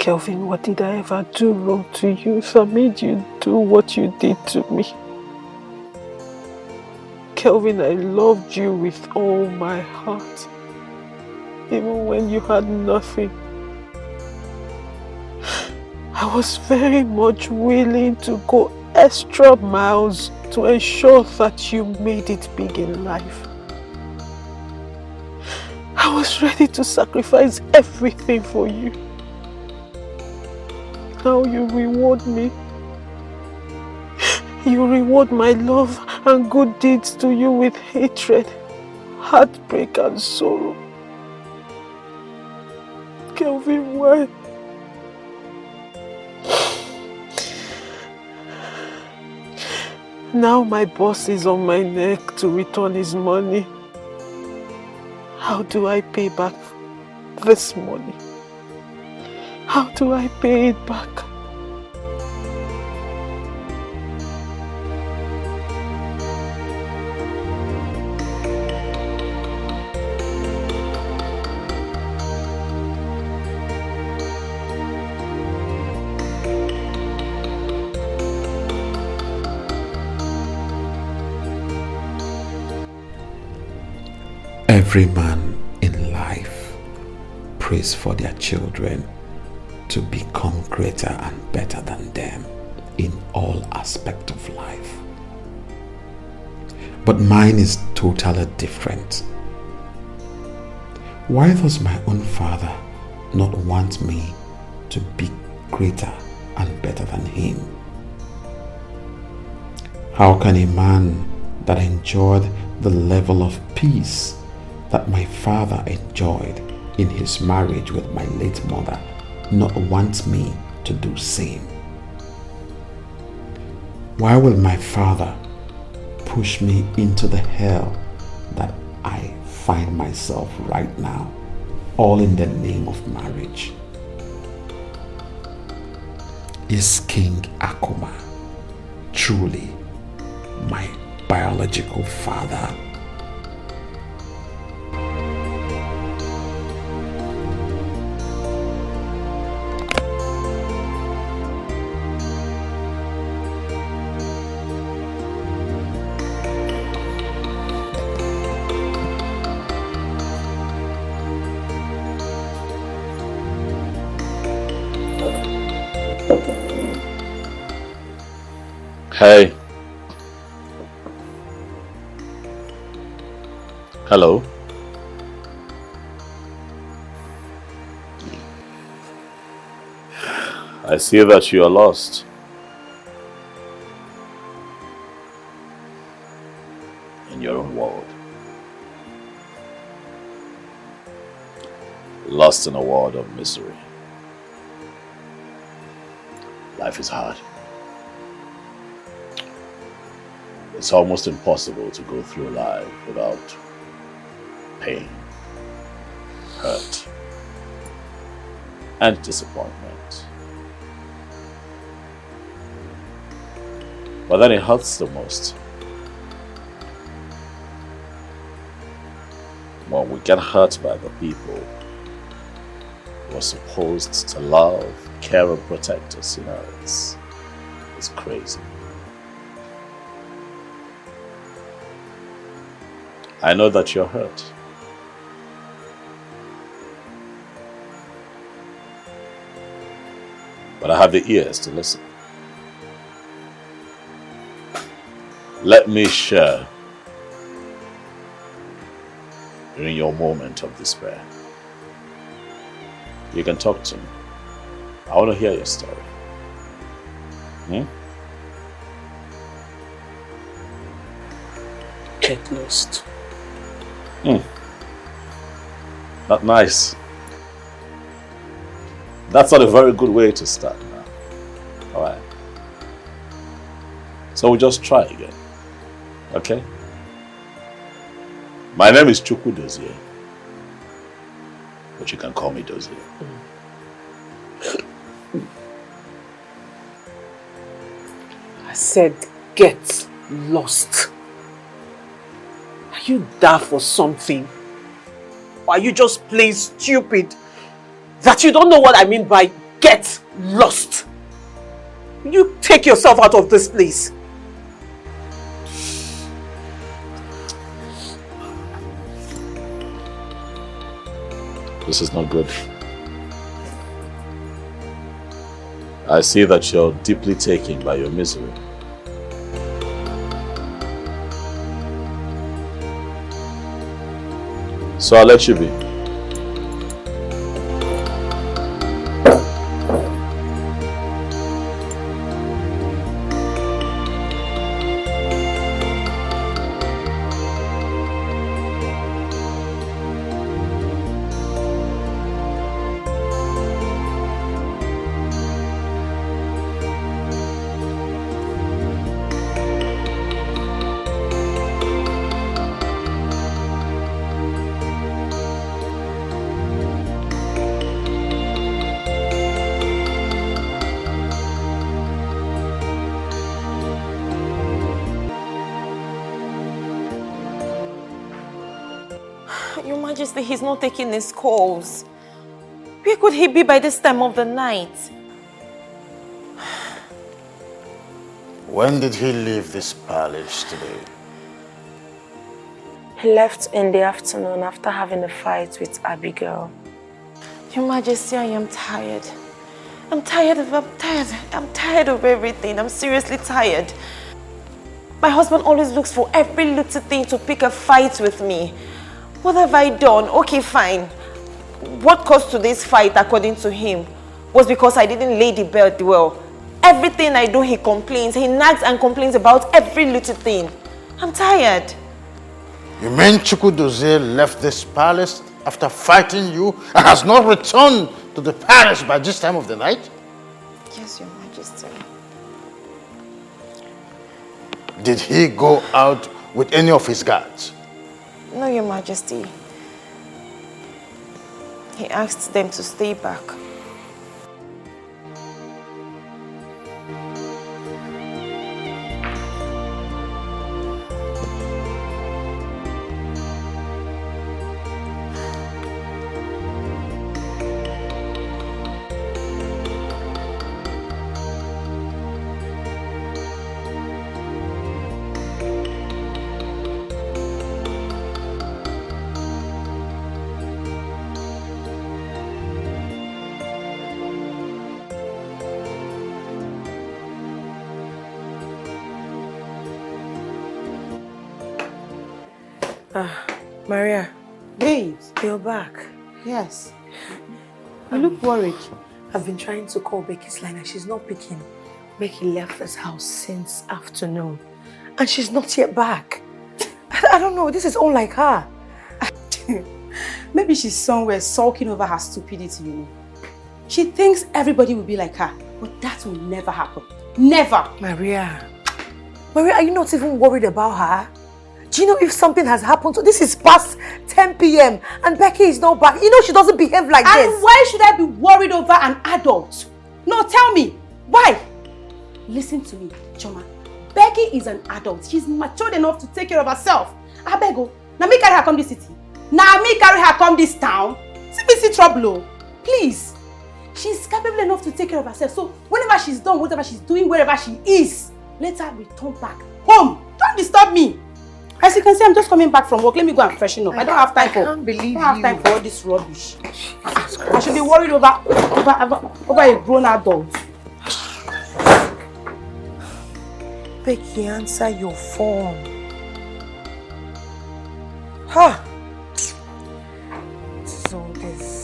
Kelvin, what did I ever do wrong to you that made you do what you did to me? Kelvin, I loved you with all my heart, even when you had nothing. I was very much willing to go extra miles to ensure that you made it big in life. I was ready to sacrifice everything for you. Now you reward me. You reward my love and good deeds to you with hatred, heartbreak and sorrow. Kelvin, why? Now my boss is on my neck to return his money. How do I pay back this money? How do I pay it back? Every man in life prays for their children to become greater and better than them in all aspects of life. But mine is totally different. Why does my own father not want me to be greater and better than him? How can a man that enjoyed the level of peace that my father enjoyed in his marriage with my late mother not want me to do same? Why will my father push me into the hell that I find myself right now, all in the name of marriage? Is King Akuma truly my biological father? Hey. Hello. I see that you are lost. In your own world. Lost in a world of misery. Life is hard. It's almost impossible to go through life without pain, hurt, and disappointment. But then it hurts the most when we get hurt by the people who are supposed to love, care, and protect us. You know, it's crazy. I know that you're hurt. But I have the ears to listen. Let me share during your moment of despair. You can talk to me. I want to hear your story. Get lost. Not nice. That's not a very good way to start now. Alright. So we'll just try again. Okay? My name is Chukwu Dozie. But you can call me Dozie. I said, get lost. Are you daft for something? Or are you just plain stupid? That you don't know what I mean by get lost. You take yourself out of this place. This is not good. I see that you're deeply taken by your misery. So I'll let you be. Your Majesty, he's not taking his calls. Where could he be by this time of the night? When did he leave this palace today? He left in the afternoon after having a fight with Abigail. Your Majesty, I am tired. I'm tired of everything. I'm seriously tired. My husband always looks for every little thing to pick a fight with me. What have I done? Okay, fine. What caused today's fight, according to him, was because I didn't lay the bed well. Everything I do, he complains. He nags and complains about every little thing. I'm tired. You mean Chukwudozie left this palace after fighting you and has not returned to the palace by this time of the night? Yes, Your Majesty. Did he go out with any of his guards? No, Your Majesty. He asked them to stay back. Maria. Babes. You're back. Yes. You look worried. I've been trying to call Becky's line and she's not picking. Becky left this house since afternoon and she's not yet back. I don't know, this is unlike her. Maybe she's somewhere sulking over her stupidity, you know. She thinks everybody will be like her, but that will never happen. Never! Maria, are you not even worried about her? Do you know if something has happened? So this is past 10 p.m. and Becky is not back. You know she doesn't behave like this. And why should I be worried over an adult? No, tell me, why? Listen to me, Choma. Becky is an adult. She's matured enough to take care of herself. I beg you, now me carry her come this city. Now me carry her come this town. See trouble, please. She's capable enough to take care of herself. So whenever she's done, whatever she's doing, wherever she is, let her return back home. Don't disturb me. As you can see, I'm just coming back from work. Let me go and freshen up. I don't have time for. I can't believe I don't have time for all this rubbish. I should be worried over a grown adult. Becky, answer your phone. Ha! What is all this?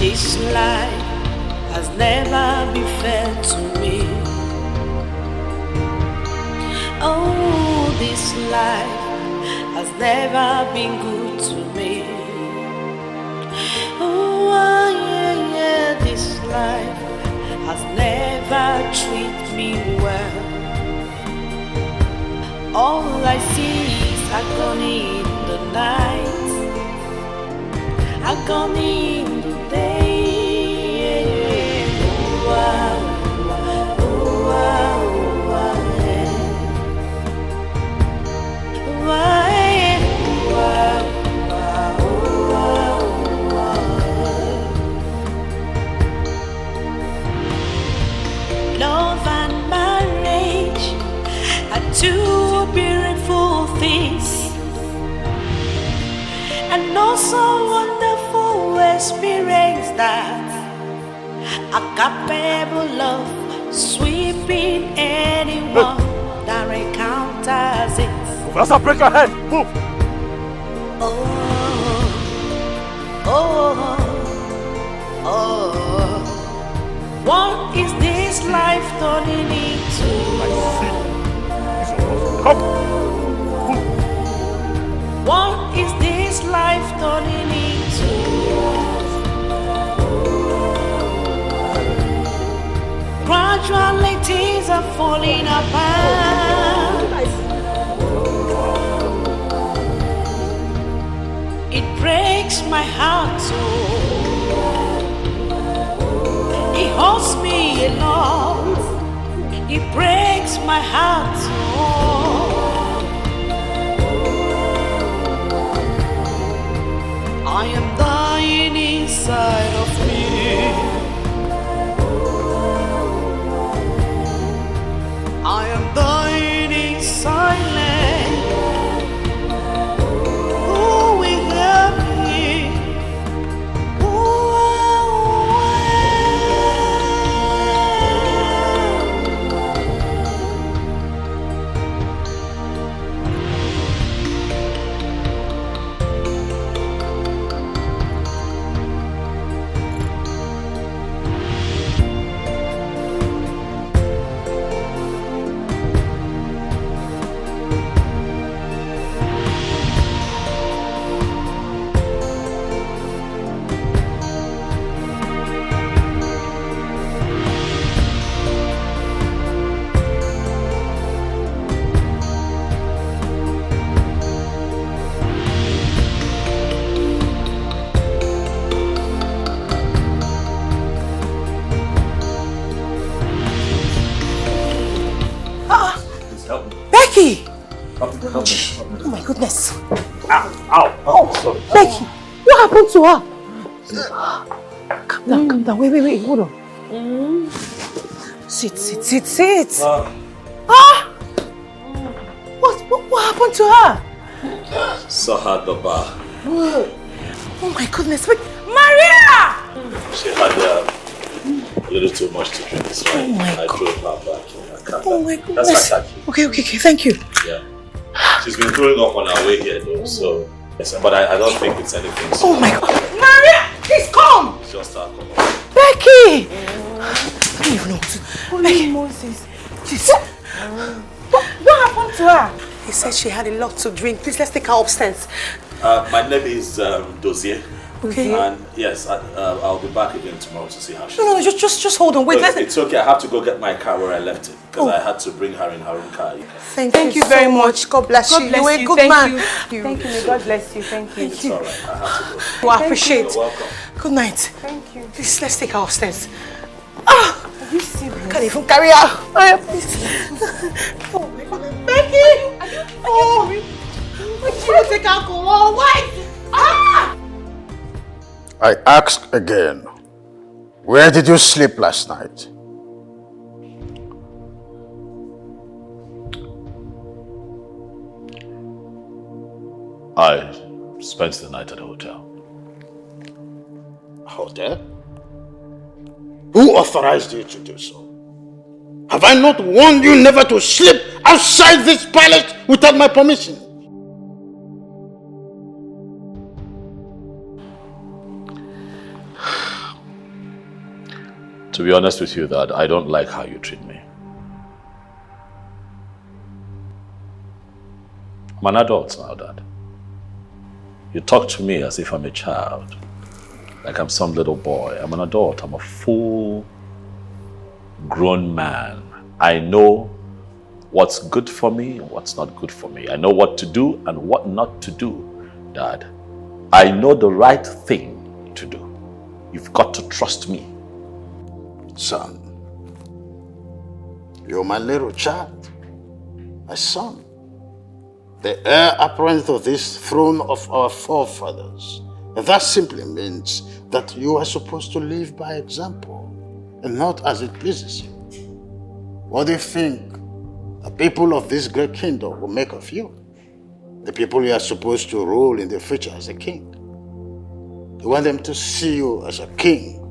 This life has never been fair to me. Oh, this life has never been good to me. Oh, yeah, this life has never treated me well. All I see is agony in the night, agony in the day. Oh, love and marriage are two beautiful things, and also wonderful experience that a capable of sweeping anyone that encounters it. Faster, break your head! Move! What is this life turning into? Come! What is this life turning into? Gradually things are falling apart. It breaks my heart so. It hurts me a lot. It breaks my heart so. I am dying inside of me. I am dying in silence. Who will help me? Becky! Oh my goodness. Ow! Oh, sorry. Becky, what happened to her? Calm down. Wait, hold on. Sit. What happened to her? Saw her at the bar. Oh my goodness, wait. Maria! She had a little too much to drink, so I drove her back. Oh my goodness. That's my taxi. Okay, thank you. Yeah. She's been throwing up on her way here though, so yes, but I don't think it's anything. So oh my God. Maria, please come! it's just her come on. Becky! I don't even know what to do. Becky. Moses. Please. What happened to her? He said she had a lot to drink. Please, let's take her upstairs. My name is Dozier. Okay. And yes, I'll be back again tomorrow to see how she's No, just hold on. Wait, no, it's okay. I have to go get my car where I left it because I had to bring her in her own car. Thank you very much. God bless you. You were a good man. Thank you. May God bless you. Thank you. It's all right. I have to go. Well, I appreciate. You're welcome. Good night. Thank you. Please, let's take her upstairs. Ah! Are you serious? Can't even carry her. Maria, please. Oh my God. Becky! Oh! Why did you take alcohol? Why? Ah! I ask again, where did you sleep last night? I spent the night at a hotel. Hotel? Who authorized you to do so? Have I not warned you never to sleep outside this palace without my permission? To be honest with you, Dad, I don't like how you treat me. I'm an adult now, Dad. You talk to me as if I'm a child, like I'm some little boy. I'm an adult. I'm a full grown man. I know what's good for me and what's not good for me. I know what to do and what not to do, Dad. I know the right thing to do. You've got to trust me. Son, you're my little child, my son, the heir apparent of this throne of our forefathers. And that simply means that you are supposed to live by example and not as it pleases you. What do you think the people of this great kingdom will make of you? The people you are supposed to rule in the future as a king. You want them to see you as a king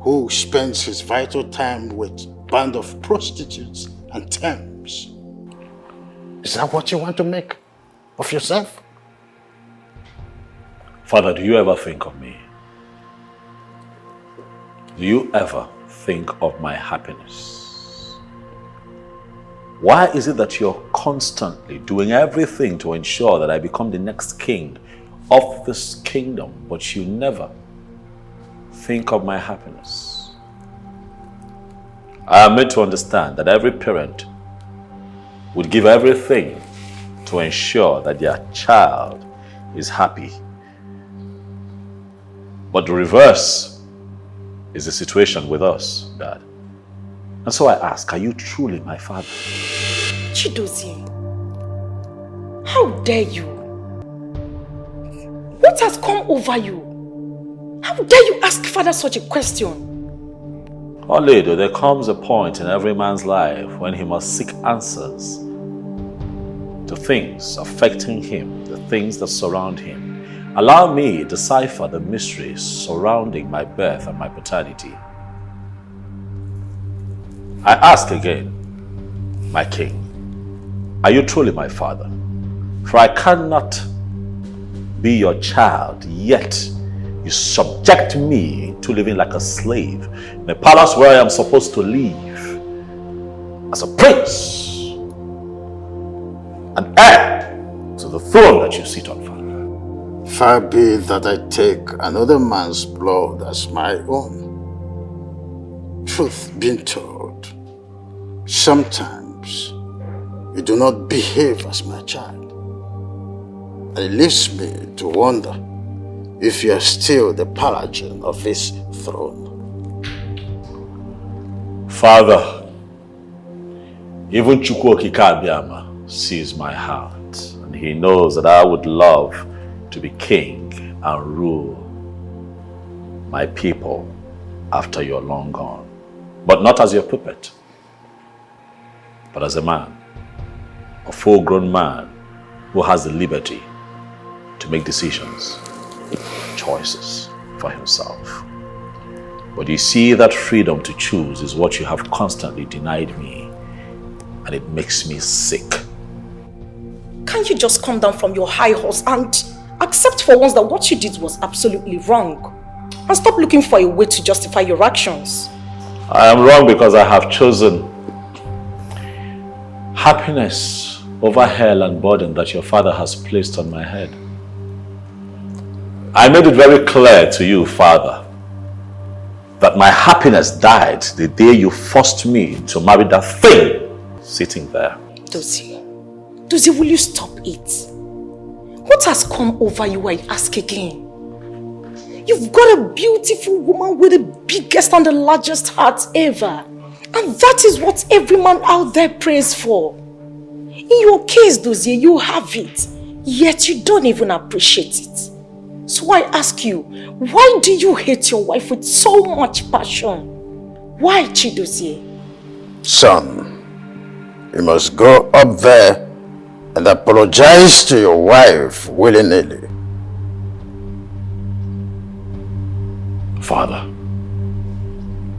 who spends his vital time with a band of prostitutes and thames. Is that what you want to make of yourself? Father, do you ever think of me? Do you ever think of my happiness? Why is it that you're constantly doing everything to ensure that I become the next king of this kingdom, but you never think of my happiness? I am made to understand that every parent would give everything to ensure that their child is happy. But the reverse is the situation with us, Dad. And so I ask, are you truly my father? Chidozie, how dare you? What has come over you? How dare you ask father such a question? Oh, lady, there comes a point in every man's life when he must seek answers to things affecting him, the things that surround him. Allow me to decipher the mysteries surrounding my birth and my paternity. I ask again, my king, are you truly my father? For I cannot be your child, yet you subject me to living like a slave in a palace where I am supposed to live as a prince, an heir to the throne that you sit on, Father. Far be it that I take another man's blood as my own. Truth being told, sometimes you do not behave as my child. And it leaves me to wonder if you are still the paladin of this throne. Father, even Chukwuokike Abiyama sees my heart, and he knows that I would love to be king and rule my people after you're long gone. But not as your puppet, but as a man, a full-grown man who has the liberty to make decisions, choices for himself. But you see, that freedom to choose is what you have constantly denied me, and it makes me sick. Can't you just come down from your high horse and accept for once that what you did was absolutely wrong? And stop looking for a way to justify your actions. I am wrong because I have chosen happiness over hell and burden that your father has placed on my head. I made it very clear to you, Father, that my happiness died the day you forced me to marry that thing sitting there. Dozie, will you stop it? What has come over you, I ask again? You've got a beautiful woman with the biggest and the largest heart ever. And that is what every man out there prays for. In your case, Dozie, you have it, yet you don't even appreciate it. So I ask you, why do you hate your wife with so much passion? Why, Chidozie? Son, you must go up there and apologize to your wife willy-nilly. Father,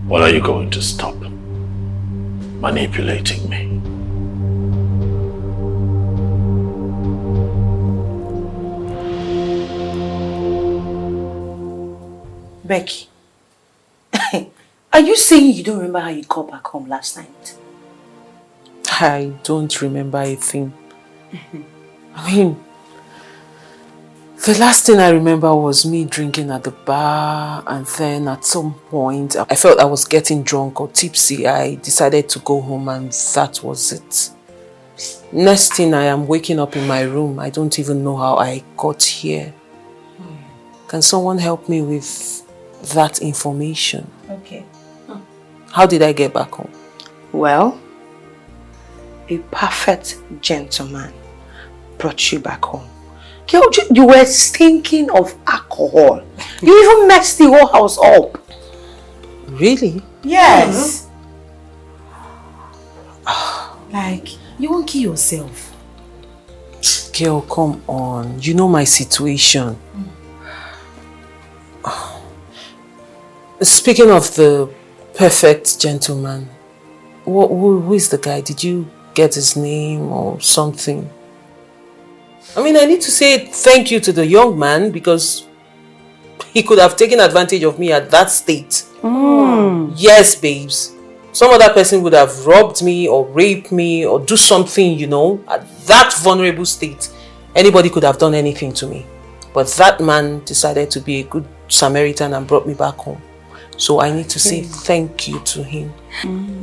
when are you going to stop manipulating me? Becky, I Are you saying you don't remember how you got back home last night? I don't remember a thing. I mean, the last thing I remember was me drinking at the bar, and then at some point I felt I was getting drunk or tipsy. I decided to go home and that was it. Next thing I am waking up in my room. I don't even know how I got here. Can someone help me with that information? Okay. How did I get back home? Well, a perfect gentleman brought you back home. You were stinking of alcohol. You even messed the whole house up. Really? Yes. Like, you won't kill yourself. Girl, come on. You know my situation. Speaking of the perfect gentleman, who is the guy? Did you get his name or something? I mean, I need to say thank you to the young man because he could have taken advantage of me at that state. Yes, babes. Some other person would have robbed me or raped me or do something, you know, at that vulnerable state. Anybody could have done anything to me. But that man decided to be a good Samaritan and brought me back home. So I need to say thank you to him.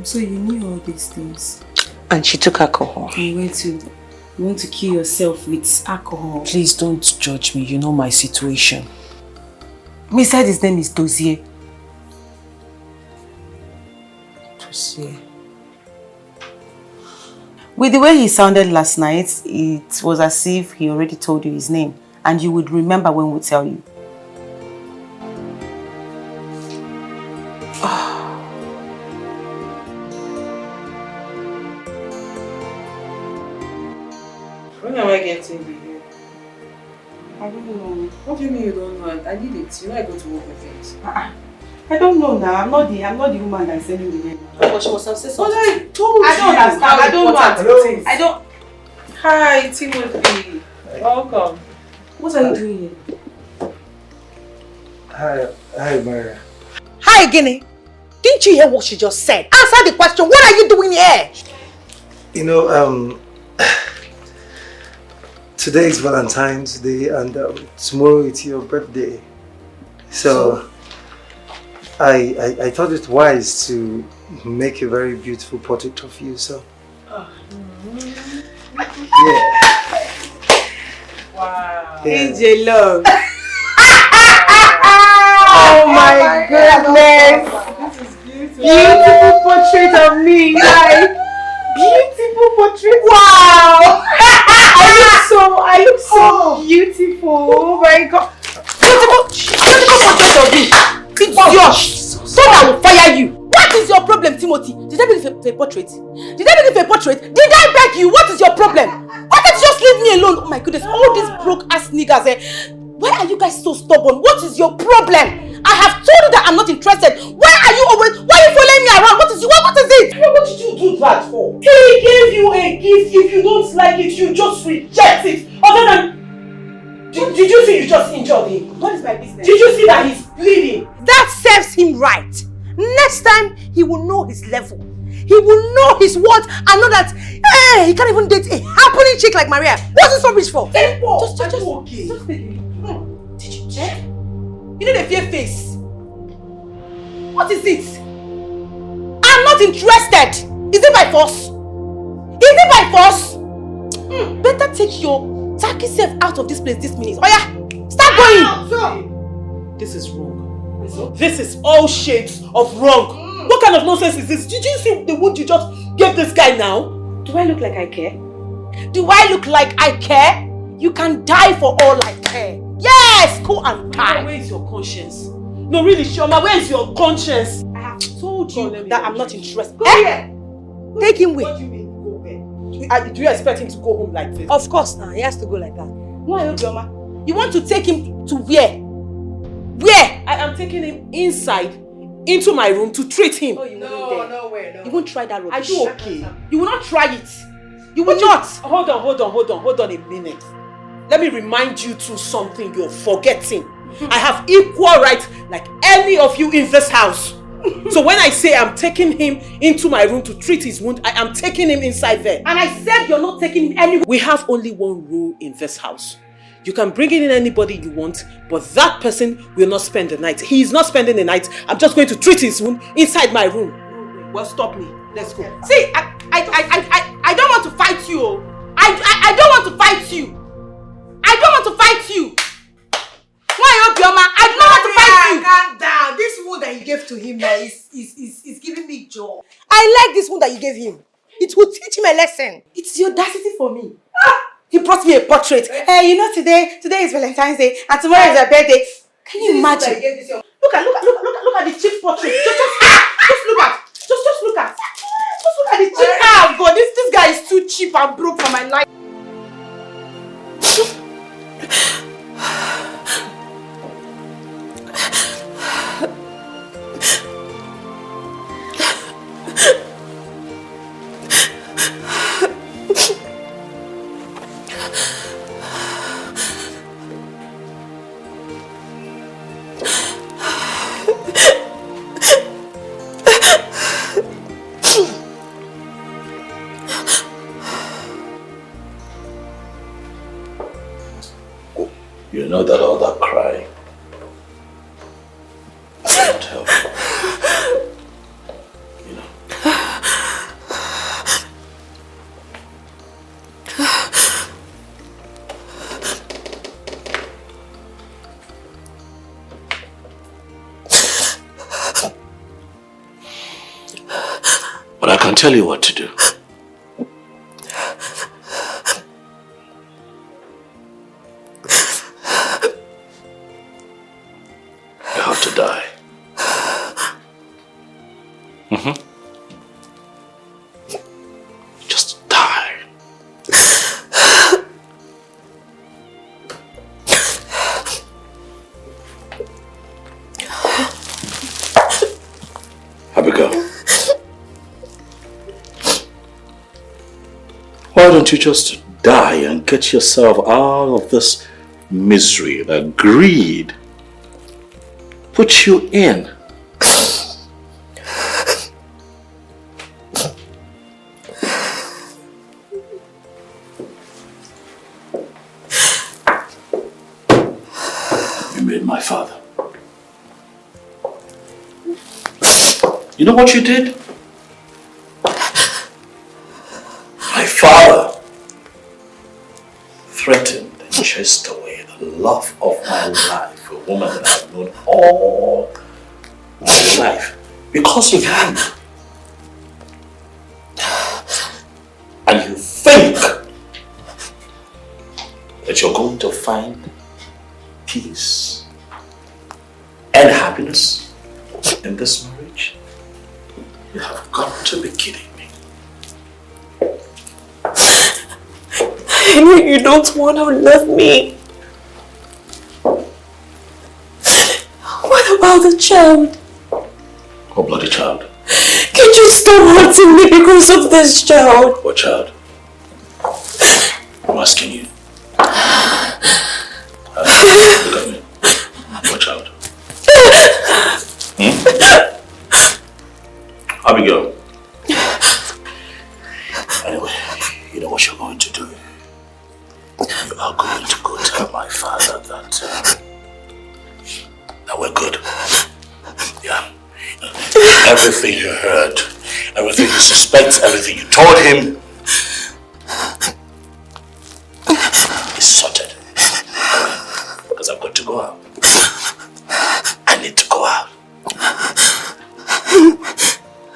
So you knew all these things. And she took alcohol. You want to kill yourself with alcohol. Please don't judge me. You know my situation. Me said his name is Dozier. Dozier. With the way he sounded last night, it was as if he already told you his name. And you would remember when we tell you. When am I getting here? I don't know. What do you mean you don't know? I did it. You know I go to work with it. I don't know now. I'm not the woman that's sending the name. But she must have said something. But I told you. I don't understand. I don't know. I don't. Hi, Timothy. Welcome. What are you doing here? Hi, Maria. Hi, Guinea. Didn't you hear what she just said? Answer the question. What are you doing here? You know, today is Valentine's Day and tomorrow it's your birthday. So I thought it wise to make a very beautiful portrait of you. So yeah. Wow. Yeah. AJ love. Oh my goodness. This is beautiful. Beautiful portrait of me. Like, beautiful portrait. Wow. I look so beautiful. Oh my god. Beautiful portrait of me. It's yours. So I will fire you. What is your problem, Timothy? Did I beg you for a portrait? Did I beg you for a portrait? Did I beg you? What is your problem? Why can't you just leave me alone? Oh my goodness, all these broke ass niggas eh? Why are you guys so stubborn? What is your problem? I have told you that I'm not interested. Why are you following me around? What is it? What did you do that for? He gave you a gift. If you don't like it, you just reject it. Other than... Did you see you just injured him? What is my business? Did you see that he's bleeding? That serves him right. Next time, he will know his level. He will know his worth and know that he can't even date a happening chick like Maria. What's this rubbish for? Just okay. Did you check? You know the fear face. What is it? I'm not interested. Is it by force? Better take your tacky self out of this place this minute. Oh yeah, start going. This is wrong. This is all shades of wrong. What kind of nonsense is this? Did you see the wound you just gave this guy now? Do I look like I care? Do I look like I care? You can die for all I care. Yes, go and die. Where is your conscience? No, really, Shoma, where is your conscience? I have told you that I'm not interested. Go here. Take him away. What do you mean, go where? Do you expect him to go home like this? Of course now, he has to go like that. Why, Obioma? You want to take him to where? Where? I am taking him inside, into my room to treat him. Oh, you no way. You won't try that rubbish. Are you okay? You will not try it. You will not. Hold on a minute. Let me remind you to something you're forgetting. I have equal rights like any of you in this house. So when I say I'm taking him into my room to treat his wound, I am taking him inside there. And I said you're not taking him anywhere. We have only one rule in this house. You can bring in anybody you want, but that person will not spend the night. He is not spending the night. I'm just going to treat his wound inside my room. Well, stop me. Let's go. See, I don't want to fight you. I don't want to fight you. I don't want to fight you. Why, Obioma? I do not want to fight you. Calm down. This wound that you gave to him now is giving me joy. I like this wound that you gave him. It will teach him a lesson. It's the audacity for me. He brought me a portrait. You know, today is Valentine's Day and tomorrow is her birthday. Can you imagine? Look at the cheap portrait. Just look at. Just look at the cheap. Ah, God, this guy is too cheap and broke for my life. You know that all that crying won't help. You know. But I can tell you what to do. To die. Just die. Abigail, why don't you just die and get yourself out of this misery that greed put you in? You made my father. You know what you did? My father threatened and chased away the love of my life, a woman that I've known all my life, because of you. And you think that you're going to find peace and happiness in this marriage? You have got to be kidding me. I know you don't want to love me. What about the child? What bloody child? Can you stop hurting me because of this child? What child? I'm asking you. Look at me. What child? Abigail. Anyway, you know what you're going to do? You are going to go tell my father that we're good. Yeah. Everything you heard, everything you suspect, everything you told him is sorted. Because I've got to go out. I need to go out.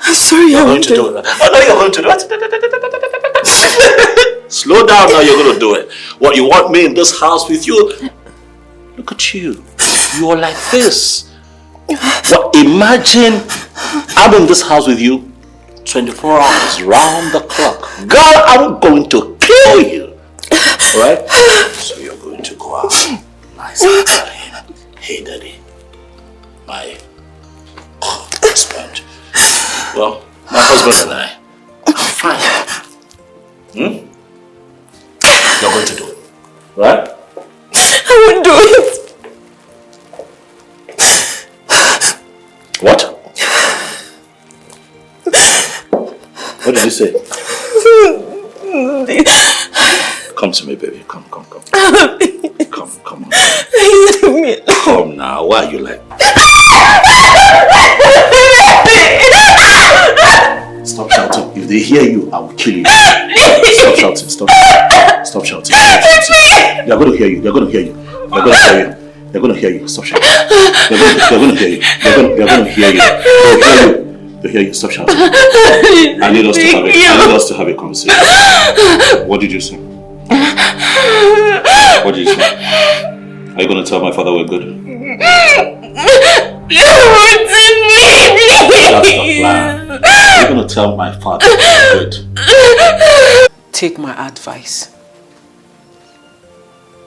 I'm sorry, you're going to do it. Oh, no, you're going to do it. Slow down now, you're going to do it. What, you want me in this house with you? Look at you. You're like this. What, imagine I'm in this house with you 24 hours, round the clock. Girl, I'm going to kill you. Alright? So you're going to go out. Nice and tell him, hey daddy, my husband. Well, my husband and I are fine. You're going to do it. Right? I won't do it. What? What did you say? Come to me, baby. Come. Come on. Come now. Why are you like? Stop shouting. If they hear you, I will kill you. Stop shouting. Stop shouting. They're going to hear you. They're going to hear you. They're going to hear you. Stop shouting. They're going to hear you. They're going to hear you. They'll hear you. Stop shouting. I need us to have a conversation. What did you say? What did you say? Are you going to tell my father we're good? That's the plan. Are you going to tell my father we're good? Take my advice.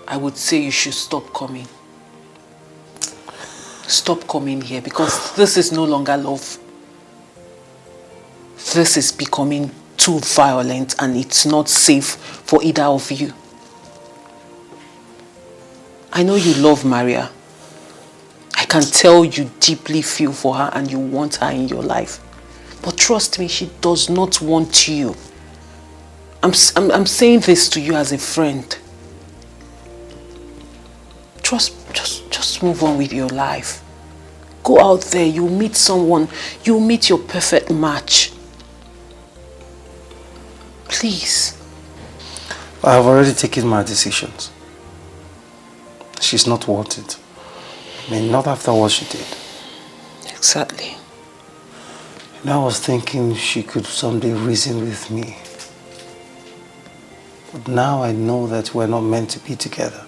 I would say you should stop coming. Stop coming here because this is no longer love. This is becoming too violent and it's not safe for either of you. I know you love Maria. I can tell you deeply feel for her and you want her in your life. But trust me, she does not want you. I'm saying this to you as a friend. Just move on with your life. Go out there, you'll meet someone, you'll meet your perfect match. Please. I have already taken my decisions. She's not worth it. I mean, not after what she did. Exactly. And I was thinking she could someday reason with me. But now I know that we're not meant to be together.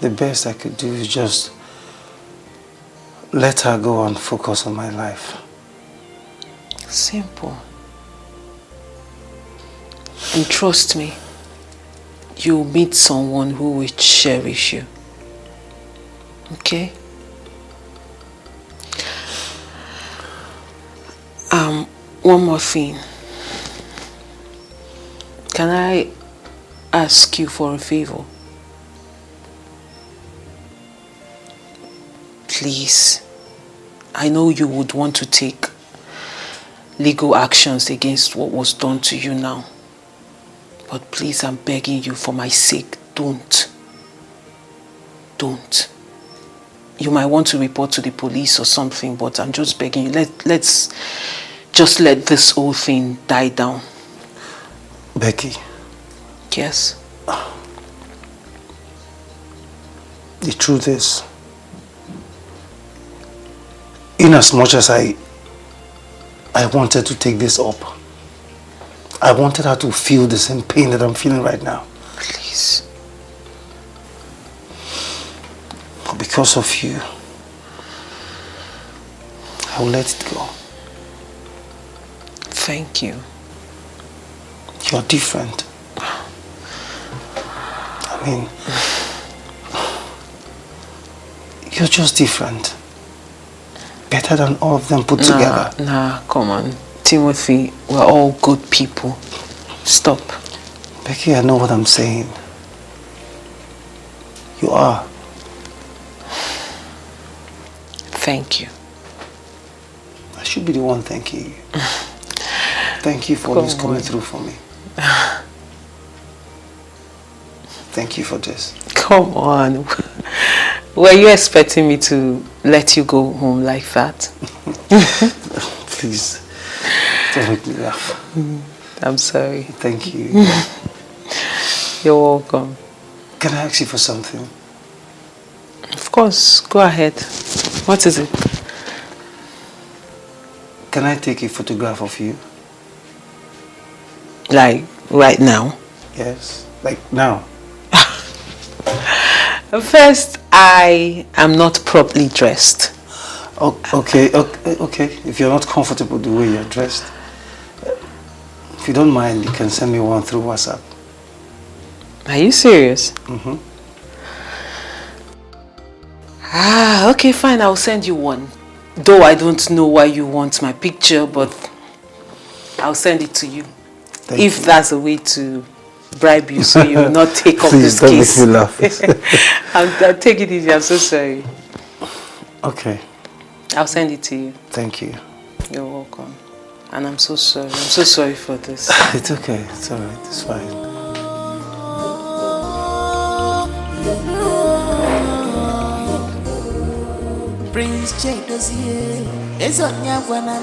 The best I could do is just let her go and focus on my life. Simple. And trust me, you'll meet someone who will cherish you. Okay? One more thing. Can I ask you for a favor? Please. I know you would want to take legal actions against what was done to you now. But please, I'm begging you for my sake, don't. Don't. You might want to report to the police or something, but I'm just begging you, let's just let this whole thing die down. Becky. Yes? The truth is, in as much as I wanted to take this up, I wanted her to feel the same pain that I'm feeling right now. Please. But because of you, I will let it go. Thank you. You're different. I mean, you're just different. Better than all of them put together. Nah, come on. Timothy, we're all good people. Stop. Becky, I know what I'm saying. You are. Thank you. I should be the one thanking you. Thank you for always coming through for me. Thank you for this. Come on. Were you expecting me to let you go home like that? Please, don't make me laugh. I'm sorry. Thank you. You're welcome. Can I ask you for something? Of course, go ahead. What is it? Can I take a photograph of you? Like, right now? Yes, like now. First, I am not properly dressed. Oh, okay. If you're not comfortable the way you're dressed, if you don't mind, you can send me one through WhatsApp. Are you serious? Mm-hmm. Okay, fine. I'll send you one. Though I don't know why you want my picture, but I'll send it to you. If that's a way to bribe you so you will not take up this case. Please don't make me laugh. I'll take it easy. I'm so sorry. Okay. I'll send it to you. Thank you. You're welcome. And I'm so sorry. I'm so sorry for this. It's okay. It's alright. It's fine. Prince J dossier is on Yawana.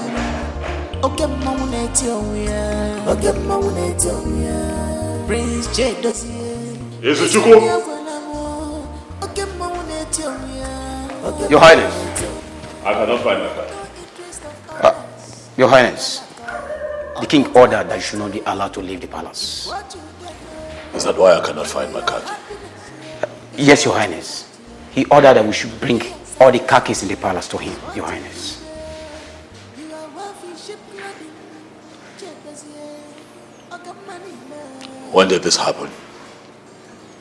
Okay, Mamunetionia. Okay, Mamunetionia. Prince J dossier. Is it Chuko? Okay, Mamunetionia. Your Highness. I cannot find my card. Your Highness. The king ordered that you should not be allowed to leave the palace. Is that why I cannot find my card? Yes, Your Highness. He ordered that we should bring all the car keys in the palace to him, Your Highness. When did this happen?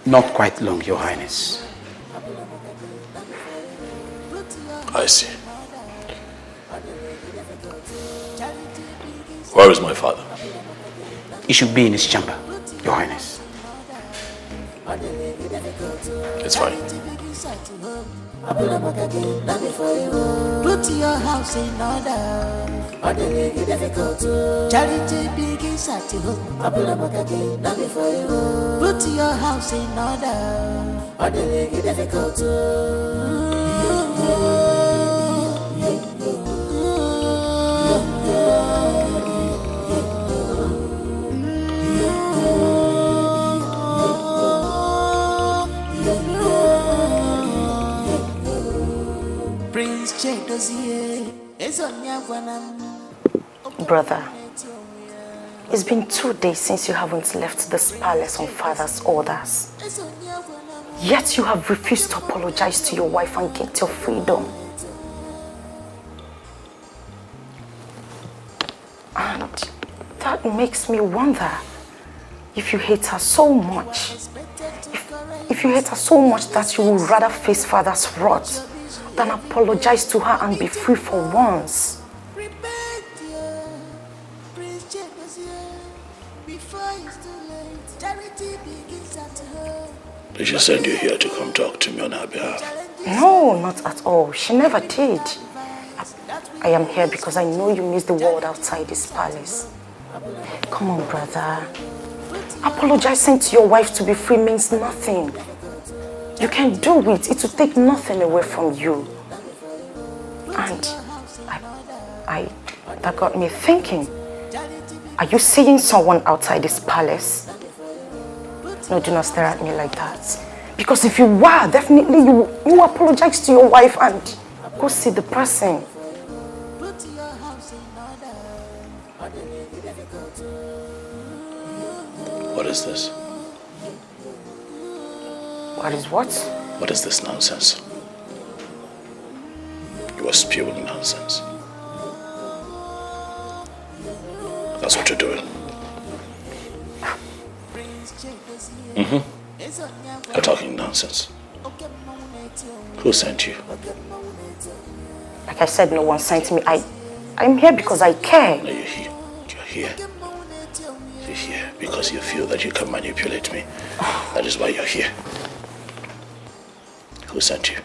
Not quite long, Your Highness. I see. Where is my father? He should be in his chamber, Your Highness. It's fine. Put your house in order. Charity begins at home. Put your house in Prince J dossier is on Yawana. Brother, it's been 2 days since you haven't left this palace on father's orders. Yet you have refused to apologize to your wife and get your freedom. And that makes me wonder if you hate her so much. If you hate her so much that you would rather face father's wrath than apologize to her and be free for once. Did she send you here to come talk to me on her behalf? No, not at all. She never did. I am here because I know you miss the world outside this palace. Come on, brother. Apologizing to your wife to be free means nothing. You can do it. It will take nothing away from you. And that got me thinking. Are you seeing someone outside this palace? No, do not stare at me like that. Because if you were, definitely you apologize to your wife and go see the person. What is this? What is what? What is this nonsense? You are spewing nonsense. That's what you're doing. You're talking nonsense. Who sent you? Like I said, no one sent me. I'm here because I care. No, you're here. You're here. You're here because you feel that you can manipulate me. That is why you're here. Who sent you?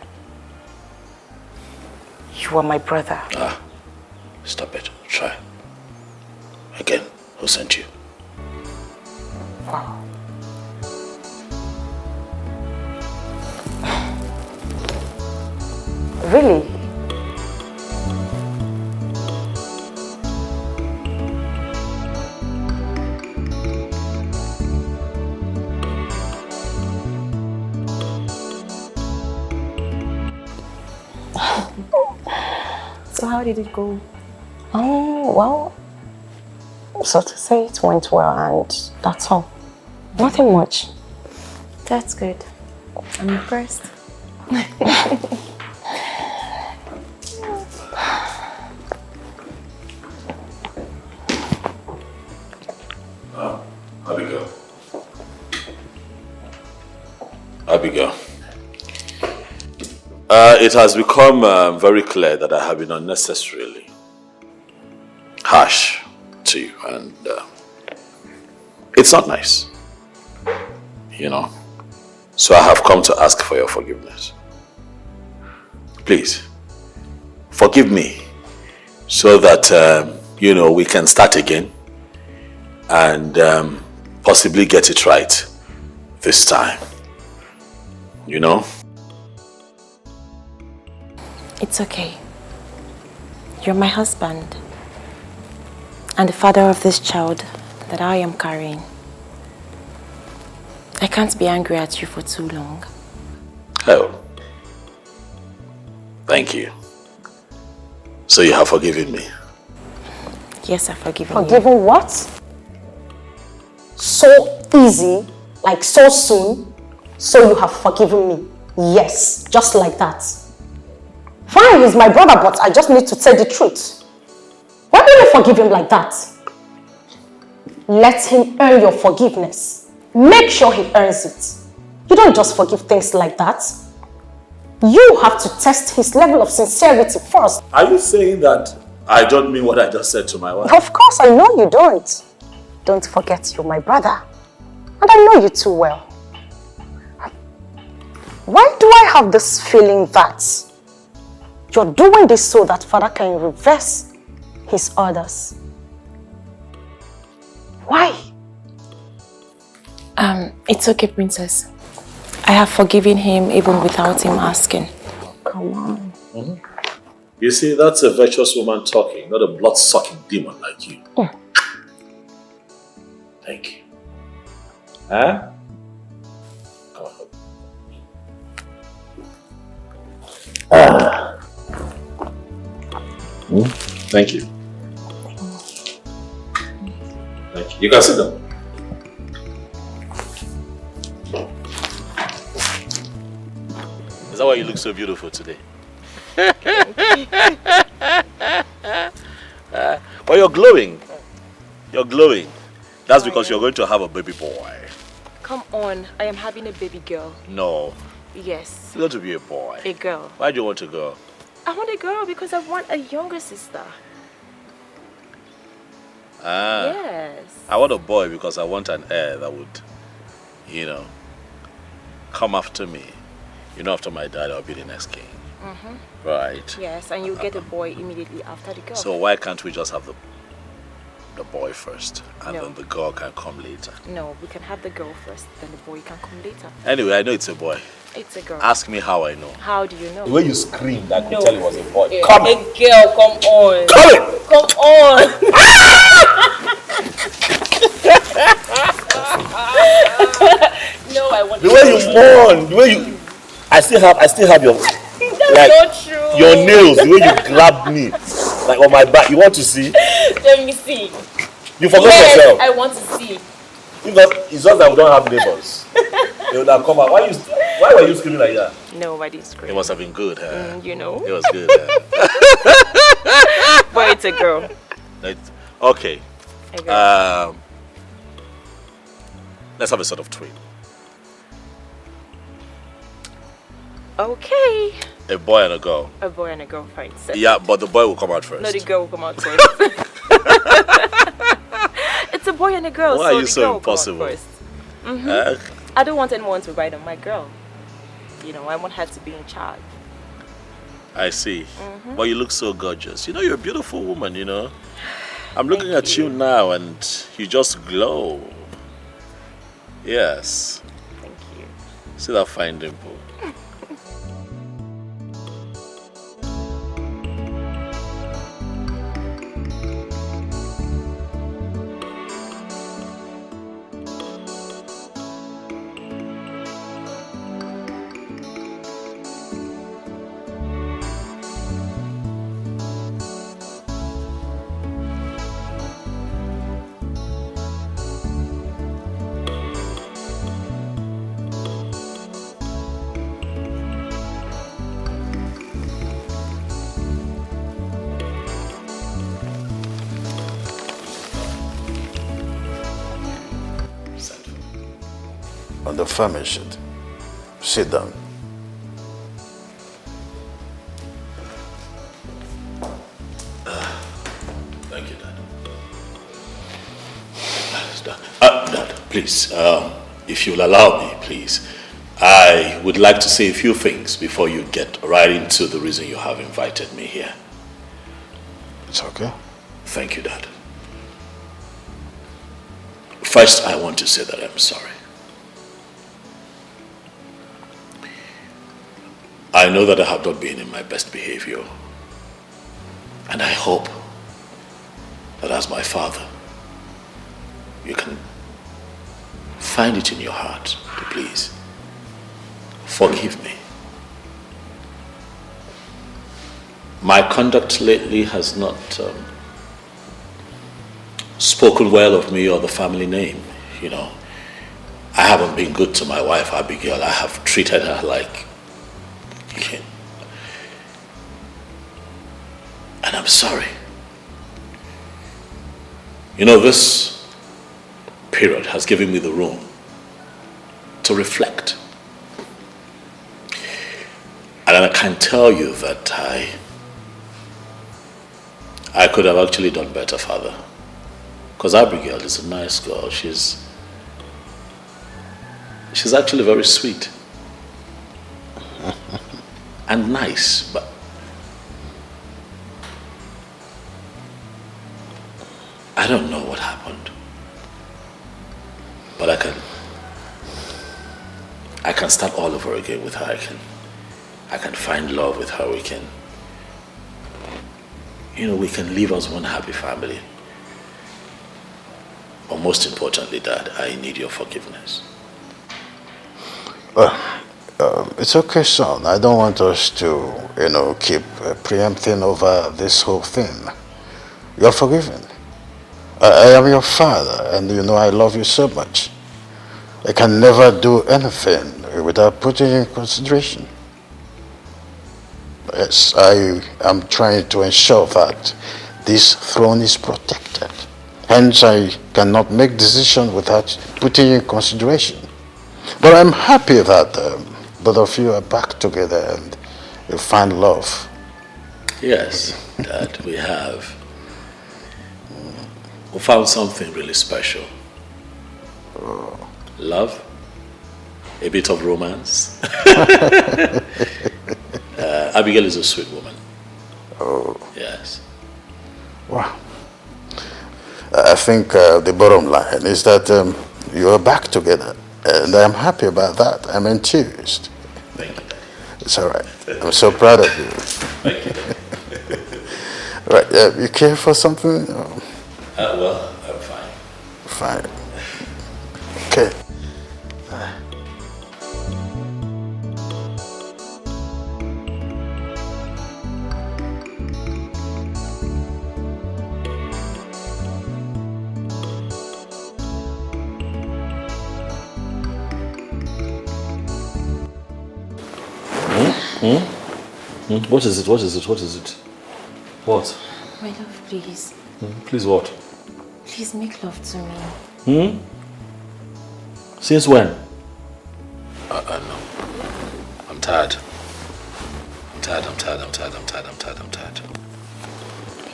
You are my brother. Stop it. Try. Again, who sent you? Wow. Really? So how did it go? Well, so to say it went well and that's all. Nothing much. That's good. I'm impressed. Abigail. It has become very clear that I have been unnecessarily harsh to you, and it's not nice, you know. So I have come to ask for your forgiveness. Please, forgive me so that we can start again and possibly get it right this time. It's okay. You're my husband and the father of this child that I am carrying. I can't be angry at you for too long. Oh. Thank you. So you have forgiven me? Yes, I've forgiven you. Forgiven what? So easy, like so soon. So you have forgiven me. Yes, just like that. Fine, he's my brother, but I just need to tell the truth. Why do you forgive him like that? Let him earn your forgiveness. Make sure he earns it. You don't just forgive things like that. You have to test his level of sincerity first. Are you saying that I don't mean what I just said to my wife? Of course, I know you don't. Don't forget you're my brother. And I know you too well. Why do I have this feeling that you're doing this so that Father can reverse his orders? Why? It's okay, Princess. I have forgiven him even without him asking. Come on. You see, that's a virtuous woman talking, not a blood-sucking demon like you. Thank you. Huh? Thank you. Thank you. You can sit down. Is that why you look so beautiful today? But you're glowing. You're glowing. That's because you're going to have a baby boy. Come on, I am having a baby girl. No. Yes. You're going to be a boy. A girl. Why do you want a girl? I want a girl because I want a younger sister. Yes. I want a boy because I want an heir that would, come after me. After my dad, I'll be the next king. Right. Yes, and you get a boy immediately after the girl. So why can't we just have the boy first and then the girl can come later? No, we can have the girl first, then the boy can come later. Anyway, I know it's a boy. It's a girl. Ask me how I know. How do you know? The way you screamed, I could tell it was a boy. Yeah. Come a girl, come on. Come on. No, I want the way you mourn, the way you I still have your That's not true. Your nails, the way you grabbed me like on my back. You want to see? Let me see. You forgot yourself. I want to see. Because it's just that we don't have neighbors. They would have come out. Why were you screaming like that? Nobody screamed. It must have been good, huh? It was good. But it's a girl. Okay. A girl. Let's have a sort of twin. Okay. A boy and a girl. A boy and a girl, fine. Yeah, but the boy will come out first. No, the girl will come out first. It's a boy and a girl. Why so are you the so girl impossible? Will come out first. I don't want anyone to ride on my girl. I want her to be in charge. I see. But you look so gorgeous. You're a beautiful woman, I'm looking at you now and you just glow. Yes. Thank you. See that fine dimple? On the family sheet. Sit down. Thank you, Dad. Dad, please, if you'll allow me, please, I would like to say a few things before you get right into the reason you have invited me here. It's okay. Thank you, Dad. First, I want to say that I'm sorry. I know that I have not been in my best behavior. And I hope that as my father, you can find it in your heart to please forgive me. My conduct lately has not spoken well of me or the family name. You know, I haven't been good to my wife, Abigail. I have treated her like... And I'm sorry. You know, this period has given me the room to reflect. And I can tell you that I could have actually done better, Father. Because Abigail is a nice girl. She's actually very sweet. And nice, but I don't know what happened. But I can start all over again with her. I can find love with her. We can live as one happy family. But most importantly, Dad, I need your forgiveness. It's okay, son. I don't want us to, keep preempting over this whole thing. You're forgiven. I am your father, and I love you so much. I can never do anything without putting you in consideration. Yes, I am trying to ensure that this throne is protected. Hence, I cannot make decisions without putting you in consideration. But I'm happy that both of you are back together and you find love. Yes, Dad, we have. We found something really special. Love, a bit of romance. Abigail is a sweet woman. Oh. Yes. Wow. I think the bottom line is that you are back together. And I'm happy about that. I'm enthused. Thank you, Dad. It's all right. I'm so proud of you. Thank you, Dad. Right, you care for something? Well, I'm fine. Fine. Okay. What is it? What is it? What is it? What? My love, please. Please what? Please make love to me. Since when? No. I'm tired. I'm tired. I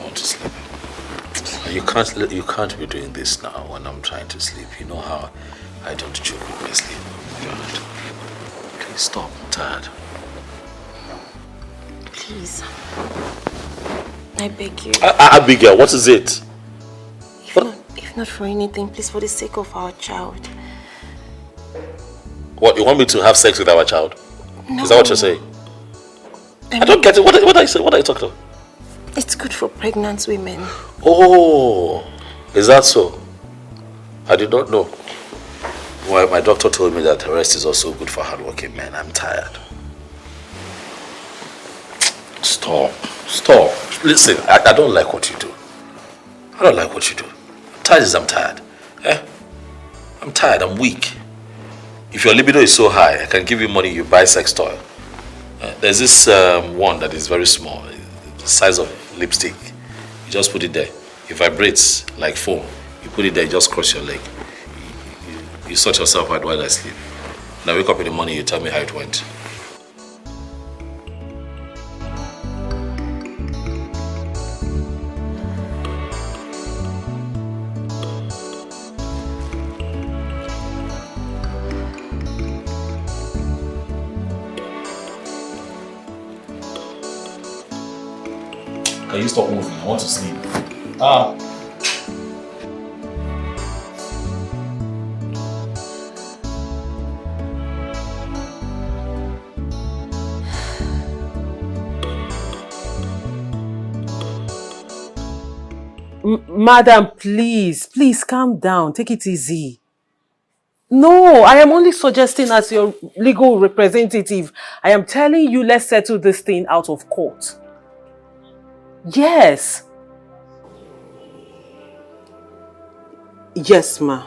want to sleep. And you can't be doing this now when I'm trying to sleep. You know how I don't joke with my sleep. God. Please stop. I'm tired. Please. I beg you. Abigail, what is it? If not for anything, please, for the sake of our child. What, you want me to have sex with our child? No. Is that what you're saying? I don't get it. What are you saying? What are you talking about? It's good for pregnant women. Oh, is that so? I did not know. Well, my doctor told me that rest is also good for hardworking men. I'm tired. Stop. Listen, I don't like what you do. I'm tired as I'm tired. I'm tired, I'm weak. If your libido is so high, I can give you money, you buy sex toy. There's this one that is very small, the size of lipstick. You just put it there. It vibrates like foam. You put it there, you just cross your leg. You sort yourself out while I sleep. When I wake up in the morning, you tell me how it went. Can you stop moving? I want to sleep. Ah. Madam, please calm down. Take it easy. No, I am only suggesting as your legal representative. I am telling you, let's settle this thing out of court. Yes. Yes, ma.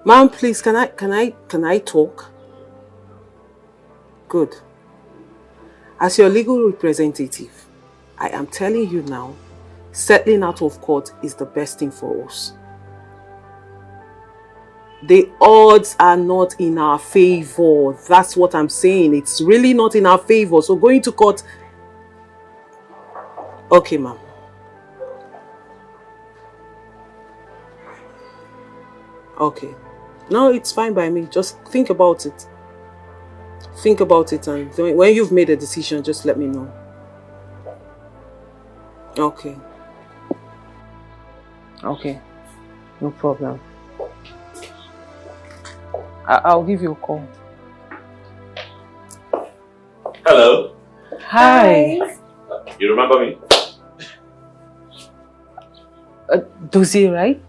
Ma'am, please, can I talk? Good. As your legal representative, I am telling you now, settling out of court is the best thing for us. The odds are not in our favor. That's what I'm saying. It's really not in our favor. So going to court... Okay, ma'am. Okay. No, it's fine by me. Just think about it. Think about it, and when you've made a decision, just let me know. Okay. Okay. No problem. I'll give you a call. Hello. Hi. You remember me? Dozie, right?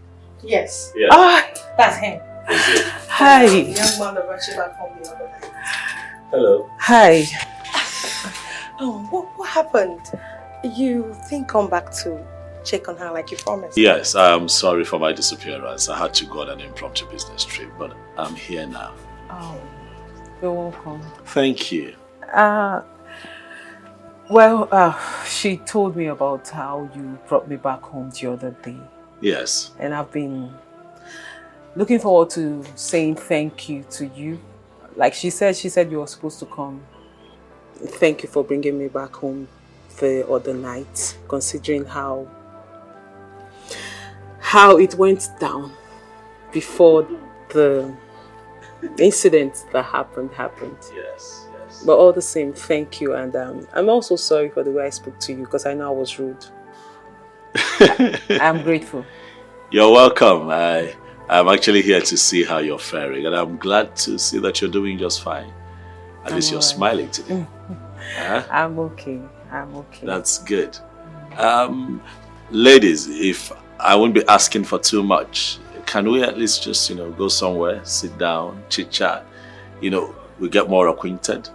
Yes. Yes. Ah, That's him. hi. The young man that brought you back home the other night. Hello. Hi. Oh, what happened? You didn't come back to check on her like you promised. Yes, I'm sorry for my disappearance. I had to go on an impromptu business trip, but I'm here now. Oh, you're welcome. Thank you. She told me about how you brought me back home the other day. Yes. And I've been looking forward to saying thank you to you. Like she said you were supposed to come. Thank you for bringing me back home the other night, considering how it went down before the incident that happened. Yes. But all the same, thank you. And I'm also sorry for the way I spoke to you, because I know I was rude. I'm grateful. You're welcome. I'm actually here to see how you're faring, and I'm glad to see that you're doing just fine. At least you're smiling today. Huh? I'm okay. That's good. Ladies, if I won't be asking for too much, can we at least just, go somewhere, sit down, chit chat, we get more acquainted,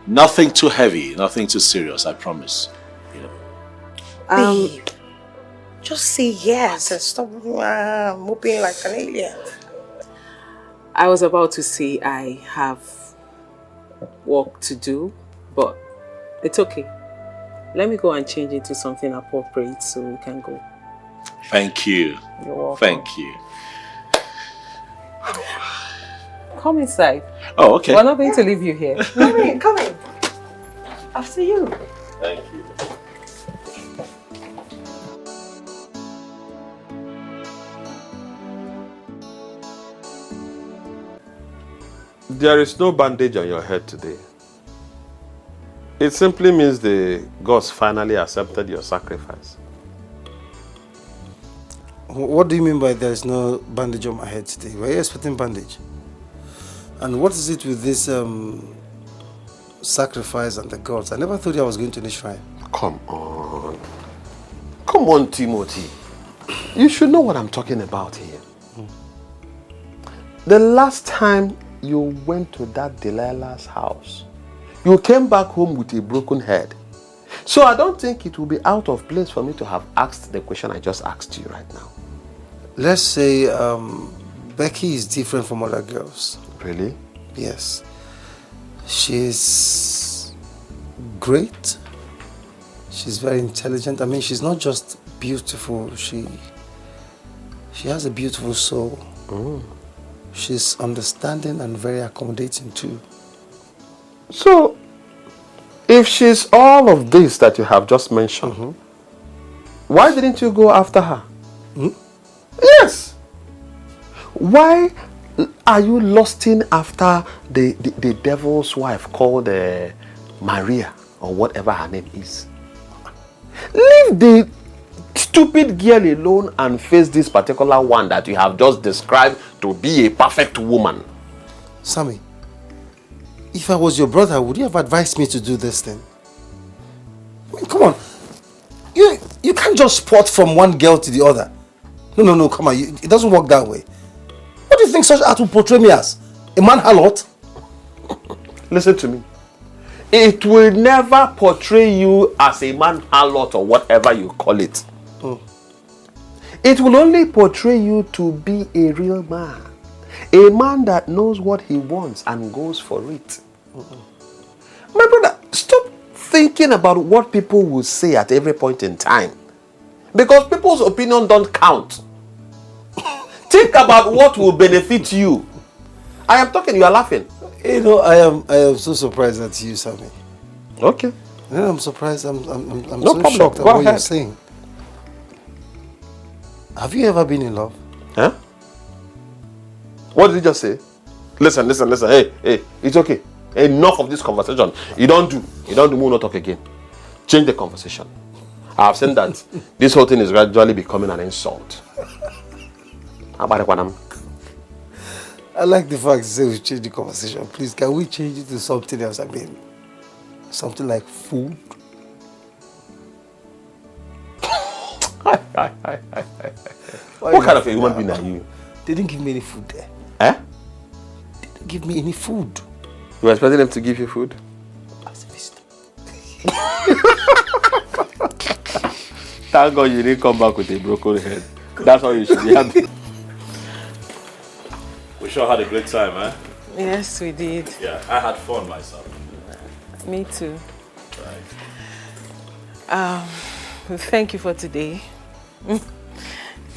Nothing too heavy, nothing too serious, I promise. Babe, just say yes and stop moving like an alien. I was about to say I have work to do, but it's okay. Let me go and change into something appropriate so we can go. Thank you. You're welcome. Thank you. Come inside. Oh, okay. We're not going to leave you here. Come in. After you. Thank you. There is no bandage on your head today. It simply means the gods finally accepted your sacrifice. What do you mean by there is no bandage on my head today? Were you expecting bandage? And what is it with this sacrifice and the gods? I never thought I was going to the shrine. Come on, Timothy. You should know what I'm talking about here. The last time you went to that Delilah's house, you came back home with a broken head. So I don't think it will be out of place for me to have asked the question I just asked you right now. Let's say Becky is different from other girls. Really? Yes. She's great. She's very intelligent. I mean, she's not just beautiful. She has a beautiful soul. Mm. She's understanding and very accommodating too. So, if she's all of this that you have just mentioned, why didn't you go after her? Yes. Why, are you lusting after the devil's wife called Maria or whatever her name is? Leave the stupid girl alone and face this particular one that you have just described to be a perfect woman. Sammy, if I was your brother, would you have advised me to do this thing? I mean, come on. You can't just sport from one girl to the other. No, come on. It doesn't work that way. What do you think such art will portray me as? A man harlot? Listen to me. It will never portray you as a man harlot or whatever you call it. It will only portray you to be a real man. A man that knows what he wants and goes for it. My brother, stop thinking about what people will say at every point in time. Because people's opinion don't count. Think about what will benefit you. I am talking, you are laughing. You know, I am so surprised at you, Sammy. Okay. Yeah, I'm surprised. I'm no so problem. shocked at Go what ahead. you're saying. Have you ever been in love? Huh? What did you just say? Listen. Hey, it's okay. Enough of this conversation. You don't do, we will not talk again. Change the conversation. I have seen that this whole thing is gradually becoming an insult. How about it, I like the fact you say we change the conversation. Please, can we change it to something else? I mean, something like food? What kind of a human being are you? They didn't give me any food there. Eh? They didn't give me any food. You were expecting them to give you food? As a visitor. Thank God you didn't come back with a broken head. That's how you should be happy. We sure had a great time, eh? Yes, we did. Yeah, I had fun myself. Me too. Right. Thank you for today.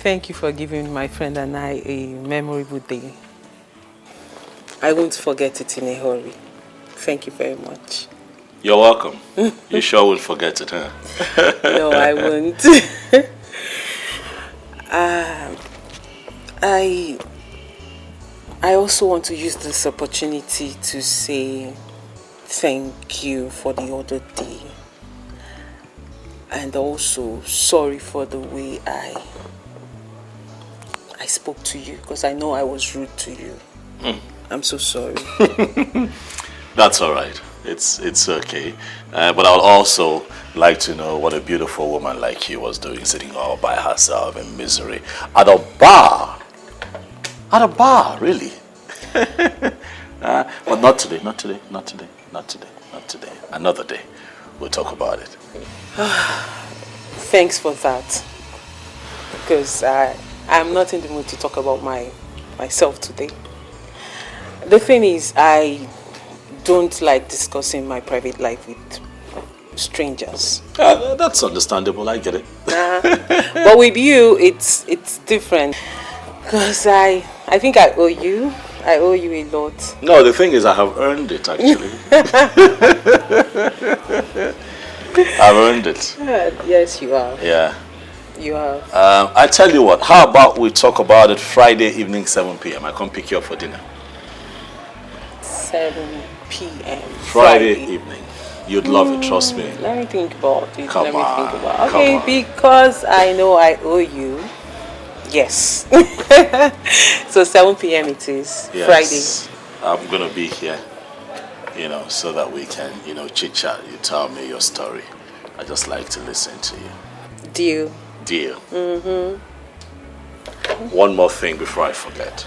Thank you for giving my friend and I a memorable day. I won't forget it in a hurry. Thank you very much. You're welcome. You sure will forget it, huh? No, I won't. I also want to use this opportunity to say thank you for the other day. And also sorry for the way I spoke to you, because I know I was rude to you. I'm so sorry. That's all right. It's okay. But I would also like to know what a beautiful woman like you was doing, sitting all by herself in misery at a bar. At a bar, really. But not today. Another day. We'll talk about it. Thanks for that. Because I'm not in the mood to talk about myself today. The thing is, I don't like discussing my private life with strangers. That's understandable. I get it. But with you, it's different. Because I think I owe you. I owe you a lot. No, the thing is, I have earned it, actually. I've earned it. Yes, you have. Yeah. You have. I tell you what, how about we talk about it Friday evening, 7 p.m. I come pick you up for dinner. 7 p.m. Friday evening. You'd love it, trust me. Let me think about it. Come Let me on, think about it. come Okay, on. because I know I owe you. Yes. So 7 p.m. it is. Yes. I'm going to be here, so that we can, chit-chat. You tell me your story. I just like to listen to you. Deal. Deal. One more thing before I forget.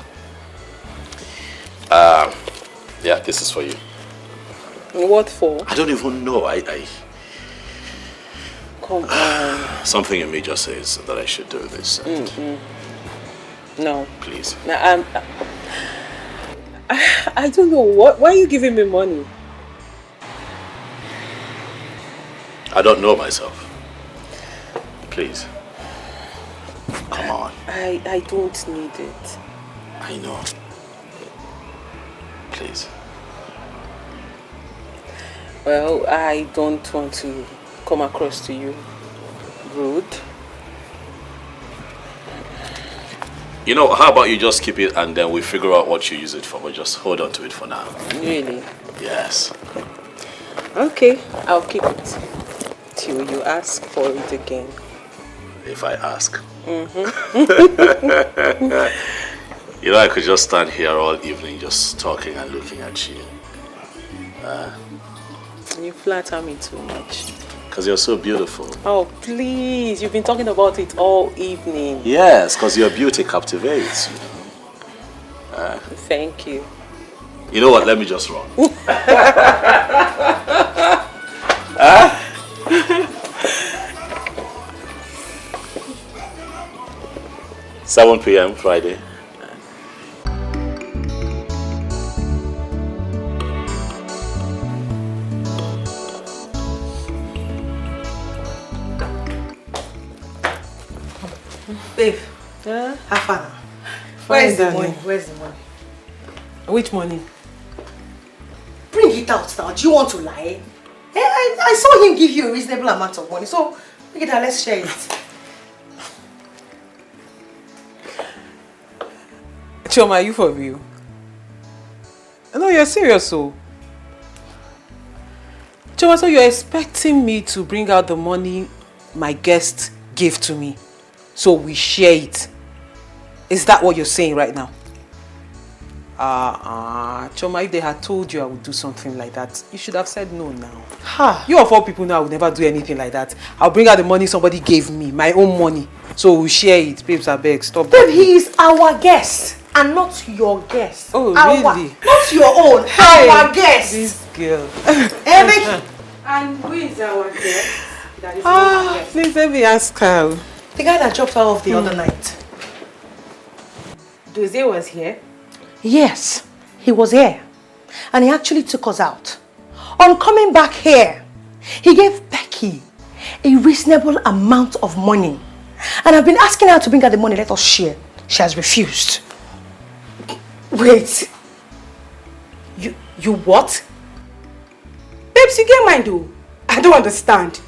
Yeah, this is for you. What for? I don't even know. Come on. Something in me just says that I should do this. No. Please. No, I don't know. Why are you giving me money? I don't know myself. Please. Come on. I don't need it. I know. Please. Well, I don't want to come across to you rude. You know, how about you just keep it and then we figure out what you use it for, but just hold on to it for now. Really? Yes. Okay, I'll keep it till you ask for it again. If I ask. You know, I could just stand here all evening just talking and looking at you. You flatter me too much. Because you're so beautiful. Oh, please. You've been talking about it all evening. Yes, because your beauty captivates, you know. Thank you. You know what? Let me just run. 7 p.m. Friday. Babe, how far now? Where's the money? Where's the money? Which money? Bring it out now. Do you want to lie? I saw him give you a reasonable amount of money, so look at that, let's share it. Choma, are you for real? No, you're serious, so. Choma, so you're expecting me to bring out the money my guest gave to me, so we share it? Is that what you're saying right now? Choma, if they had told you I would do something like that, you should have said no now. You of all people know I would never do anything like that. I'll bring out the money somebody gave me, my own money, so we'll share it. Babes, I beg, stop. Babe, he is our guest and not your guest. Oh, really? Not your own, Hey, our guest. This girl. And who is our guest? That is our guest. Please let me ask her. The guy that dropped her off the other night. Doze was here? Yes, he was here. And he actually took us out. On coming back here, he gave Becky a reasonable amount of money. And I've been asking her to bring her the money, let us share. She has refused. Wait. You what? Babes, you get mine though. I don't understand.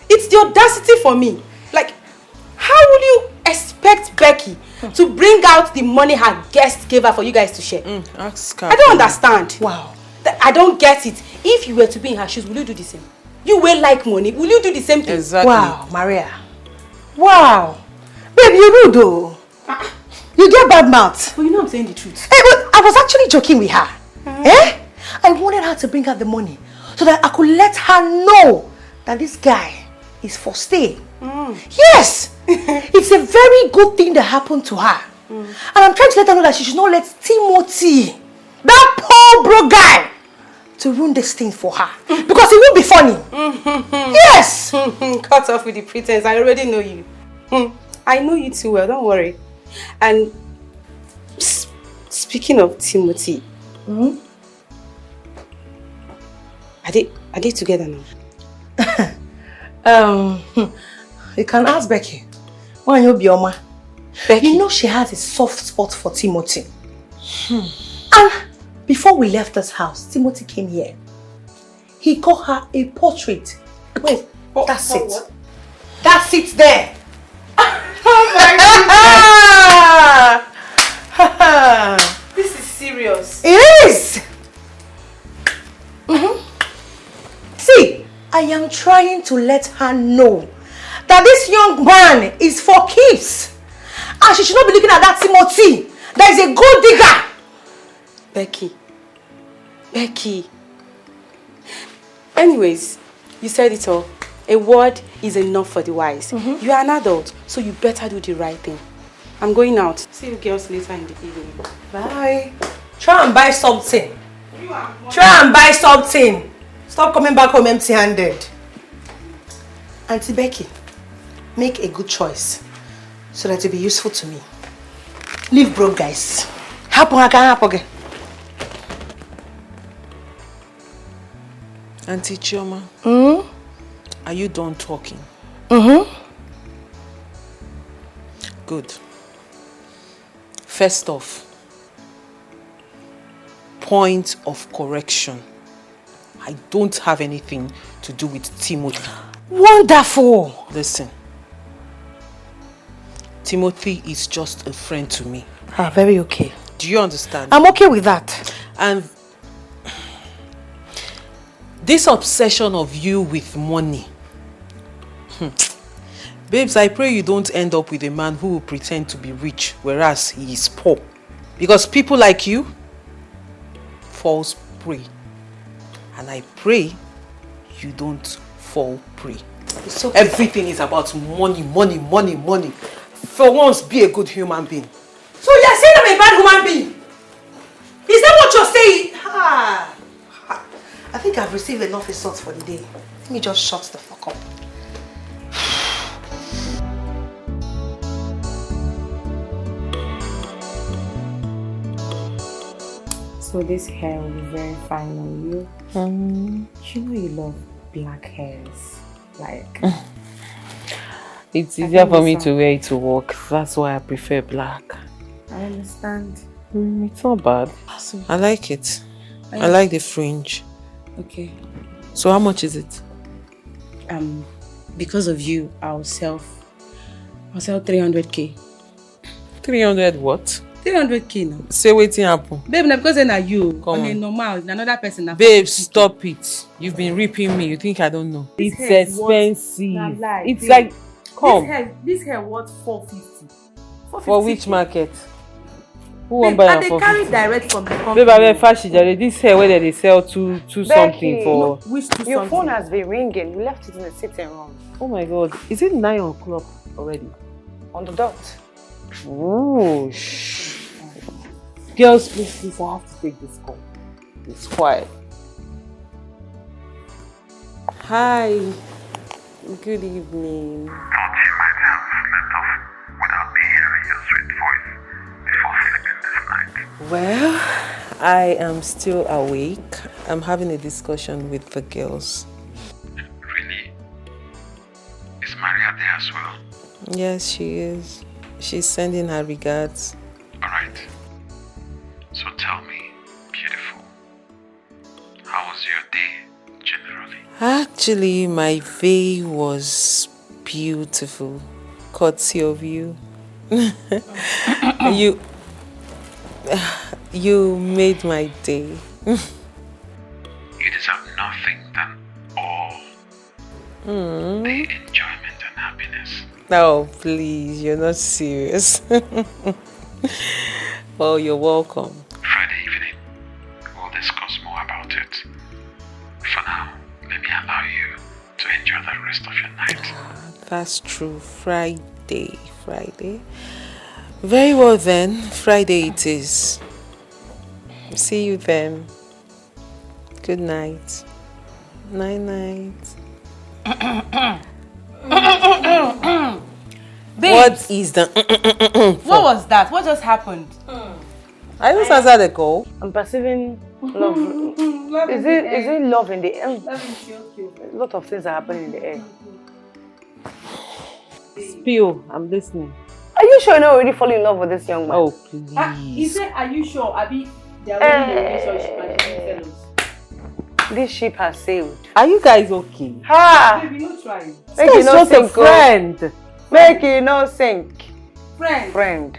It's the audacity for me. Like, how will you expect Becky to bring out the money her guest gave her for you guys to share? Ask her. I don't understand. Wow. I don't get it. If you were to be in her shoes, will you do the same? You will like money. Will you do the same thing? Exactly. Wow, Maria. Wow. Babe, you're rude though. You get bad mouth. But you know I'm saying the truth. Hey, but I was actually joking with her. I wanted her to bring out the money so that I could let her know that this guy is for stay. Yes! It's a very good thing that happened to her. And I'm trying to let her know that she should not let Timothy, that poor broke guy, to ruin this thing for her. Because it won't be funny. Yes! Cut off with the pretense. I already know you. I know you too well. Don't worry. And speaking of Timothy, are they together now? You can ask Becky. Why you be Oma? Becky, you know she has a soft spot for Timothy. And before we left this house, Timothy came here. He got her a portrait. Wait, that's it. What? That's it there. Oh my goodness. This is serious. It is. See, I am trying to let her know that this young man is for keeps. And she should not be looking at that Timothy. That is a gold digger. Becky. Anyways, you said it all. A word is enough for the wise. You are an adult, so you better do the right thing. I'm going out. See you girls later in the evening. Bye. Try and buy something. Try and buy something. Stop coming back home empty-handed. Auntie Becky, make a good choice so that it'll be useful to me. Leave broke guys. Happen. Auntie Chioma, are you done talking? Good. First off, point of correction. I don't have anything to do with Timothy. Wonderful. Listen. Timothy is just a friend to me. Ah, very okay. Do you understand? I'm okay with that. And this obsession of you with money. Babes, I pray you don't end up with a man who will pretend to be rich, whereas he is poor. Because people like you falls prey. And I pray you don't fall prey. It's okay. Everything is about money, money, money, money. For once, be a good human being. So you're saying I'm a bad human being? Is that what you're saying? I think I've received enough insults for the day. Let me just shut the fuck up. So this hair will be very fine on you. You know you love black hairs. Like it's easier for me to wear it to work. That's why I prefer black. I understand. It's not bad. So, I like it. I like the fringe. Okay. So how much is it? Because of you, I'll sell 300k. 300 what? 300k now. Say waiting happen. Babe, now because then are you Come on. normal, another person. Babe, stop it. You've been ripping me. You think I don't know? It's expensive. It's like, come. This hair worth 450. For which market? Who won't buy it? And they carry direct from the company. Babe, I mean, fashion. This hair where they sell two something for. Which two Your something? phone has been ringing. You left it in the sitting room. Oh my God! Is it 9 o'clock already? On the dot. Oh, girls, please, I have to take this call. It's quiet. Hi. Good evening. Thought you might have slept off without me hearing your sweet voice before sleeping this night. Well, I am still awake. I'm having a discussion with the girls. Really? Is Maria there as well? Yes, she is. She's sending her regards. Alright. So tell me, beautiful, how was your day generally? Actually, my day was beautiful. Courtesy of you. You made my day. You deserve nothing than all the enjoyment and happiness. Oh, please, you're not serious. Well, you're welcome. Friday evening, we'll discuss more about it. For now, let me allow you to enjoy the rest of your night. That's true. Friday. Very well then. Friday it is. See you then. Good night. Night. What is the What was that? What just happened? I just answered the call. I'm perceiving love. Is it love in the air? A lot of things are happening in the air. Spill, I'm listening. Are you sure you're not already falling in love with this young man? Oh, please. He said, are you sure? Abi, they're already in a relationship and they're fellows. This ship has sailed. Are you guys okay? Ha! Baby, no try. Make it no just a sink. friend. Make it no sink. Friend.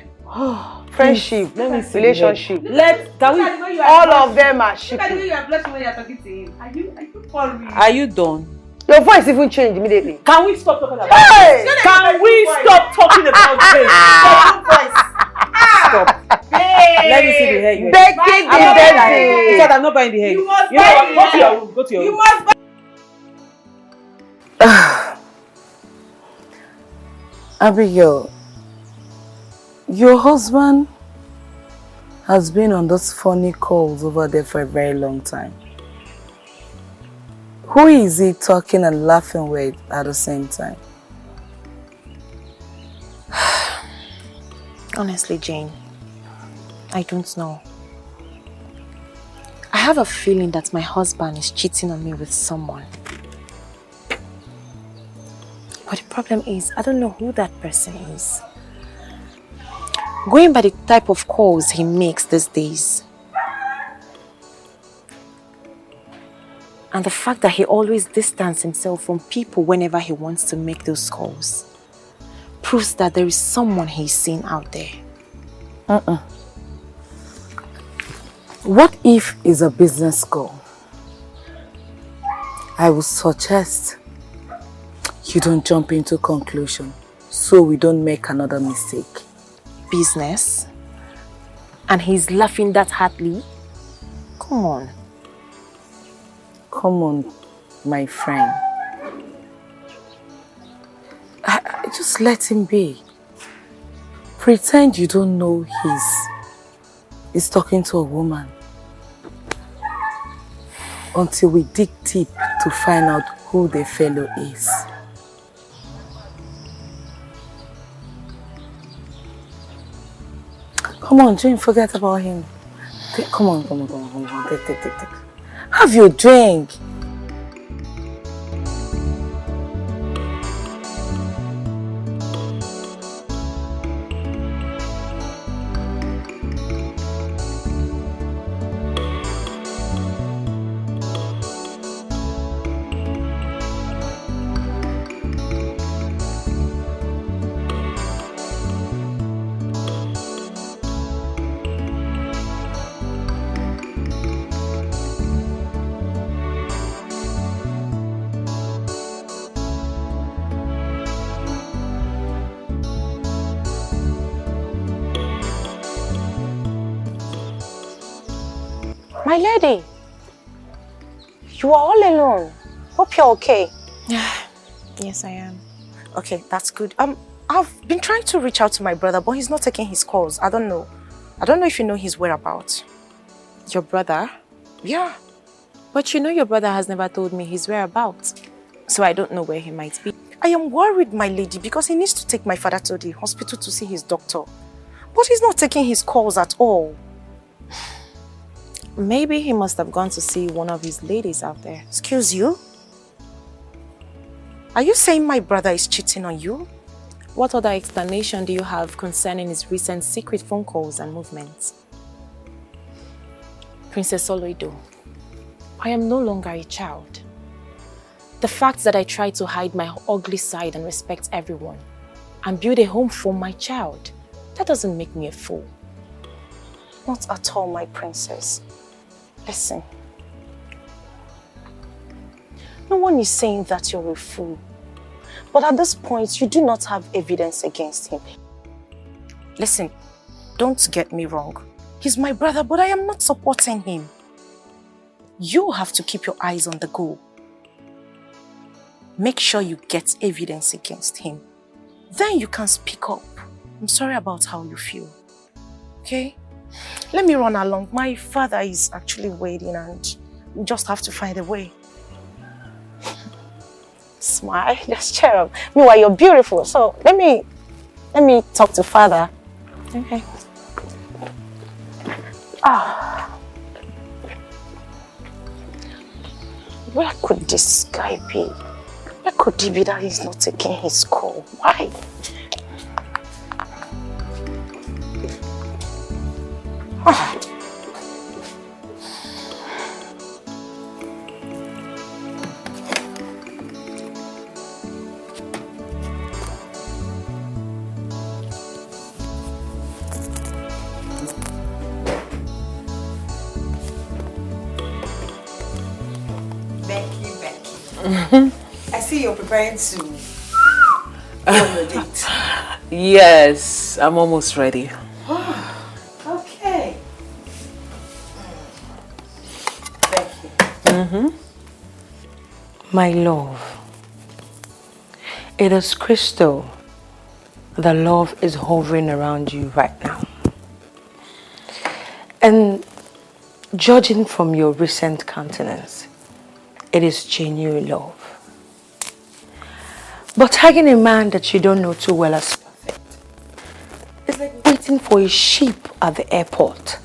Friendship. Let me see. Relationship. All of them are Look at the shipping. way you are blushing when you are talking to him. Are you for real? Are you done? Your voice even changed immediately. Can we stop talking about Hey! this? Can we stop talking about this? Stop. Let me see the hair. Baking the dirty. I'm not buying the hair. You must know buy what? the Go to hair. your room. Go to your room. You must buy. Abigail, your husband has been on those funny calls over there for a very long time. Who is he talking and laughing with at the same time? Honestly, Jane, I don't know. I have a feeling that my husband is cheating on me with someone. But the problem is, I don't know who that person is. Going by the type of calls he makes these days, and the fact that he always distances himself from people whenever he wants to make those calls, proves that there is someone he's seen out there. What if it's a business call? I would suggest you don't jump into conclusion so we don't make another mistake. Business? And he's laughing that hardly? Come on. Come on, my friend. Just let him be. Pretend you don't know he's talking to a woman. Until we dig deep to find out who the fellow is. Come on, Jane, forget about him. Come on. Take. Have your drink. My lady, you are all alone. Hope you're okay. Yes, I am. Okay, that's good. I've been trying to reach out to my brother, but he's not taking his calls. I don't know if you know his whereabouts. Your brother? Yeah. But you know your brother has never told me his whereabouts. So I don't know where he might be. I am worried, my lady, because he needs to take my father to the hospital to see his doctor. But he's not taking his calls at all. Maybe he must have gone to see one of his ladies out there. Excuse you? Are you saying my brother is cheating on you? What other explanation do you have concerning his recent secret phone calls and movements? Princess Oloido, I am no longer a child. The fact that I try to hide my ugly side and respect everyone and build a home for my child, that doesn't make me a fool. Not at all, my princess. Listen. No one is saying that you're a fool. But at this point, you do not have evidence against him. Listen, don't get me wrong. He's my brother, but I am not supporting him. You have to keep your eyes on the goal. Make sure you get evidence against him. Then you can speak up. I'm sorry about how you feel. Okay? Let me run along. My father is actually waiting and we just have to find a way. Smile, just cheer up. Meanwhile, you're beautiful. So let me talk to father. Okay. Where could this guy be? Where could he be that he's not taking his call? Why? I see you're preparing to go on your date. Yes, I'm almost ready. Okay. Thank you. My love, it is crystal. The love is hovering around you right now. And judging from your recent countenance, it is genuine love. But tagging a man that you don't know too well as perfect is like waiting for a sheep at the airport.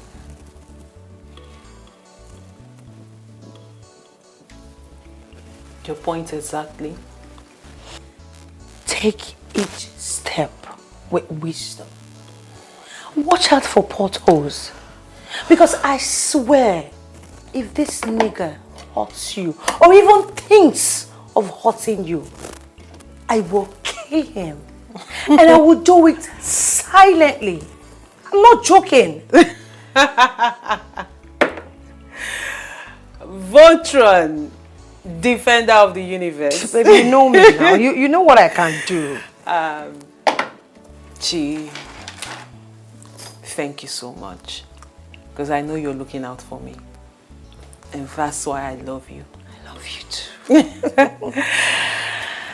Your point exactly. Take each step with wisdom. Watch out for potholes. Because I swear, if this nigger hurts you or even thinks of hurting you, I will kill him And I will do it silently. I'm not joking. Voltron, defender of the universe. Baby, you know me now. You know what I can do. Chi, thank you so much. Because I know you're looking out for me. And that's why I love you. I love you too.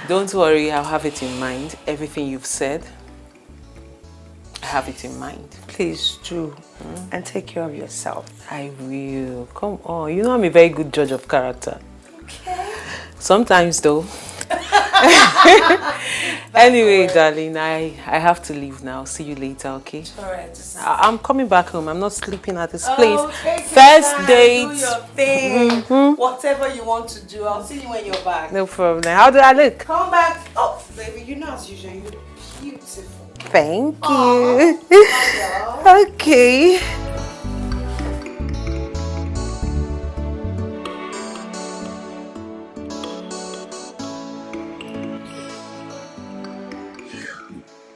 Don't worry, I'll have it in mind. Everything you've said, I have it in mind. Please do. And take care of yourself. I will. Come on. You know I'm a very good judge of character. Okay. Sometimes though. Anyway, darling, I have to leave now. See you later, okay? Alright. I'm coming back home. I'm not sleeping at this place. First date. Do your thing. Whatever you want to do. I'll see you when you're back. No problem. How do I look? Come back. Oh, baby, you know as usual, you're beautiful. Thank you. Okay.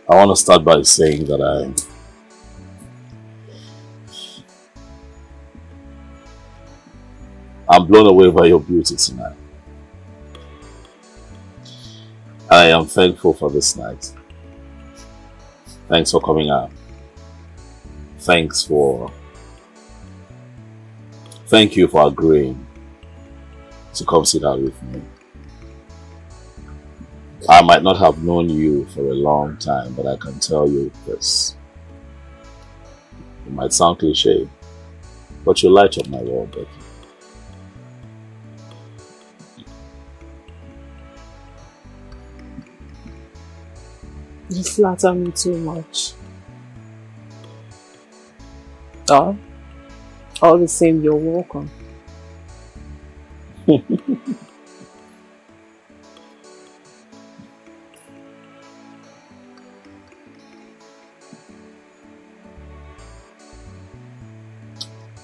I want to start by saying that I'm blown away by your beauty tonight. I am thankful for this night. Thanks for coming out. Thank you for agreeing to come sit down with me. I might not have known you for a long time, but I can tell you this. It might sound cliche, but you light up my world, Becky. You flatter me too much. Oh, all the same, you're welcome.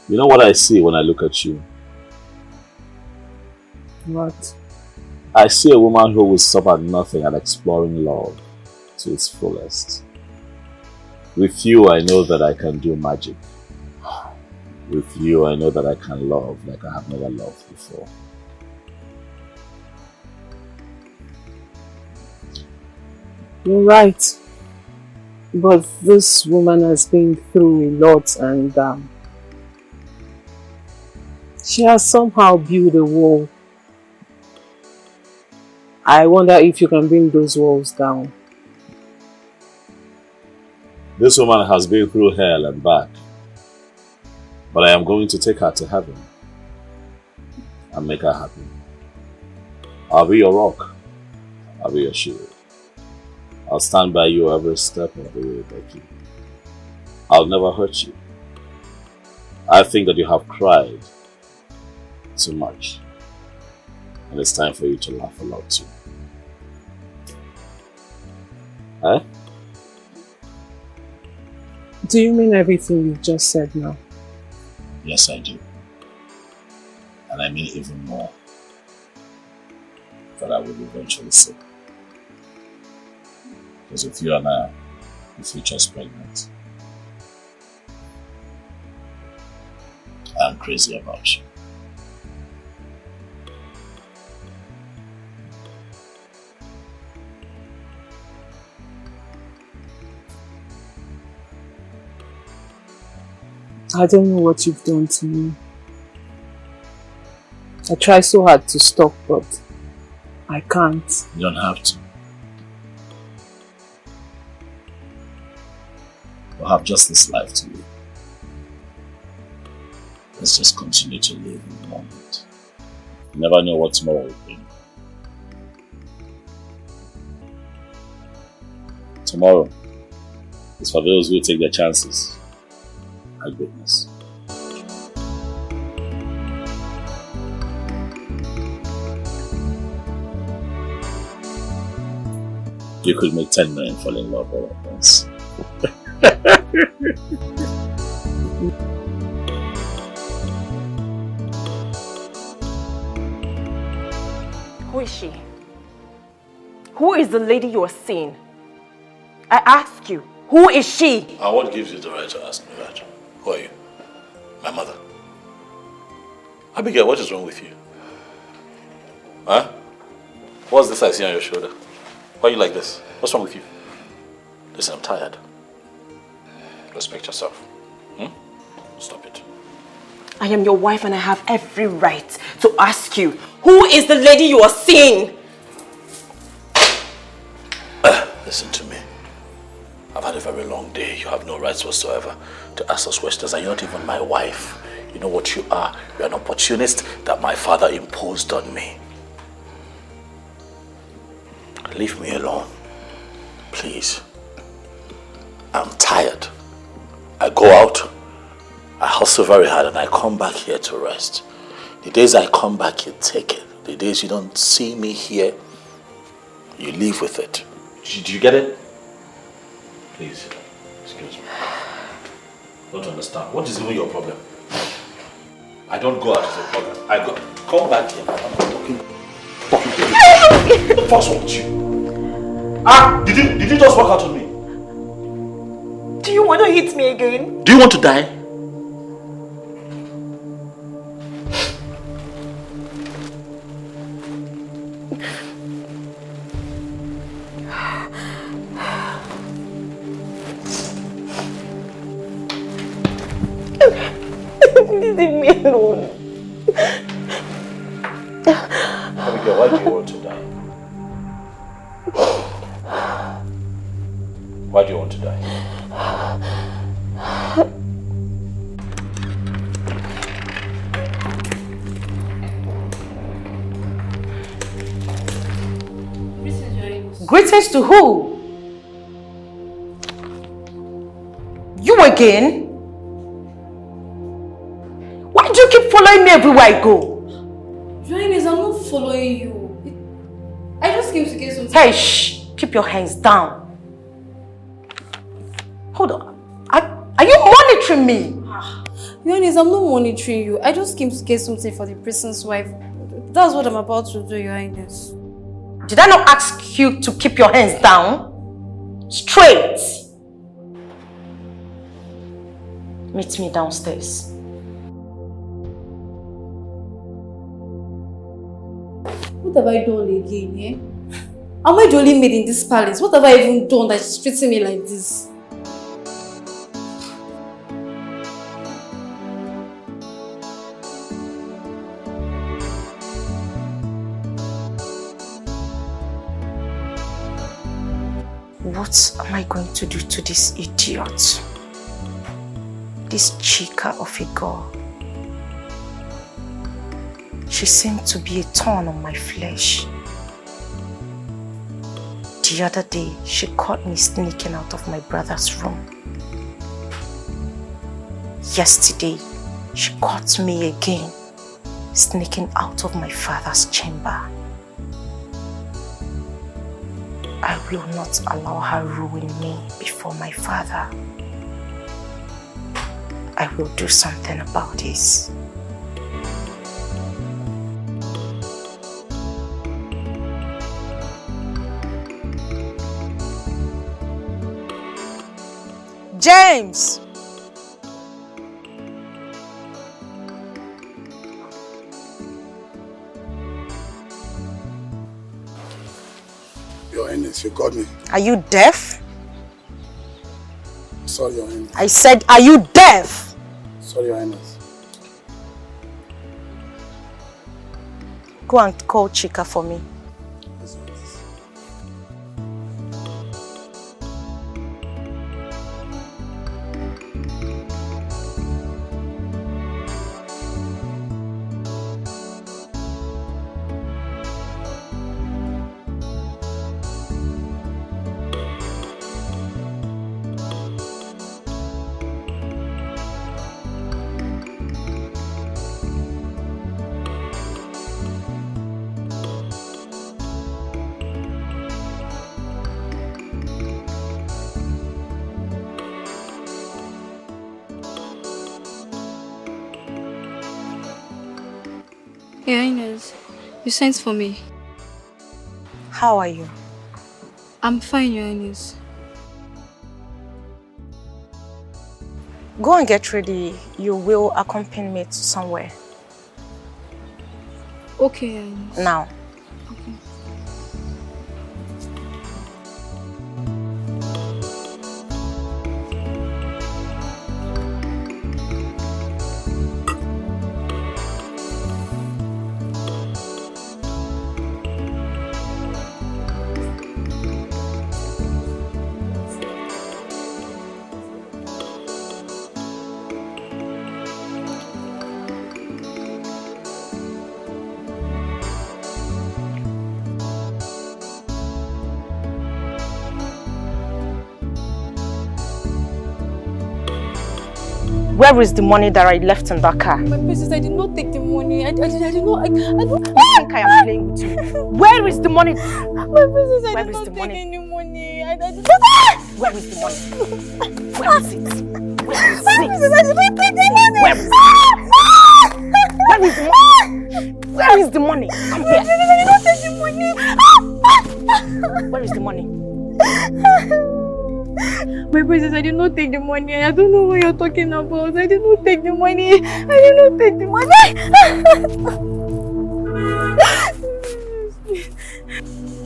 You know what I see when I look at you? What? I see a woman who will stop at nothing and exploring love to its fullest. With you, I know that I can do magic. With you, I know that I can love like I have never loved before. You're right. But this woman has been through a lot and she has somehow built a wall. I wonder if you can bring those walls down. This woman has been through hell and back. But I am going to take her to heaven and make her happy. I'll be your rock. I'll be your shield. I'll stand by you every step of the way, Becky. I'll never hurt you. I think that you have cried too much. And it's time for you to laugh a lot too. Eh? Do you mean everything you've just said now? Yes, I do. And I mean even more that I will eventually say. Because with you and I, the future's pregnant. I'm crazy about you. I don't know what you've done to me. I try so hard to stop, but I can't. You don't have to. We'll have just this life to live. Let's just continue to live in the moment. You never know what tomorrow will bring. Tomorrow is for those who take their chances. My goodness. You could make 10 men fall in love all at once. Who is she? Who is the lady you are seeing? I ask you, who is she? And what gives you the right to ask me that? Who are you? My mother. Abigail, what is wrong with you? Huh? What's this I see on your shoulder? Why are you like this? What's wrong with you? Listen, I'm tired. Respect yourself. Stop it. I am your wife and I have every right to ask you, who is the lady you are seeing? Listen to me. I've had a very long day. You have no rights whatsoever to ask us questions, and you're not even my wife. You know what you are? You're an opportunist that my father imposed on me. Leave me alone. Please. I'm tired. I go out, I hustle very hard, and I come back here to rest. The days I come back, you take it. The days you don't see me here, you live with it. Do you get it? Please, excuse me. Don't understand. What is even your problem? I don't go out as a problem. I go. Come back here. I'm talking to you. What's wrong with you? Did you just walk out on me? Do you want to hit me again? Do you want to die? Leave me alone. Abigail, why do you want to die? Why do you want to die? Greetings to who? You again? Why do you keep following me everywhere I go? Your Highness, I'm not following you. I just came to get something. Hey, shh! Keep your hands down. Hold on. Are you monitoring me? Your Highness, I'm not monitoring you. I just came to get something for the priest's wife. That's what I'm about to do, Your Highness. Did I not ask you to keep your hands down? Straight! Meet me downstairs. What have I done again, eh? Am I the only maid in this palace? What have I even done that is treating me like this? What am I going to do to this idiot? This chica of a girl. She seemed to be a thorn on my flesh. The other day, she caught me sneaking out of my brother's room. Yesterday, she caught me again, sneaking out of my father's chamber. I will not allow her ruin me before my father. I will do something about this. James! Your Highness, you got me. Are you deaf? Sorry, Your Highness. I said, are you deaf? Sorry, Your Highness. Go and call Chika for me. Your Highness, you sent for me. How are you? I'm fine, Your Highness. Go and get ready. You will accompany me to somewhere. Okay. Now. Okay. Where is the money that I left in that car? My princess, I did not take the money. I did not. I don't. You think I am playing with you? Where is the money? My princess, I did not take any money. I did not. Where is the money? Where is it? Where is My princess, I did not take the money. Where is it? Where is the money? Where is the money? Come here. My princess, I did not take the money. Where is the money? My princess, I did not take the money. I don't know what you're talking about. I did not take the money. I did not take the money.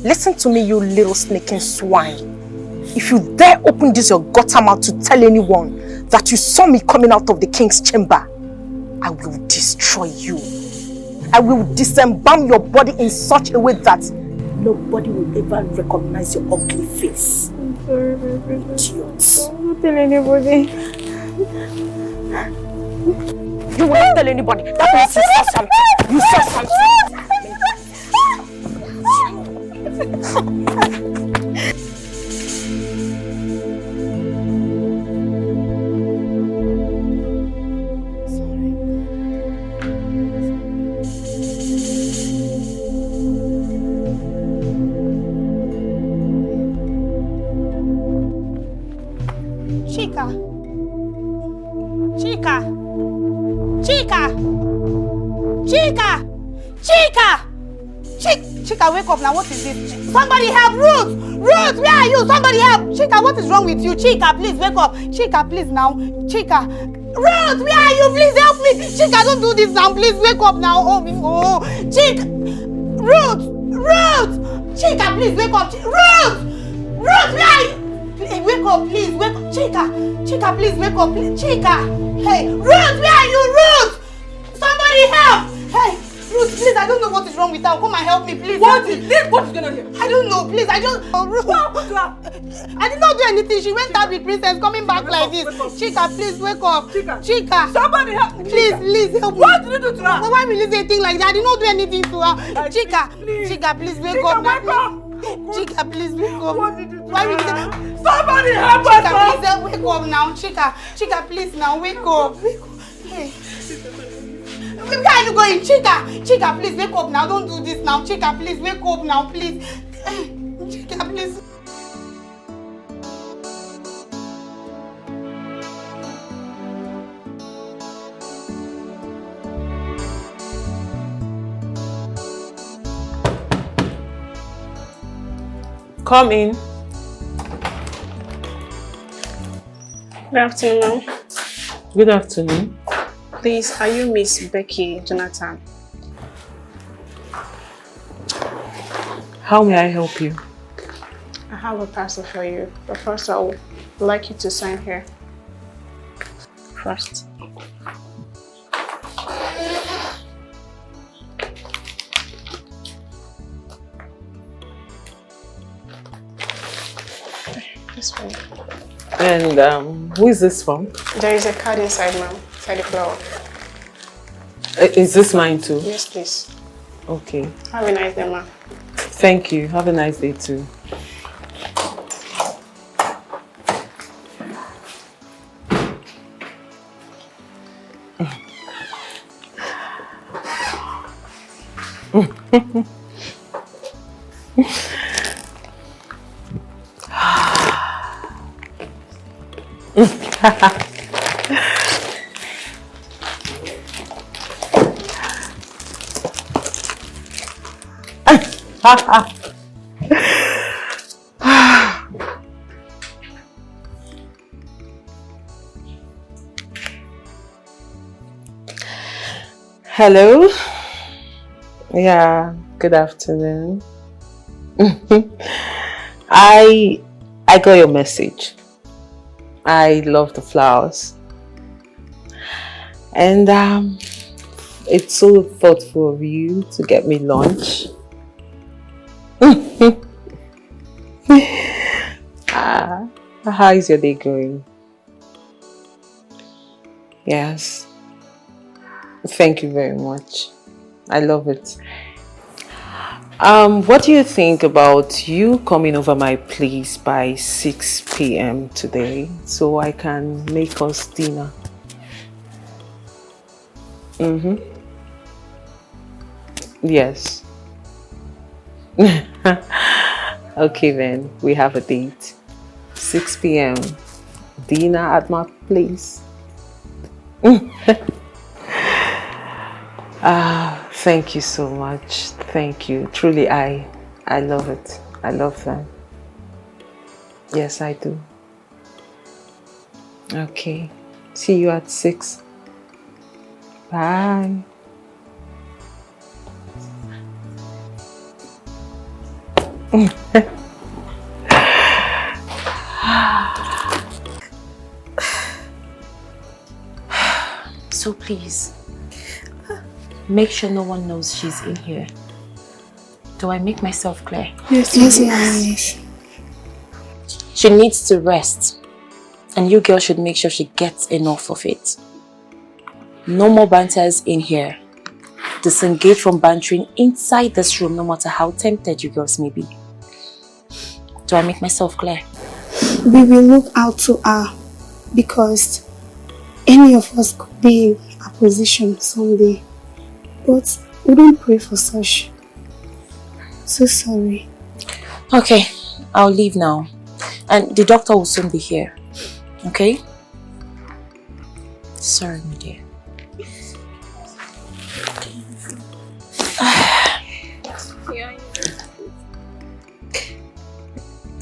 Listen to me, you little sneaking swine. If you dare open this your gutter mouth to tell anyone that you saw me coming out of the king's chamber, I will destroy you. I will disembowel your body in such a way that nobody will ever recognize your ugly face. I'm sorry, my princess. Idiots. I will not tell anybody. You will not tell anybody. That means you saw something. You saw something. Chika, wake up now. What is it? Somebody help! Ruth! Ruth, where are you? Somebody help! Chika, what is wrong with you? Chika, please wake up. Chika, please now. Chika. Ruth, where are you? Please help me. Chika, don't do this now. Please wake up now. Oh. Chika. Ruth! Ruth! Chika, please wake up. Ruth! Ruth, where are you? Please, wake up, please. Wake up. Chika, please wake up. Please. Chika. Hey, Ruth, where are you? Ruth! Somebody help! Hey. Ruth, please, I don't know what is wrong with her. Come and help me, please. What is going on here? I don't know, please. Ruth. What happened to her? I did not do anything. She went out with Princess, coming back like this. Chika, please wake up. Chika. Somebody help me. Please help me. What did you do to her? Why will you say a thing like that? I did not do anything to her. Chika, please wake up. Chika, please wake up. What did you do? Why will you say? Somebody help us. Chika, please wake up now. Chika, please now wake up. Hey. Where are you going? Chika, please wake up now. Don't do this now. Chika, please wake up now, please. Chika, please. Come in. Good afternoon. Good afternoon. Please, are you Miss Becky Jonathan? How may I help you? I have a parcel for you, but first I would like you to sign here. First. This one. And who is this from? There is a card inside, ma'am. Inside the flower. Is this mine too? Yes, please. Okay. Have a nice day, ma'am. Thank you. Have a nice day too. Hello? Yeah, good afternoon. I got your message. I love the flowers. And it's so thoughtful of you to get me lunch. How is your day going? Yes. Thank you very much. I love it. What do you think about you coming over my place by 6 p.m. today so I can make us dinner? Yes. Okay then, we have a date. 6 p.m. Dinner at my place. Thank you so much. Thank you. Truly, I love it. I love that. Yes, I do. Okay. See you at 6. Bye. So please, make sure no one knows she's in here. Do I make myself clear? Yes, Your Highness. She needs to rest. And you girls should make sure she gets enough of it. No more banters in here. Disengage from bantering inside this room, no matter how tempted you girls may be. Do I make myself clear? We will look out to her because any of us could be in a position someday. But we don't pray for such. So sorry. Okay, I'll leave now. And the doctor will soon be here. Okay? Sorry, my dear.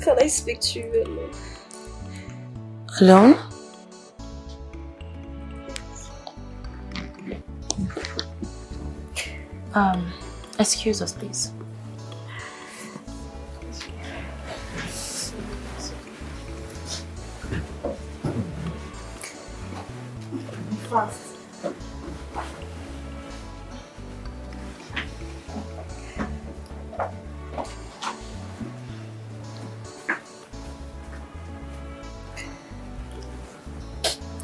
Can I speak to you alone? Alone? Excuse us, please. Fast.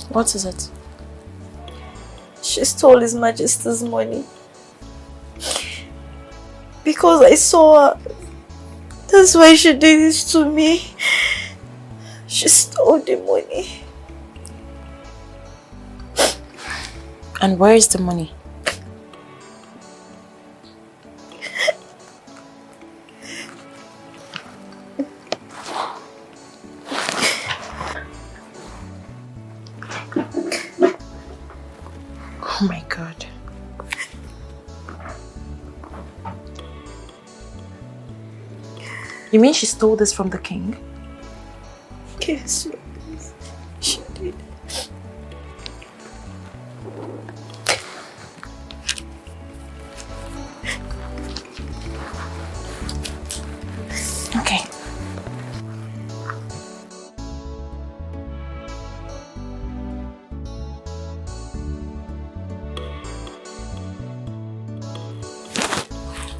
What is it? She stole His Majesty's money. Because I saw her. That's why she did this to me. She stole the money. And where is the money? Oh my God. You mean she stole this from the king? Yes, she did. Okay.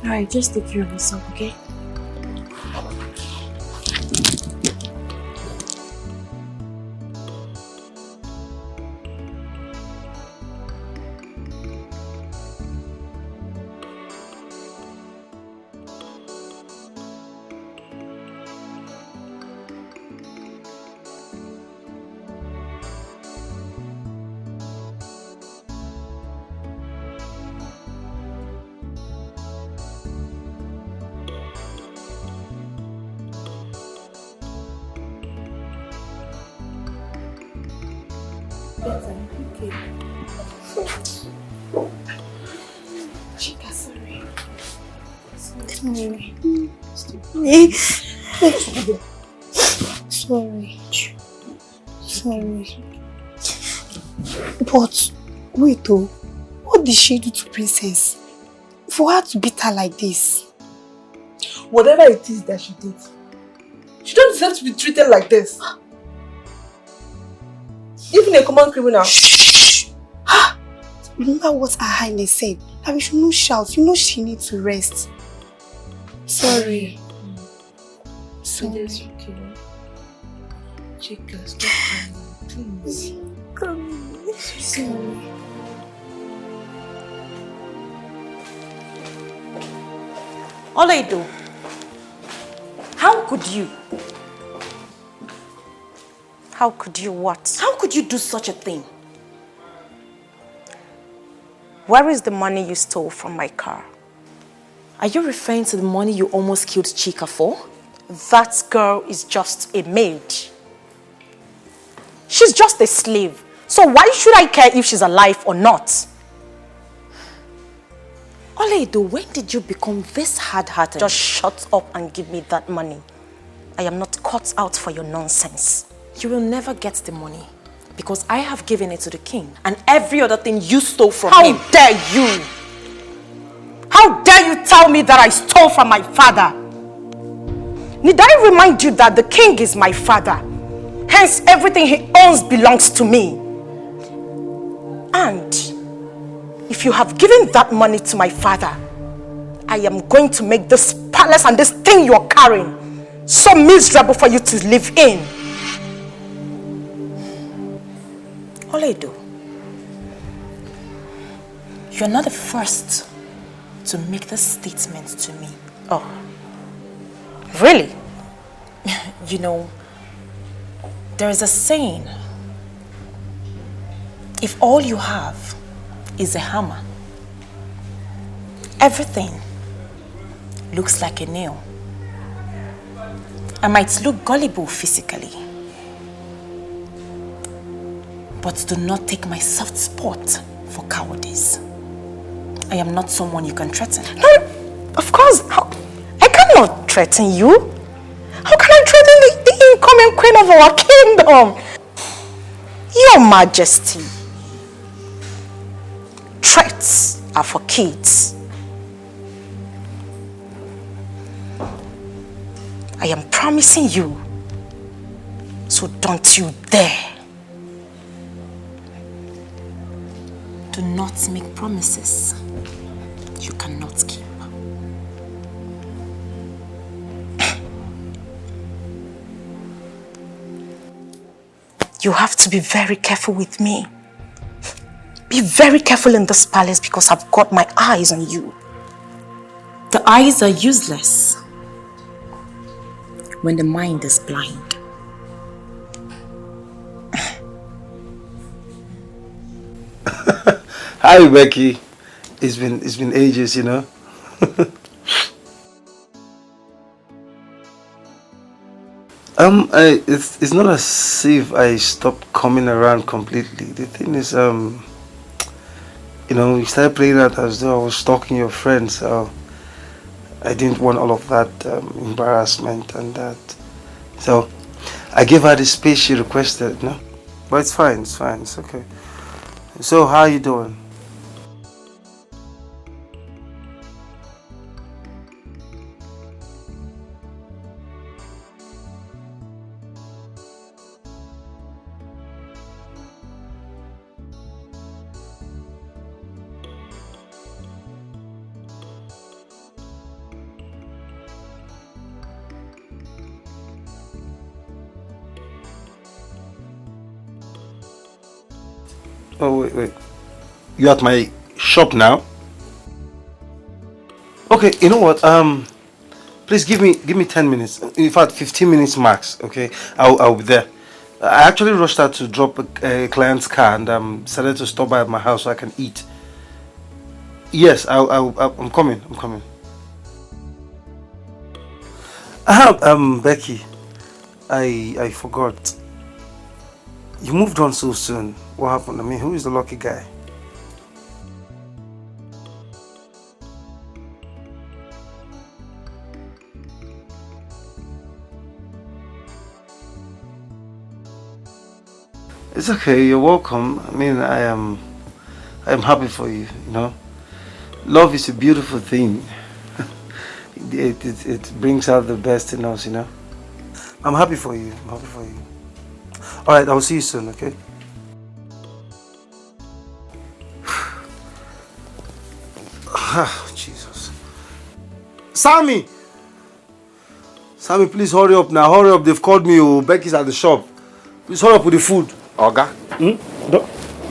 Alright, just take care of yourself, okay? Sorry. But wait though, What did she do to Princess? For her to beat her like this? Whatever it is that she did, she don't deserve to be treated like this. Even a common criminal. Shh! Remember what Her Highness said, that we should not shout. You know she needs to rest. Sorry. Sorry. Chika, stop crying, please. Come. Sorry. Olaido, how could you? How could you what? How could you do such a thing? Where is the money you stole from my car? Are you referring to the money you almost killed Chika for? That girl is just a maid. She's just a slave. So why should I care if she's alive or not? Olaido, when did you become this hard-hearted? Just shut up and give me that money. I am not cut out for your nonsense. You will never get the money because I have given it to the king and every other thing you stole from him. How dare you? How dare you tell me that I stole from my father? Need I remind you that the king is my father? Hence, everything he owns belongs to me. And if you have given that money to my father, I am going to make this palace and this thing you're carrying so miserable for you to live in. Olaido, you're not the first to make this statement to me. Oh, really? You know, there is a saying, if all you have is a hammer, everything looks like a nail. I might look gullible physically, but do not take my soft spot for cowardice. I am not someone you can threaten. No, of course. I cannot threaten you. How can I threaten the incoming queen of our kingdom? Your Majesty. Threats are for kids. I am promising you, so don't you dare. Do not make promises you cannot keep. You have to be very careful with me. Be very careful in this palace because I've got my eyes on you. The eyes are useless when the mind is blind. Hi, Becky. It's been ages, you know. It's not as if I stopped coming around completely. The thing is, you know, you started playing that as though I was stalking your friends. So I didn't want all of that embarrassment and that. So I gave her the space she requested, no? But it's fine, it's okay. So how are you doing? Oh, wait. You're at my shop now? Okay, you know what? Please give me 10 minutes. In fact, 15 minutes max, okay? I'll be there. I actually rushed out to drop a client's car and decided to stop by at my house so I can eat. Yes, I'm coming. Becky, I forgot. You moved on so soon. What happened? I mean, who is the lucky guy? It's okay. You're welcome. I mean, I'm happy for you, you know. Love is a beautiful thing. It brings out the best in us, you know. I'm happy for you. I'm happy for you. Alright, I'll see you soon, okay? Jesus. Sammy! Sammy, please hurry up now. Hurry up. They've called me. Oh, Becky's at the shop. Please hurry up with the food. Oga,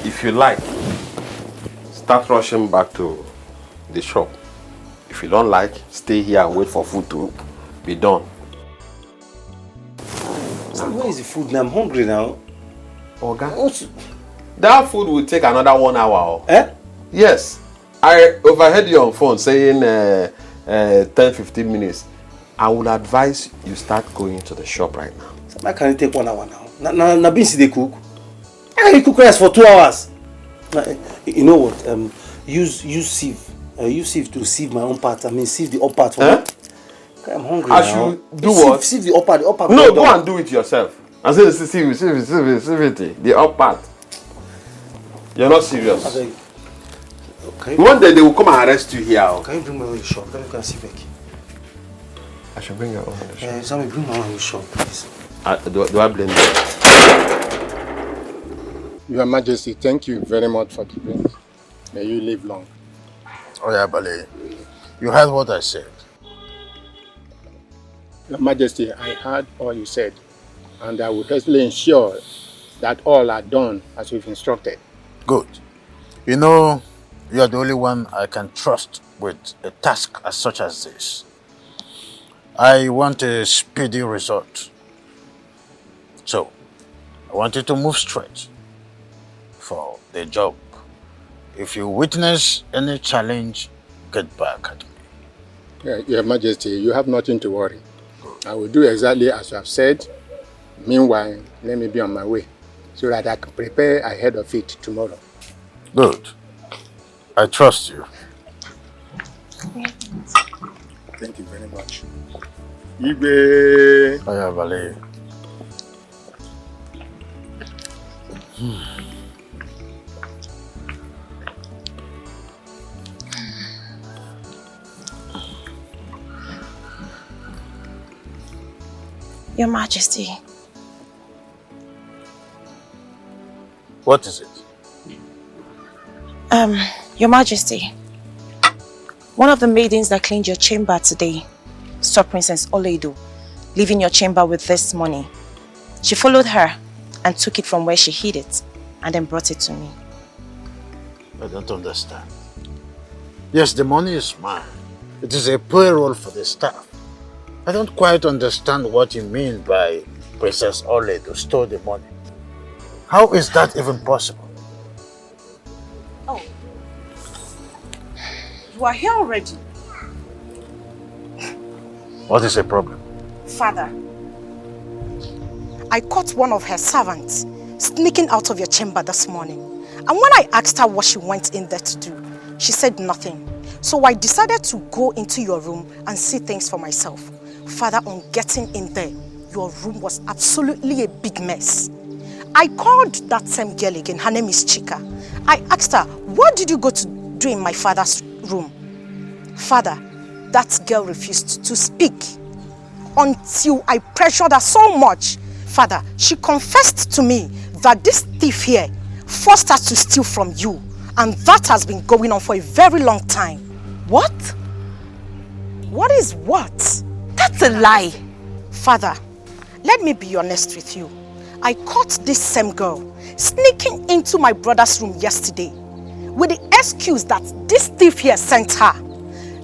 if you like, start rushing back to the shop. If you don't like, stay here and wait for food to be done. Sammy, where is the food now? I'm hungry now. Oga, that food will take another 1 hour. Eh? Yes. I overheard you on phone saying 10-15 minutes. I would advise you start going to the shop right now. Why can it take 1 hour now? Na beans they cook. I can cook rice for 2 hours. You know what? Use sieve. Use sieve to sieve my own part. I mean, sieve the upper part for me. I'm hungry now. I should do what? Sieve the upper. The upper. No, go and do it yourself. I say sieve it. The upper part. You're not serious. One day they will come and arrest you here. Can you bring my own shop? Let me go and see Becky. I should bring your own in the shop. Sammy, bring my own shop, please. Do I blame you? Your Majesty, thank you very much for the drinks. May you live long. Oh yeah, Bale. You heard what I said. Your Majesty, I heard all you said, and I will definitely ensure that all are done as you've instructed. Good. You know, you are the only one I can trust with a task as such as this. I want a speedy result. So, I want you to move straight for the job. If you witness any challenge, get back at me. Your Majesty, you have nothing to worry. I will do exactly as you have said. Meanwhile, let me be on my way so that I can prepare ahead of it tomorrow. Good. I trust you. Thank you very much. Ibe. Aya Bale. Your Majesty. What is it? Your Majesty. One of the maidens that cleaned your chamber today saw Princess Oledo leaving your chamber with this money. She followed her and took it from where she hid it and then brought it to me. I don't understand. Yes, the money is mine. It is a payroll for the staff. I don't quite understand what you mean by Princess Oledo stole the money. How is that even possible? Oh. You are here already. What is the problem? Father, I caught one of her servants sneaking out of your chamber this morning. And when I asked her what she went in there to do, she said nothing. So I decided to go into your room and see things for myself. Father, on getting in there, your room was absolutely a big mess. I called that same girl again. Her name is Chika. I asked her, what did you go to do in my father's room? Father, that girl refused to speak until I pressured her so much. Father, she confessed to me that this thief here forced her to steal from you. And that has been going on for a very long time. What? What is what? That's a lie. Father, let me be honest with you. I caught this same girl sneaking into my brother's room yesterday with the excuse that this thief here sent her.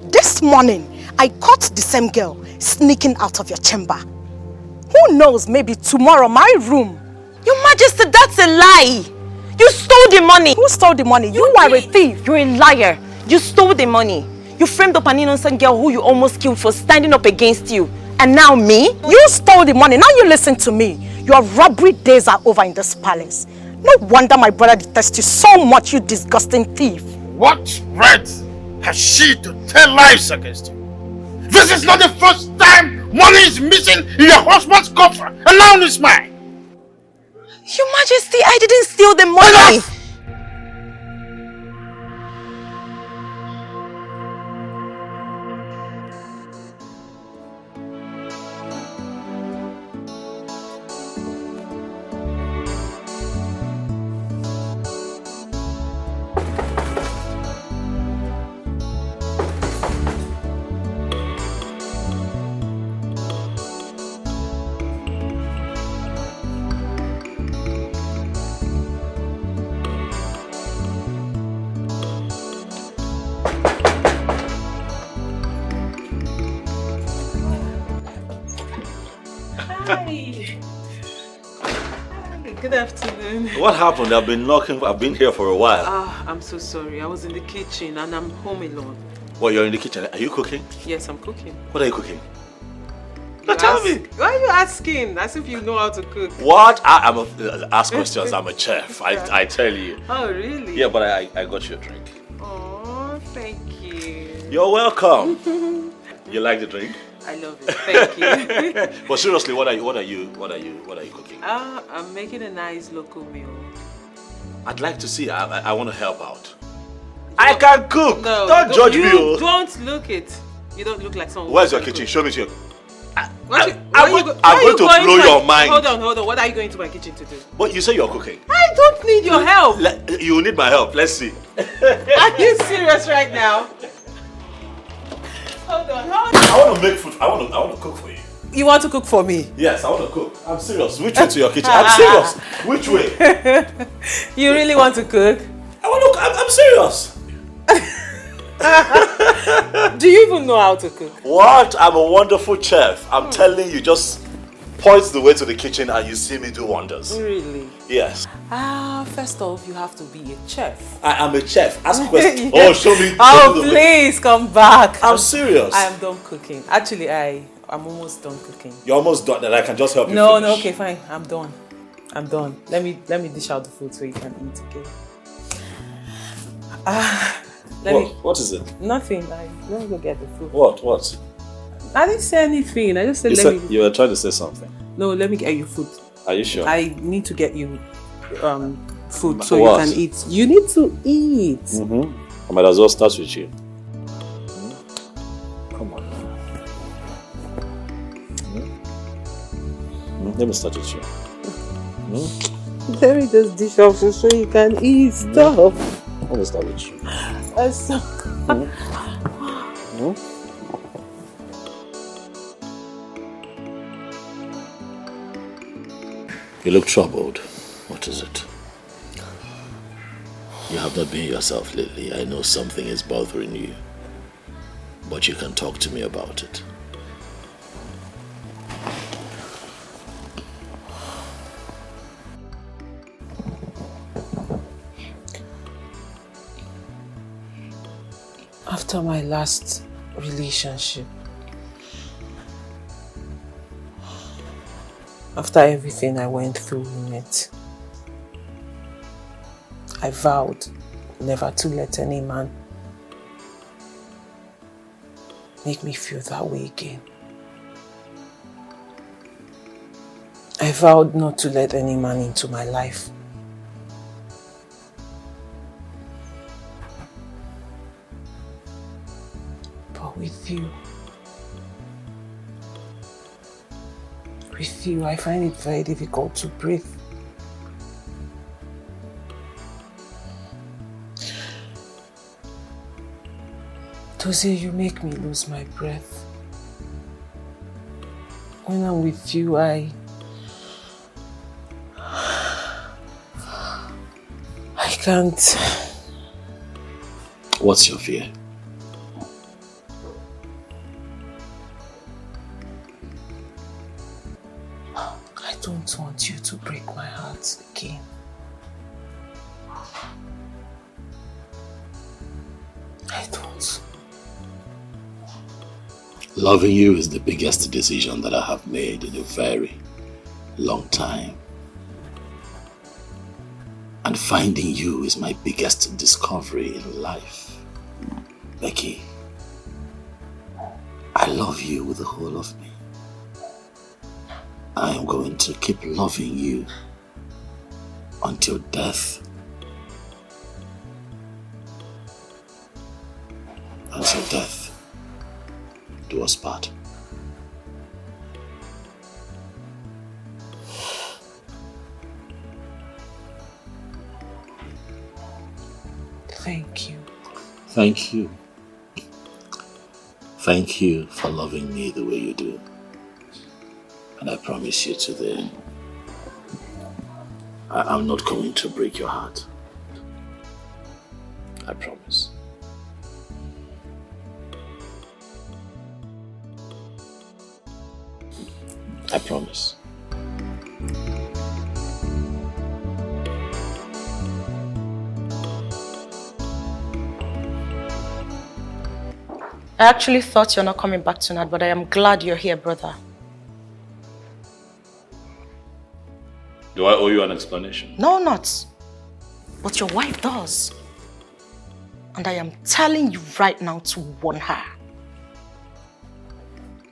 This morning, I caught the same girl sneaking out of your chamber. Who knows, maybe tomorrow my room. Your Majesty, that's a lie. You stole the money. Who stole the money? You are a thief. You're a liar. You stole the money. You framed up an innocent girl who you almost killed for standing up against you. And now me? You stole the money. Now you listen to me. Your robbery days are over in this palace. No wonder my brother detests you so much, you disgusting thief. What right has she to tell lies against you? This is not the first time money is missing in your husband's coffer, and now it's mine. Your Majesty, I didn't steal the money. Good afternoon. What happened? I've been here for a while. I'm so sorry. I was in the kitchen and I'm home alone. Well, you're in the kitchen. Are you cooking? Yes, I'm cooking. What are you cooking? Tell me. Why are you asking? As if you know how to cook. What? Ask questions. I'm a chef. I tell you. Oh, really? Yeah, but I got you a drink. Oh, thank you. You're welcome. You like the drink? I love it. Thank you. But seriously, what are you cooking? I'm making a nice local meal. I'd like to see. I want to help out. I can cook. No, don't judge me. Don't look it. You don't look like someone. Where's your kitchen? Show me your. I'm going to blow your mind. Hold on. What are you going to my kitchen to do? But you say you're cooking. I don't need your help. You need my help. Let's see. Are you serious right now? Hold on. I want to make food. I want to cook for you. You want to cook for me? Yes, I want to cook. I'm serious. Which way to your kitchen? I'm serious. Which way? You really want to cook? I'm serious. Do you even know how to cook? What? I'm a wonderful chef. I'm telling you, just point the way to the kitchen and you see me do wonders. Really? Yes. First off, you have to be a chef. I am a chef. Ask questions. Oh, show me. Oh, please come back. I'm serious. I am done cooking. Actually, I'm almost done cooking. You're almost done. Then I can just help you. No, finish. okay, fine. I'm done. Let me dish out the food so you can eat. Okay. What is it? Nothing. Let me go get the food. What? I didn't say anything. I just said you were trying to say something. No, let me get you food. Are you sure? I need to get you food so What? you can eat. You need to eat. I might as well start with you. Come on. Let me start with you. Let me just dish off so you can eat stuff. Let me start with you. You look troubled. What is it? You have not been yourself lately. I know something is bothering you. But you can talk to me about it. After my last relationship, after everything I went through in it, I vowed never to let any man make me feel that way again. I vowed not to let any man into my life. But with you, I find it very difficult to breathe. Tozie, you make me lose my breath. When I'm with you, I can't. What's your fear? I don't want you to break my heart again. I don't. Loving you is the biggest decision that I have made in a very long time. And finding you is my biggest discovery in life. Becky, I love you with the whole of me. I am going to keep loving you until death. Until death do us part. Thank you. Thank you. Thank you for loving me the way you do. And I promise you today, I'm not going to break your heart. I promise. I promise. I actually thought you're not coming back tonight, but I am glad you're here, brother. Do I owe you an explanation? No, not. But your wife does. And I am telling you right now to warn her.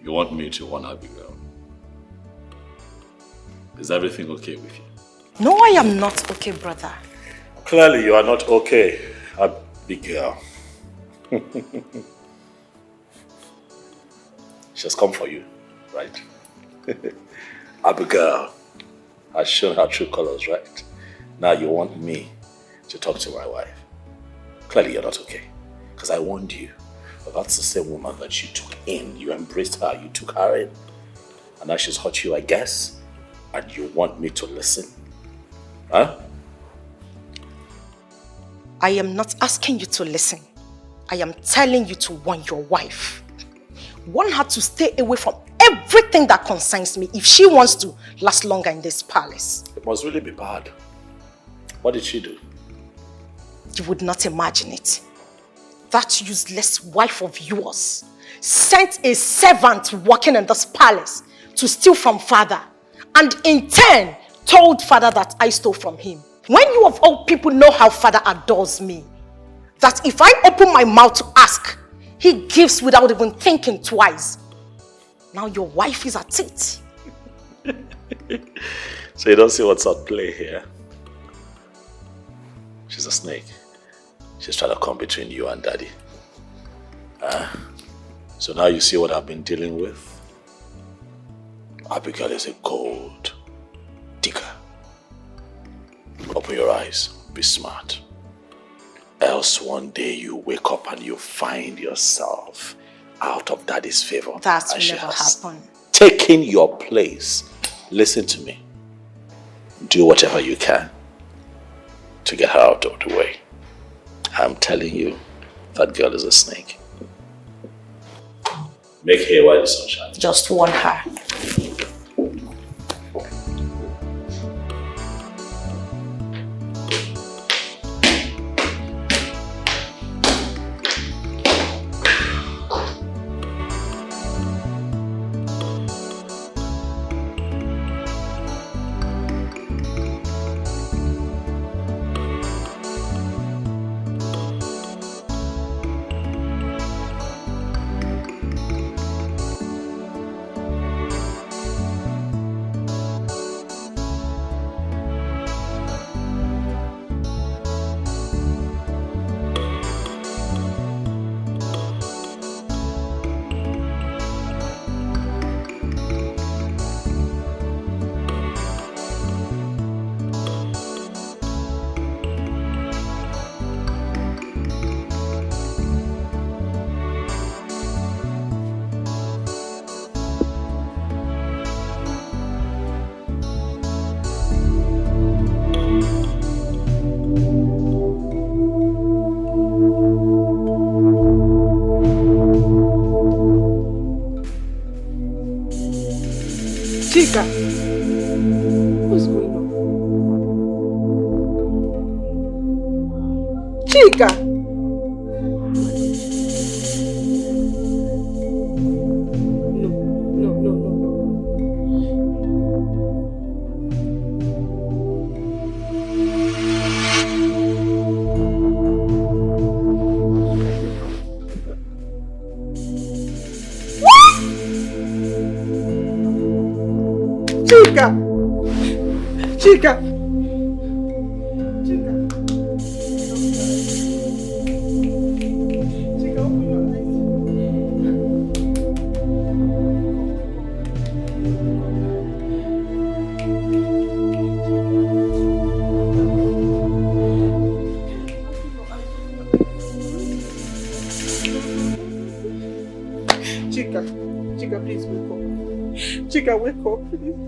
You want me to warn Abigail? Is everything okay with you? No, I am not okay, brother. Clearly you are not okay, Abigail. She has come for you, right? Abigail has shown her true colors, right? Now you want me to talk to my wife. Clearly you're not okay. Because I warned you. But that's the same woman that you took in. You embraced her, you took her in. And now she's hurt you, I guess. And you want me to listen? Huh? I am not asking you to listen. I am telling you to warn your wife. Warn her to stay away from everything that concerns me if she wants to last longer in this palace. It must really be bad. What did she do? You would not imagine it. That useless wife of yours sent a servant working in this palace to steal from father, and in turn told father that I stole from him. When you of all people know how father adores me, that if I open my mouth to ask, he gives without even thinking twice. Now your wife is at it. So you don't see what's at play here? She's a snake. She's trying to come between you and daddy. So now you see what I've been dealing with? Abigail is a gold digger. Open your eyes, be smart. Else one day you wake up and you find yourself out of daddy's favor. That will never happen. Taking your place. Listen to me. Do whatever you can to get her out of the way. I'm telling you, that girl is a snake. Make hay while the sun shines. Just warn her. Chika, what's going on? Chika! Chika! Chika, please wake up. Chika, wake up, please.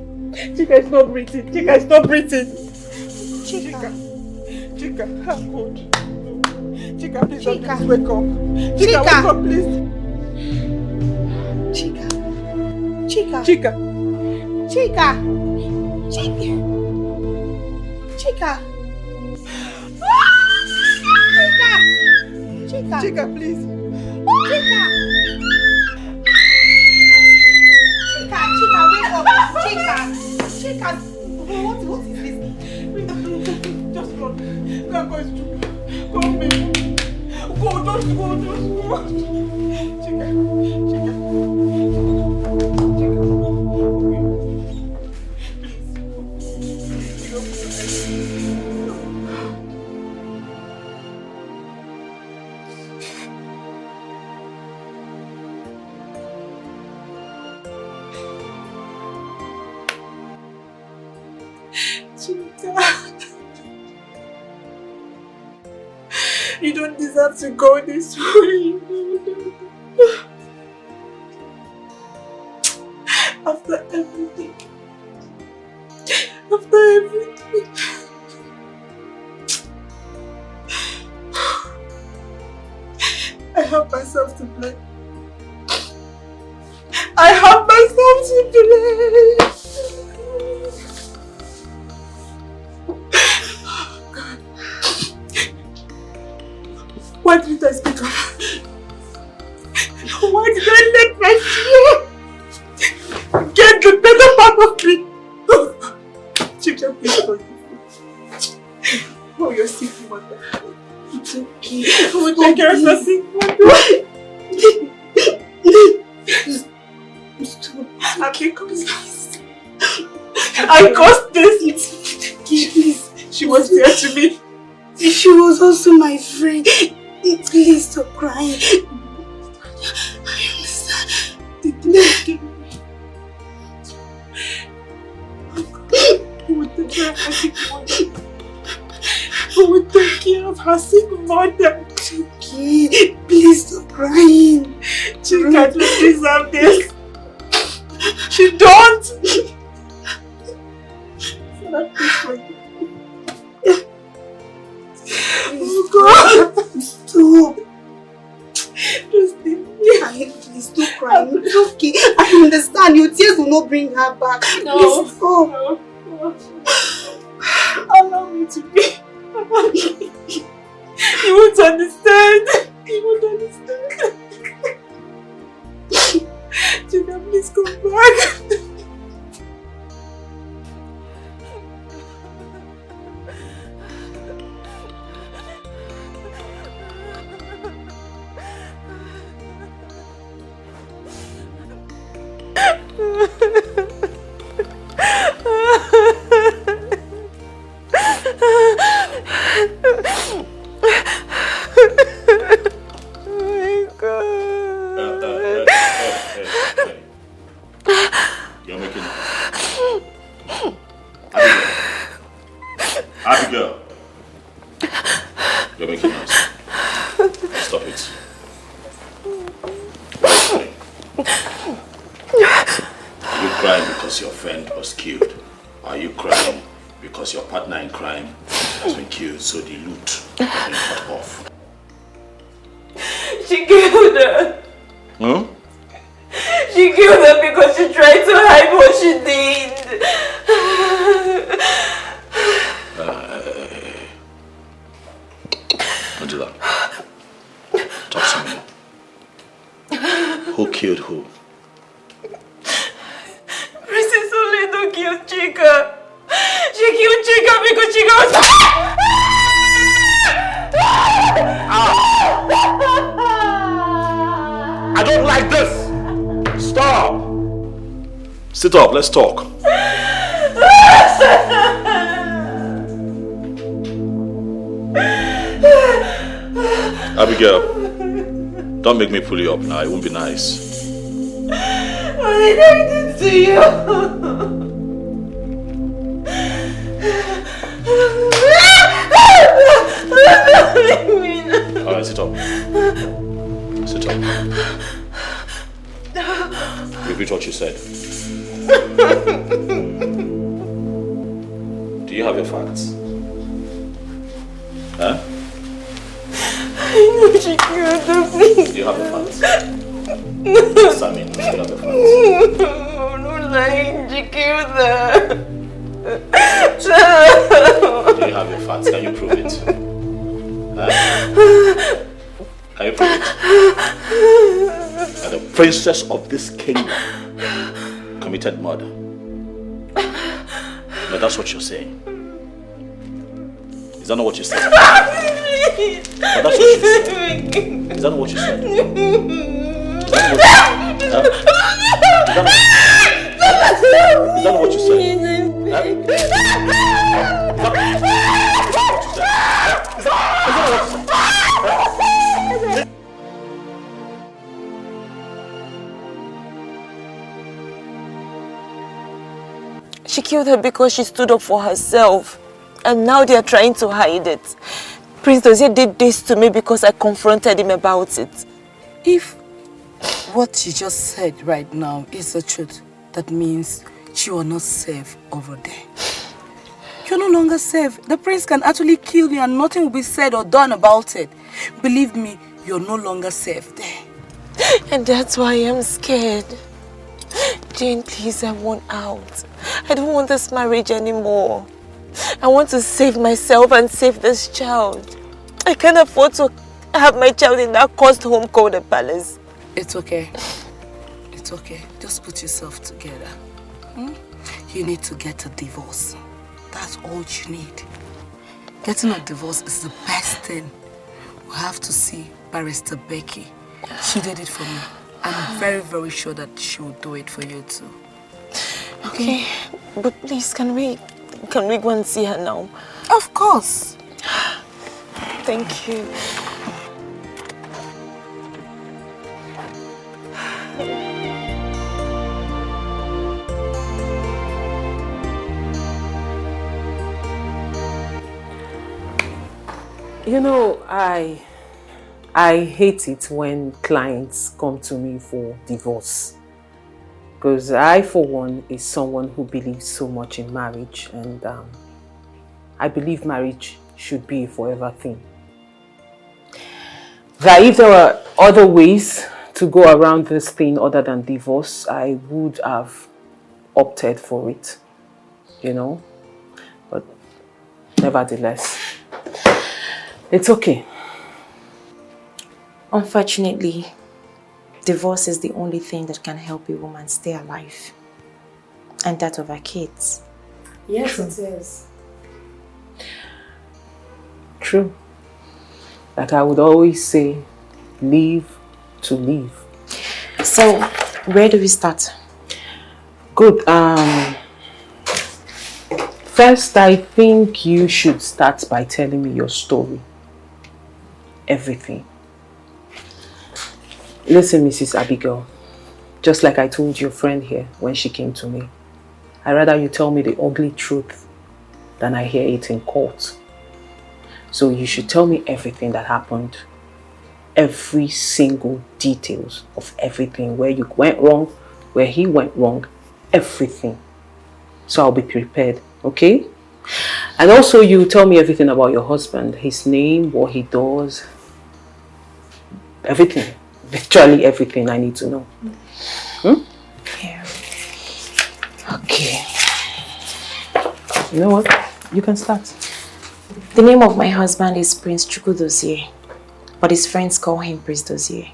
Chika is not breathing. Chika is not breathing. Chika, I'm good. Chika, please wake up. Chika, wake up, please. Chika. Chika. Chika. Chika. Chika, please. Chika. You don't deserve to go this way. After everything. I have myself to blame. God. Why didn't I speak up? Why did I let my fear get the better part of me? Chica, please forgive me. Oh, you're sick, mother. It's okay. I will take care of your sick mother. Stop. I caused this. Please. She was there to me. She was also my friend. Please stop crying. I understand. Who would take care of her sick mother? It's okay. Please stop crying. She can't deserve this. She don't. Oh God. Stop. Just leave me. Please stop crying. It's okay. I understand. Your tears will not bring her back. No. Please stop. No. Allow me to be. You won't understand. You won't understand. Chica, please come back. You're making Abigail. You're making noise. Stop it. Are you crying because your friend was killed? Are you crying because your partner in crime has been killed, so the loot has been cut off? She killed her. Hmm? She killed her because she tried to hide what she did. Angela, talk to me. Who killed who? Princess Oledo killed Chica. She killed Chica because Chica was... I don't like this! Stop! Sit up, let's talk. Abigail, don't make me pull you up now, it won't be nice. What did I do to you? Alright, sit up. Sit up. Repeat what you said. Do you have your facts? Huh? I know she killed her. Do you have the facts? Sammy, do you have the facts? No, don't lie. She killed her. Do you have your facts? Can you prove it? Huh? Can you prove it? That the princess of this kingdom committed murder. No, that's what you're saying. Is that not what you said? No, that's what you said. Is that not what you said? Is that not what you said? She killed her because she stood up for herself. And now they are trying to hide it. Prince Dozie did this to me because I confronted him about it. If what you just said right now is the truth, that means you are not safe over there. You're no longer safe. The prince can actually kill you and nothing will be said or done about it. Believe me, you're no longer safe there. And that's why I'm scared. Jane, please, I want out. I don't want this marriage anymore. I want to save myself and save this child. I can't afford to have my child in that cursed home called a palace. It's okay. It's okay. Just put yourself together. You need to get a divorce. That's all you need. Getting a divorce is the best thing. We have to see Barrister Becky. She did it for me. I'm very, very sure that she will do it for you too. Okay, but please, can we go and see her now? Of course. Thank you. You know, I hate it when clients come to me for divorce. Because I, for one, is someone who believes so much in marriage, and I believe marriage should be a forever thing. That if there were other ways to go around this thing other than divorce, I would have opted for it, you know. But nevertheless, it's okay. Unfortunately, divorce is the only thing that can help a woman stay alive. And that of her kids. Yes, it is. True. Like I would always say, live to live. So, where do we start? Good. First, I think you should start by telling me your story. Everything. Listen, Mrs. Abigail, just like I told your friend here when she came to me, I'd rather you tell me the ugly truth than I hear it in court. So you should tell me everything that happened, every single details of everything, where you went wrong, where he went wrong, everything. So I'll be prepared, okay? And also you tell me everything about your husband, his name, what he does, everything. Literally everything I need to know. Yeah. Okay. You know what? You can start. The name of my husband is Prince Chukwudozie, but his friends call him Prince Dozie.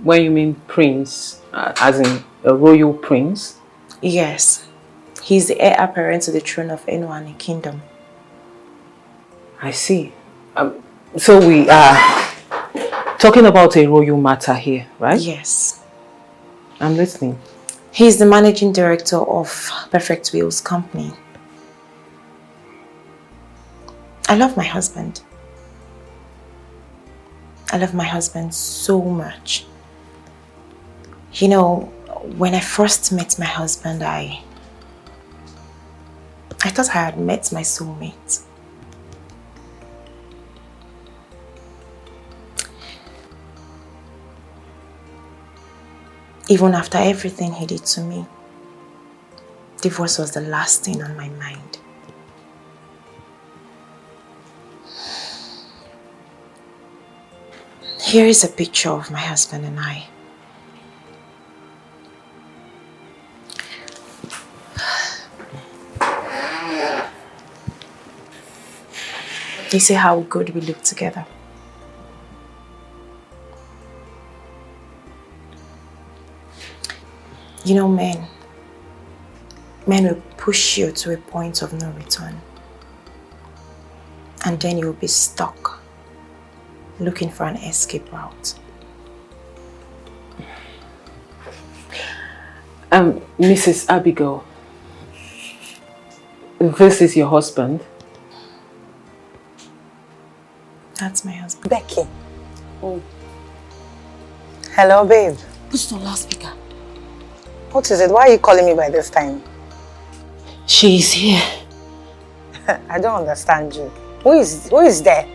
When you mean prince, as in a royal prince? Yes. He's the heir apparent to the throne of Enuani Kingdom. I see. So we are talking about a royal matter here, right? Yes. I'm listening. He's the managing director of Perfect Wheels Company. I love my husband. I love my husband so much. You know, when I first met my husband, I thought I had met my soulmate. Even after everything he did to me, divorce was the last thing on my mind. Here is a picture of my husband and I. You see how good we look together. You know, men will push you to a point of no return. And then you'll be stuck, looking for an escape route. Mrs. Abigail, this is your husband? That's my husband. Becky. Oh. Hello, babe. Who's the loudspeaker? What is it? Why are you calling me by this time? She's here. I don't understand you. Who is there?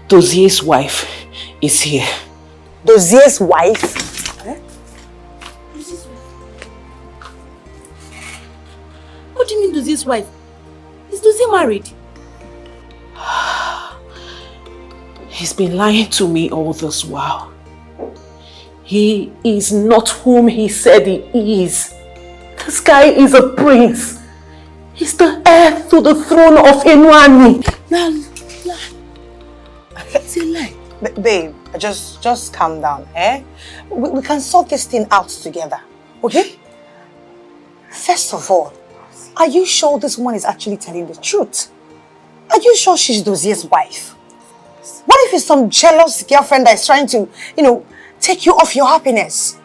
Dozier's wife is here. Dozier's wife? Eh? What do you mean Dozier's wife? Is Dozier married? He's been lying to me all this while. He is not whom he said he is. This guy is a prince. He's the heir to the throne of Enwani. It's a lie. Babe, just calm down, eh? We can sort this thing out together, okay? First of all, are you sure this woman is actually telling the truth? Are you sure she's Dozier's wife? What if it's some jealous girlfriend that is trying to, take you off your happiness?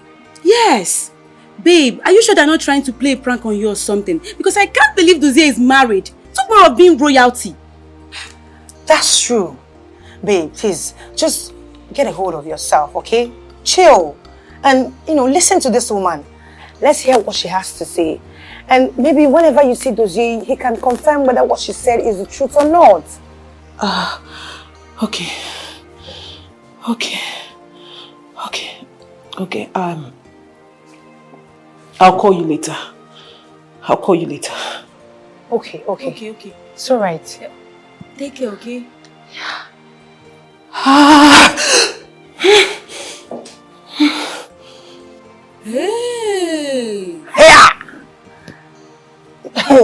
Yes. Babe, are you sure they're not trying to play a prank on you or something? Because I can't believe Dozier is married. Talk more of being royalty. That's true. Babe, please, just get a hold of yourself, okay? Chill. And, listen to this woman. Let's hear what she has to say. And maybe whenever you see Dozier, he can confirm whether what she said is the truth or not. Okay. I'll call you later. Okay. Okay. It's all right. Yeah. Take care, okay? Hey!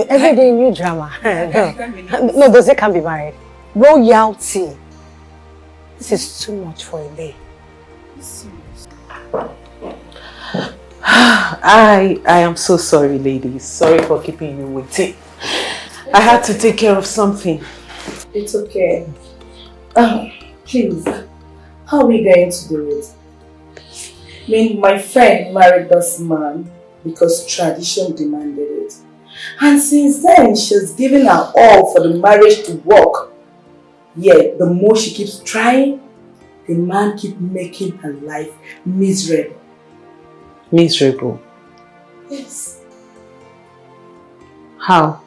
Every day new drama. No, Dozier can't be married. Royalty. This is too much for a day. I am so sorry, ladies. Sorry for keeping you waiting. I had to take care of something. It's okay. Please, how are we going to do it? I mean, my friend married this man because tradition demanded it. And since then, she's given her all for the marriage to work. Yet, the more she keeps trying, the man keeps making her life miserable. Miserable? Yes. How?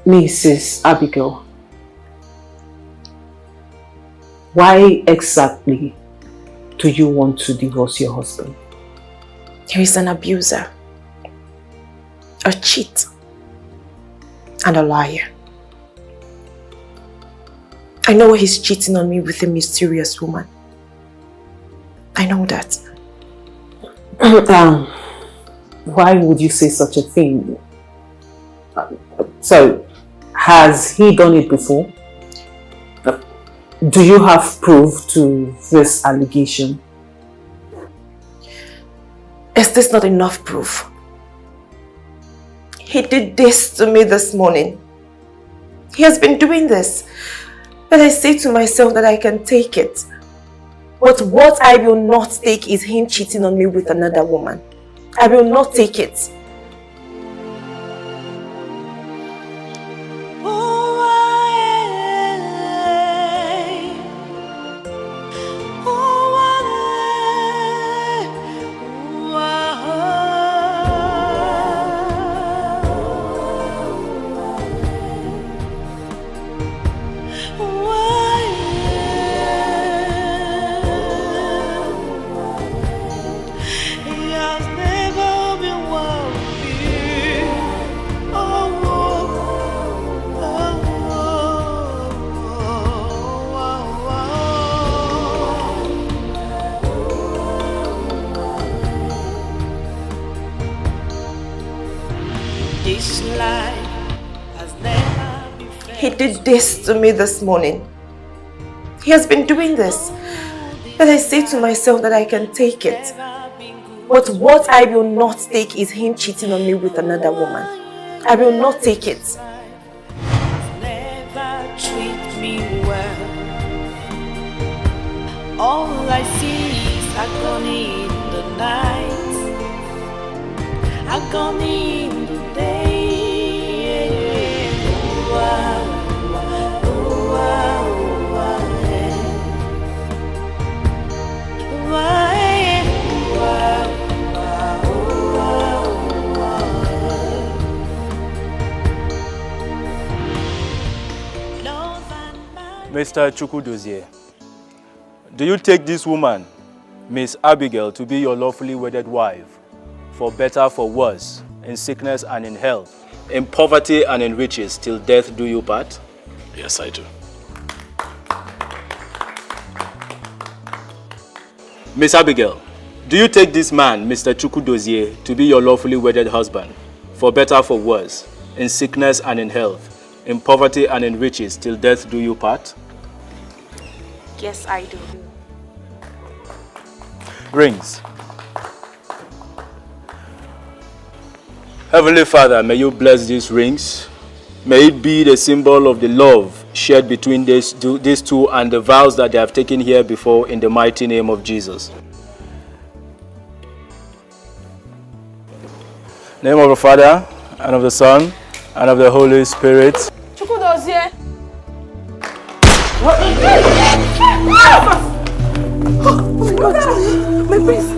Mrs. Abigail, why exactly do you want to divorce your husband? He is an abuser, a cheat, and a liar. I know he's cheating on me with a mysterious woman. I know that. Why would you say such a thing? So, has he done it before? Do you have proof to this allegation? Is this not enough proof? He did this to me this morning. He has been doing this. But I say to myself that I can take it. But what I will not take is him cheating on me with another woman. I will not take it. He did this to me this morning. He has been doing this. But I say to myself that I can take it. But what I will not take is him cheating on me with another woman. I will not take it. Never treat me well. All I see is agony in the night, agony in the day. Mr. Chukwudozie, do you take this woman, Miss Abigail, to be your lawfully wedded wife, for better, for worse, in sickness and in health, in poverty and in riches, till death do you part? Yes, I do. Miss Abigail, do you take this man, Mr. Chukwudozie, to be your lawfully wedded husband, for better, for worse, in sickness and in health, in poverty and in riches, till death do you part? Yes, I do. Rings. Heavenly Father, may you bless these rings. May it be the symbol of the love shared between these two and the vows that they have taken here before, in the mighty name of Jesus. Name of the Father, and of the Son, and of the Holy Spirit. Chukwudozie. Oh my God, my prince.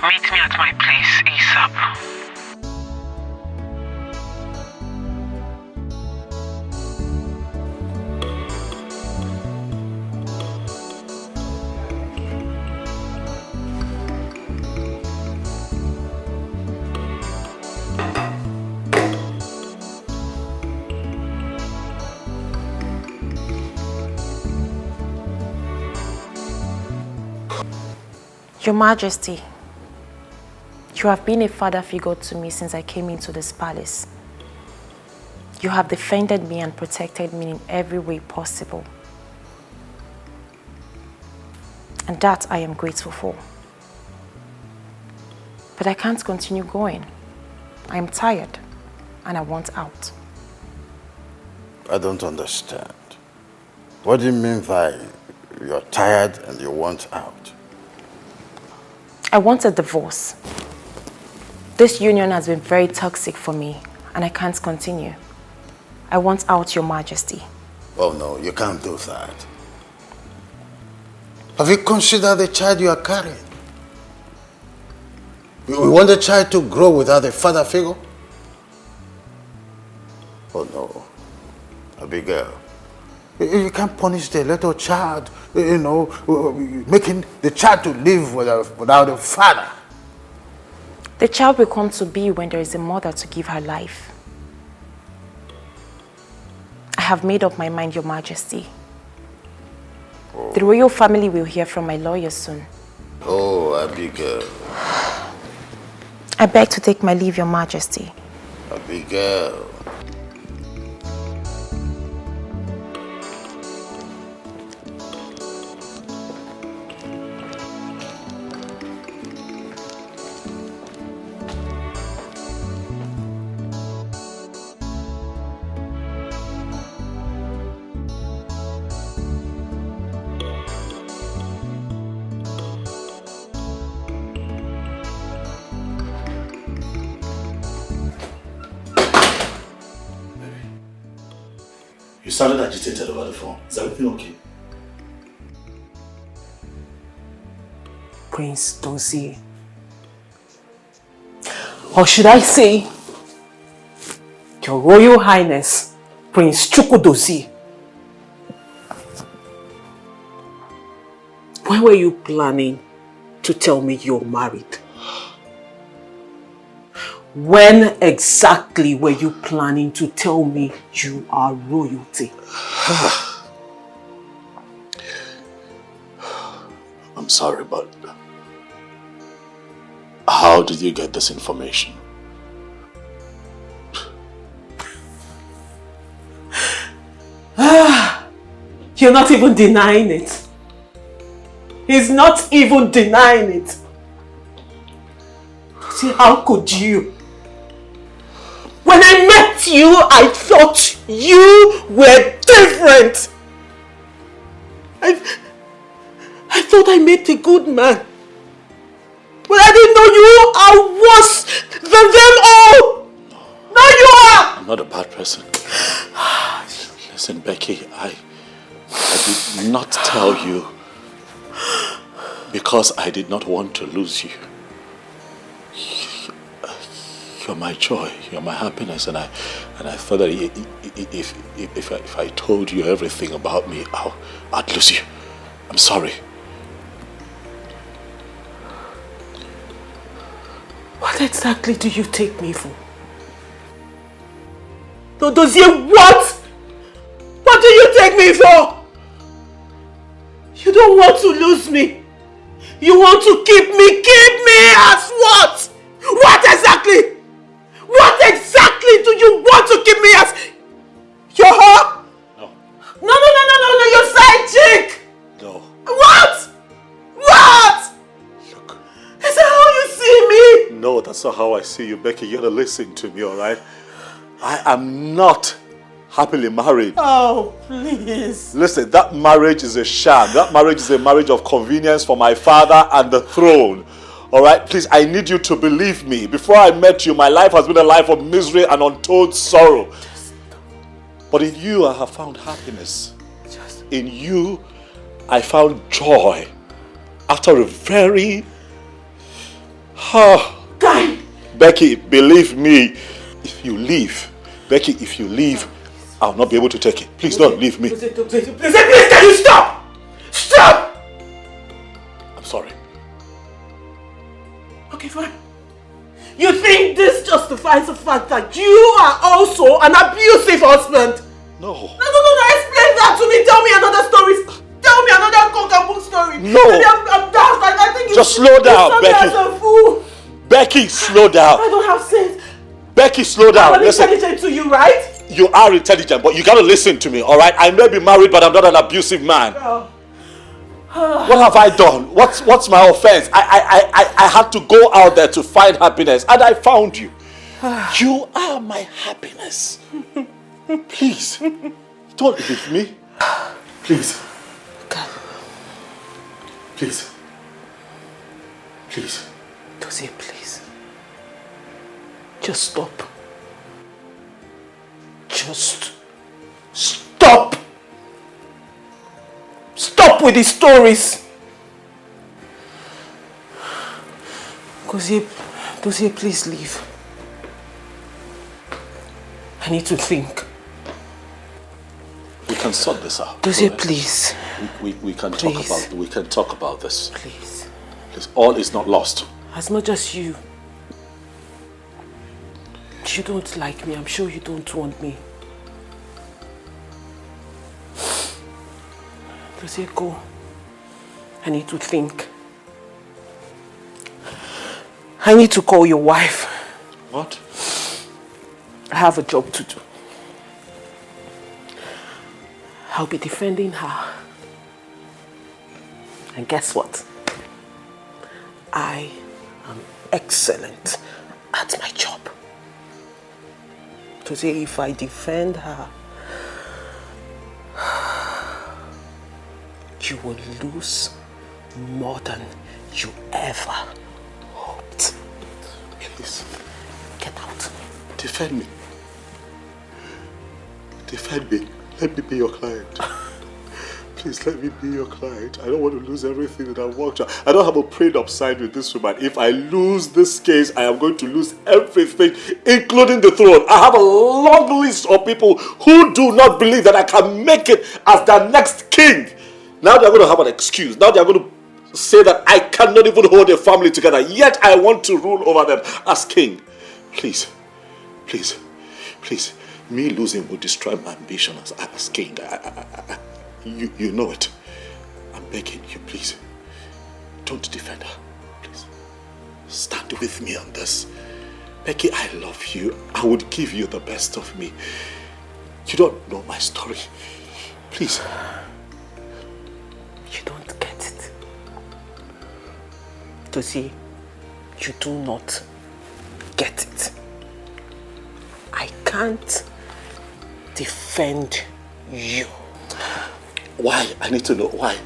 Meet me at my place ASAP. Your Majesty, you have been a father figure to me since I came into this palace. You have defended me and protected me in every way possible. And that I am grateful for. But I can't continue going. I am tired and I want out. I don't understand. What do you mean by you're tired and you want out? I want a divorce. This union has been very toxic for me and I can't continue. I want out, Your Majesty. Oh no, you can't do that. Have you considered the child you are carrying? You want the child to grow without a father figure? Oh no, Abigail. You can't punish the little child, making the child to live without a father. The child will come to be when there is a mother to give her life. I have made up my mind, Your Majesty. Oh. The royal family will hear from my lawyer soon. Oh, Abigail. I beg to take my leave, Your Majesty. Abigail. You sounded agitated over the phone. Is everything okay? Prince Dozie. Or should I say, Your Royal Highness, Prince Chukwudozie. When were you planning to tell me you're married? When exactly were you planning to tell me you are royalty? I'm sorry, but how did you get this information? You're not even denying it. He's not even denying it. See, how could you? When I met you, I thought you were different. I thought I met a good man. But I didn't know you are worse than them all. because I did not want to lose you. You're my joy, you're my happiness, and I thought that if I told you everything about me, I'd lose you. I'm sorry. What exactly do you take me for? Dozie, what? What do you take me for? You don't want to lose me. You want to keep me as what? What exactly? What exactly do you want to keep me as? Your her? No. No, your side chick! No. What? What? Look. Is that how you see me? No, that's not how I see you, Becky. You gotta listen to me, alright? I am not happily married. Oh, please. Listen, that marriage is a sham. That marriage is a marriage of convenience for my father and the throne. Alright, please, I need you to believe me. Before I met you, my life has been a life of misery and untold sorrow. But in you, I have found happiness. In you, I found joy. After a very... Becky, believe me, if you leave, Becky, if you leave, I'll not be able to take it. Please don't leave me. Please, can you stop? Stop! I'm sorry. Okay, fine. You think this justifies the fact that you are also an abusive husband? No. No, explain that to me. Tell me another story. Tell me another cock and book story. No. Maybe I'm daft. I think just slow down, Becky. As a fool. Becky, slow down. I don't have sense. Becky, slow down. I'm intelligent to you, right? You are intelligent, but you gotta listen to me, alright? I may be married, but I'm not an abusive man. What have I done? What's my offense? I had to go out there to find happiness, and I found you. You are my happiness. Please, don't leave me. Please. Please. Please. Dozie, please. Just stop. Just stop. Stop with the stories. Dozie, please leave. I need to think. We can sort this out. Dozie, please. We can Please. talk about this. Please. Please. All is not lost. As much as you don't like me, I'm sure you don't want me. Dozie, go. I need to think. I need to call your wife. What? I have a job to do. I'll be defending her. And guess what? I am excellent at my job. To say if I defend her, you will lose more than you ever hoped. Please. Get out. Defend me. Defend me. Let me be your client. Please let me be your client. I don't want to lose everything that I've worked on. I don't have a prenup signed with this woman. If I lose this case, I am going to lose everything, including the throne. I have a long list of people who do not believe that I can make it as the next king. Now they're going to have an excuse. Now they're going to say that I cannot even hold a family together. Yet I want to rule over them as king. Please, please, please. Me losing will destroy my ambition as king. You know it. I'm begging you, please. Don't defend her. Please. Stand with me on this. Becky, I love you. I would give you the best of me. You don't know my story. Please. You don't get it. Dozie, you do not get it. I can't defend you. Why? I need to know why.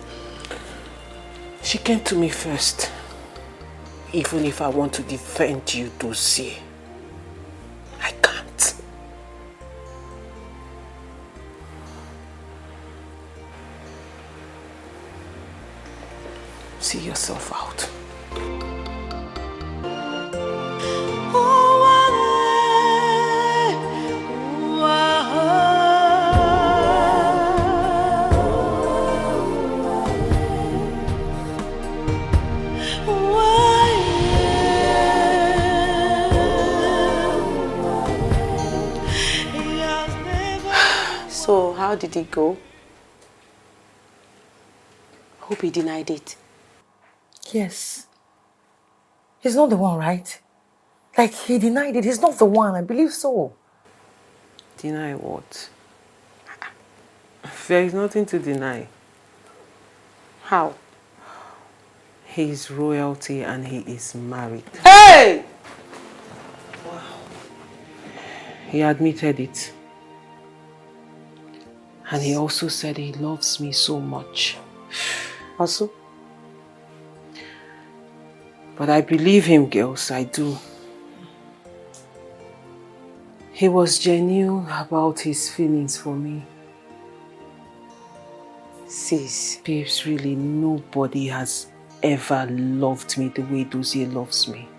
She came to me first. Even if I want to defend you, Dozie, I can't. See yourself out. So, how did it go? Hope he denied it. Yes. He's not the one, right? Like, he denied it. He's not the one. I believe so. Deny what? There is nothing to deny. How? He is royalty and he is married. Hey! Wow. He admitted it. And he also said he loves me so much. Also? But I believe him, girls, I do. He was genuine about his feelings for me. Sis. Babes, really, nobody has ever loved me the way Dozie loves me.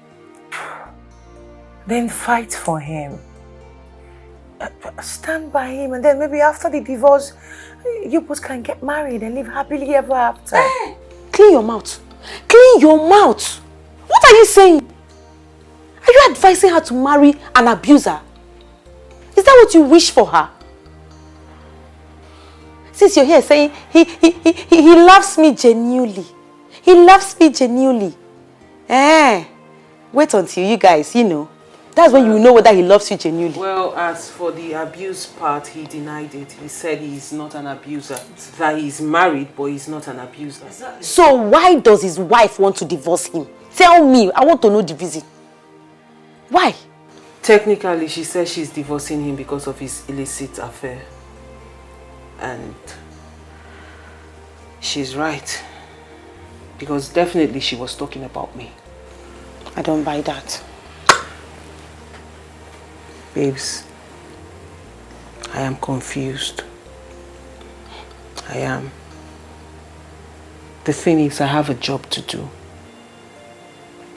Then fight for him. Stand by him, and then maybe after the divorce, you both can get married and live happily ever after. Hey, clean your mouth. Clean your mouth. What are you saying? Are you advising her to marry an abuser? Is that what you wish for her? Since you're here saying he loves me genuinely. He loves me genuinely. Wait until you guys, that's when you know whether he loves you genuinely. Well, as for the abuse part, he denied it. He said he's not an abuser. That he's married, but he's not an abuser. Exactly. So why does his wife want to divorce him? Tell me, I want to know the reason. Why? Technically, she says she's divorcing him because of his illicit affair. And she's right. Because definitely she was talking about me. I don't buy that. Babes, I am confused. I am. The thing is, I have a job to do.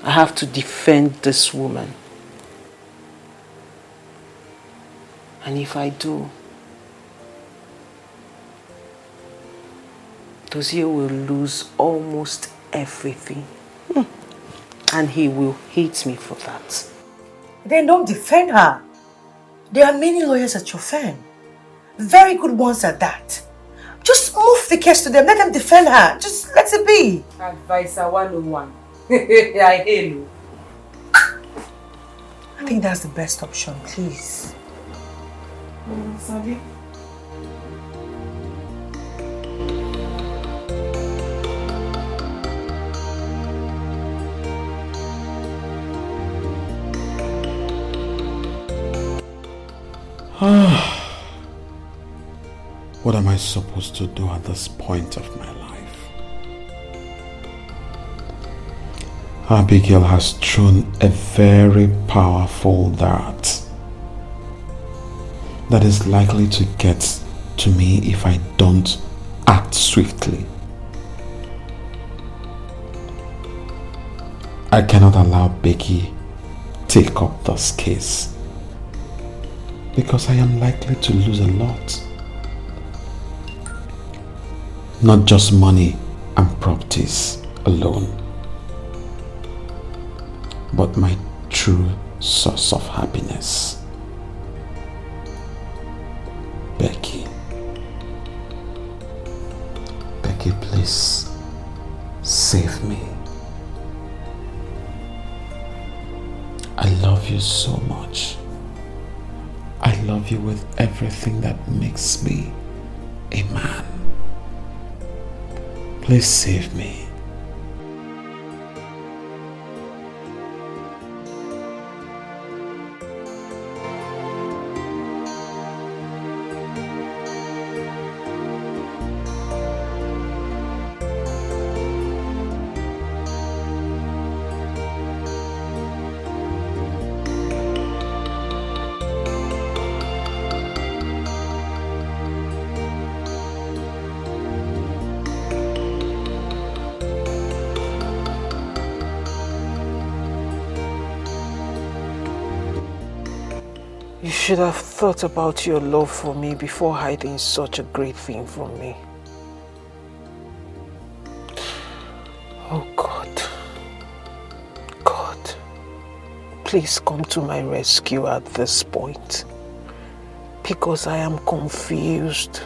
I have to defend this woman. And if I do, Dozie will lose almost everything. And he will hate me for that. Then don't defend her. There are many lawyers at your firm. Very good ones at that. Just move the case to them. Let them defend her. Just let it be. Advisor 101. I hear you. I think that's the best option, please. Sorry. What am I supposed to do at this point of my life? Abigail has thrown a very powerful dart that is likely to get to me if I don't act swiftly. I cannot allow Becky take up this case because I am likely to lose a lot. Not just money and properties alone, but my true source of happiness. Becky. Becky, please save me. I love you so much. I love you with everything that makes me a man. Please save me. You should have thought about your love for me before hiding such a great thing from me. Oh God. God. Please come to my rescue at this point. Because I am confused.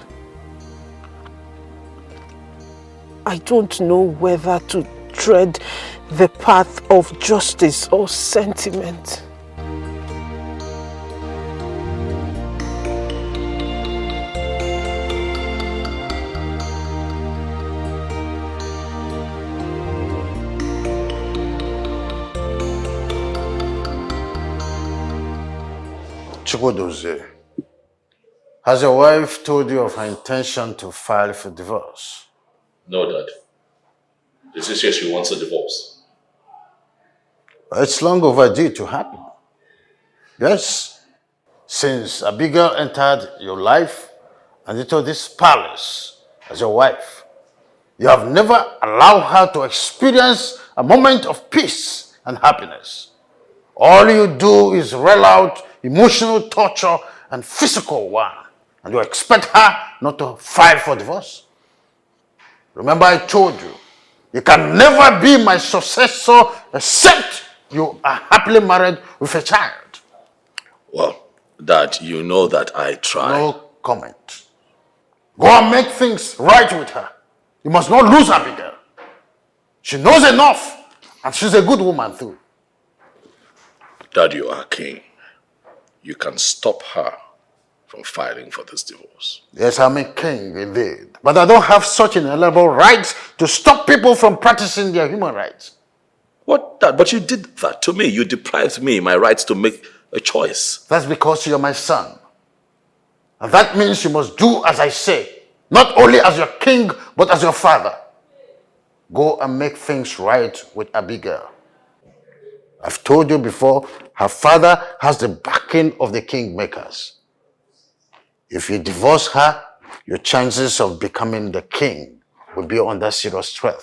I don't know whether to tread the path of justice or sentiment. Chukwudozie, has your wife told you of her intention to file for divorce? No, Dad. This is she wants a divorce. It's long overdue to happen. Yes, since Abigail entered your life and into this palace as your wife, you have never allowed her to experience a moment of peace and happiness. All you do is roll out emotional torture and physical one, and you expect her not to file for divorce? Remember, I told you, you can never be my successor except you are happily married with a child. Well, Dad, you know that I try. No comment. Go and make things right with her. You must not lose Abigail. She knows enough, and she's a good woman too. Dad, you are king. You can stop her from filing for this divorce. Yes, I'm a king indeed. But I don't have such inalienable rights to stop people from practicing their human rights. What, Dad? But you did that to me. You deprived me my rights to make a choice. That's because you're my son. And that means you must do as I say. Not only as your king, but as your father. Go and make things right with Abigail. I've told you before, her father has the backing of the kingmakers. If you divorce her, your chances of becoming the king will be under serious threat.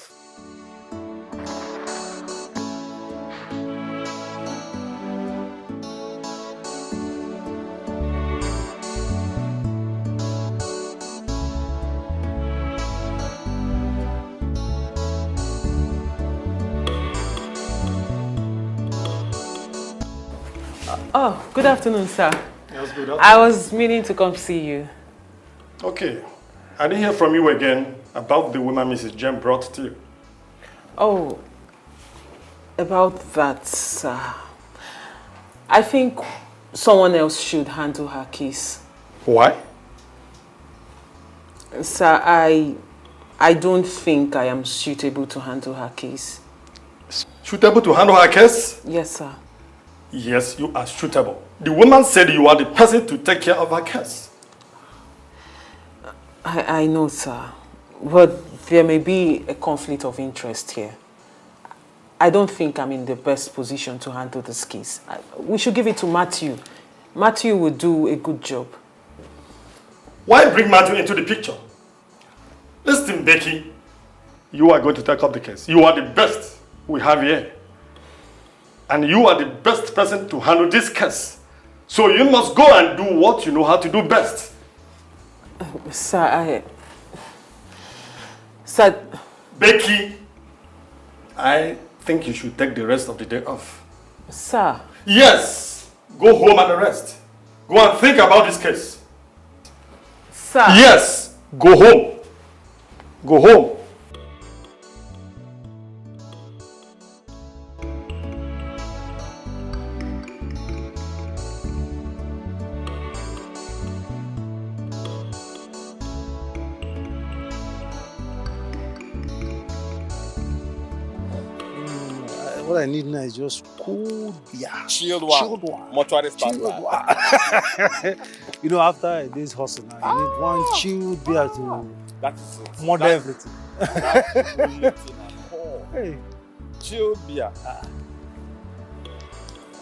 Oh, good afternoon, sir. Yes, good afternoon. I was meaning to come see you. Okay. I didn't hear from you again about the woman Mrs. Jem brought to you. Oh, about that, sir. I think someone else should handle her case. Why? Sir, I don't think I am suitable to handle her case. Suitable to handle her case? Yes, sir. Yes, you are suitable. The woman said you are the person to take care of her case. I know, sir. But there may be a conflict of interest here. I don't think I'm in the best position to handle this case. We should give it to Matthew. Matthew will do a good job. Why bring Matthew into the picture? Listen, Becky, you are going to take up the case. You are the best we have here. And you are the best person to handle this case. So you must go and do what you know how to do best. Sir, Becky, I think you should take the rest of the day off. Sir. Yes. Go home and rest. Go and think about this case. Sir. Yes. Go home. Go home. What I need now is just cool beer. Chilled one. Mortuary standard. You know, after a day's hustle now, you need one chilled beer to that is it. murder everything. Hey. Chilled beer.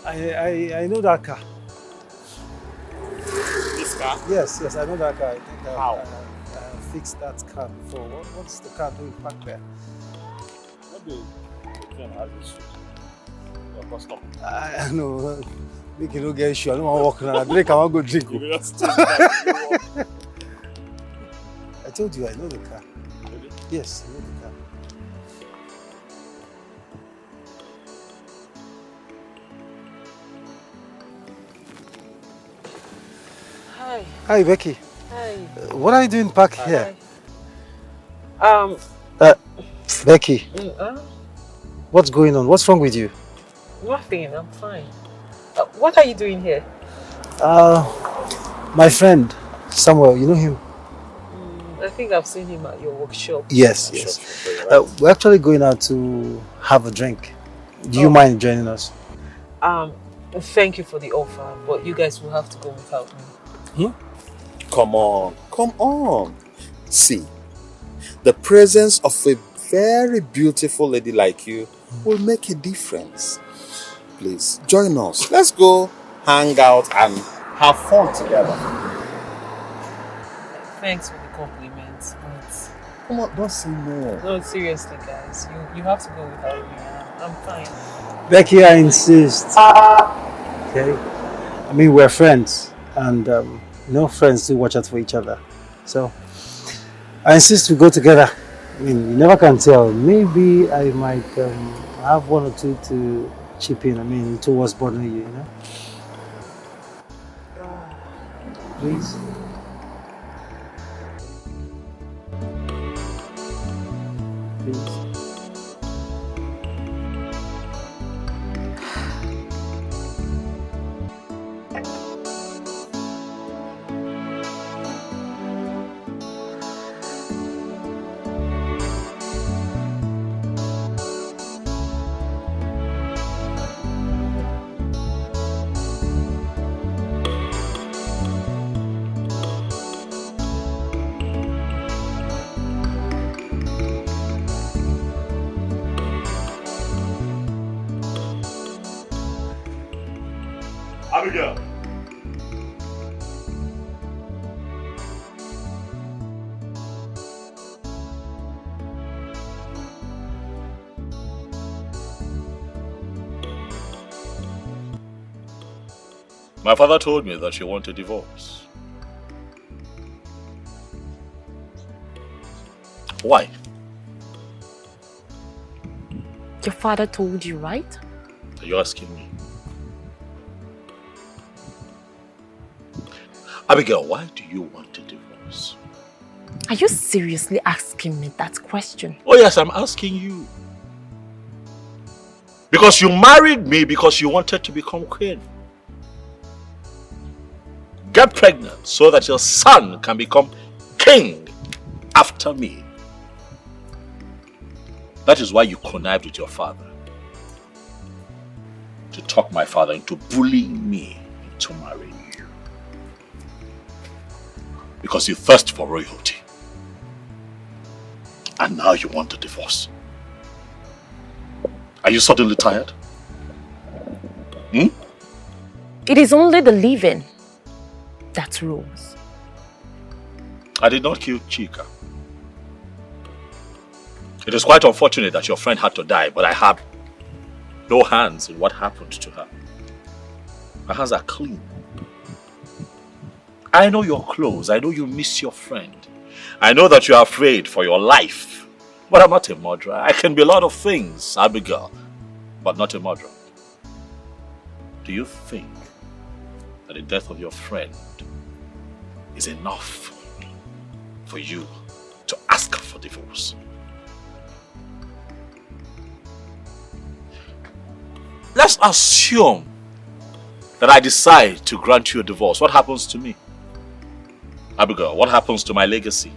I know that car. This car? Yes, I know that car. I think How? I fixed that car before. What's the car doing parked there? Maybe the train has issue. Your customer. I know. Make you no get issue. I don't want to walk around. I drink, I want to go drink. I told you I know the car. Really? Yes, I know the car. Hi. Hi, Becky. Hi. What are you doing back here? Hi. Becky. What's going on? What's wrong with you? Nothing. I'm fine. What are you doing here? My friend, Samuel, you know him? I think I've seen him at your workshop. Yes, yes. We're actually going out to have a drink. Do you mind joining us? Thank you for the offer, but you guys will have to go without me. Come on, come on. See, the presence of a very beautiful lady like you will make a difference. Please, join us. Let's go hang out and have fun together. Thanks for the compliments, but... Come on, don't say no. No, seriously, guys. You have to go without me. I'm fine. Becky, I insist. Okay? I mean, we're friends. And, friends do watch out for each other. So, I insist we go together. I mean, you never can tell. Maybe I might have one or two to chip in. I mean, towards bothering you, you know? Please. Please. Abigail. My father told me that you want a divorce. Why? Your father told you, right? Are you asking me? Abigail, why do you want a divorce? Are you seriously asking me that question? Oh yes, I'm asking you. Because you married me because you wanted to become queen. Get pregnant so that your son can become king after me. That is why you connived with your father. To talk my father into bullying me into marrying you. Because you thirst for royalty. And now you want a divorce. Are you suddenly tired? It is only the living that rules. I did not kill Chika. It is quite unfortunate that your friend had to die, but I had no hands in what happened to her. My hands are clean. I know you're close. I know you miss your friend. I know that you're afraid for your life. But I'm not a murderer. I can be a lot of things, Abigail, but not a murderer. Do you think that the death of your friend is enough for you to ask for divorce? Let's assume that I decide to grant you a divorce. What happens to me? Abigail, what happens to my legacy?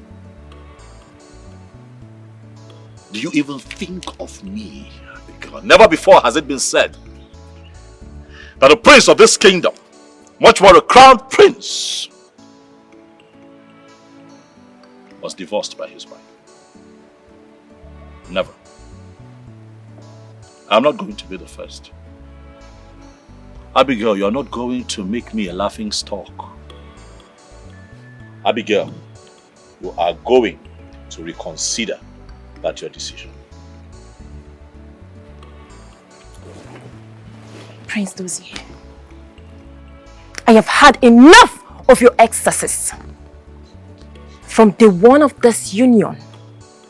Do you even think of me, Abigail? Never before has it been said that a prince of this kingdom, much more a crown prince, was divorced by his wife. Never. I'm not going to be the first. Abigail, you're not going to make me a laughing stock. Abigail, you are going to reconsider that your decision. Prince Dozie, I have had enough of your ecstasies. From day one of this union,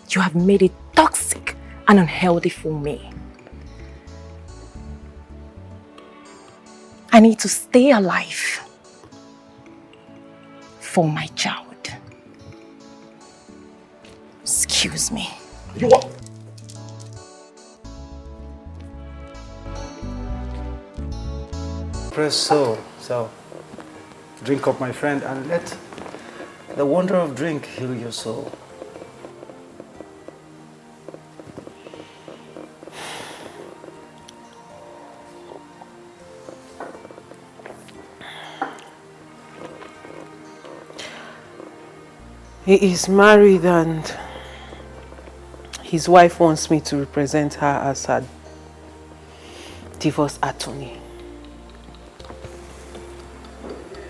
you have made it toxic and unhealthy for me. I need to stay alive for my child. Excuse me. You what? Press so. Drink up, my friend, and let the wonder of drink heal your soul. He is married and his wife wants me to represent her as her divorce attorney.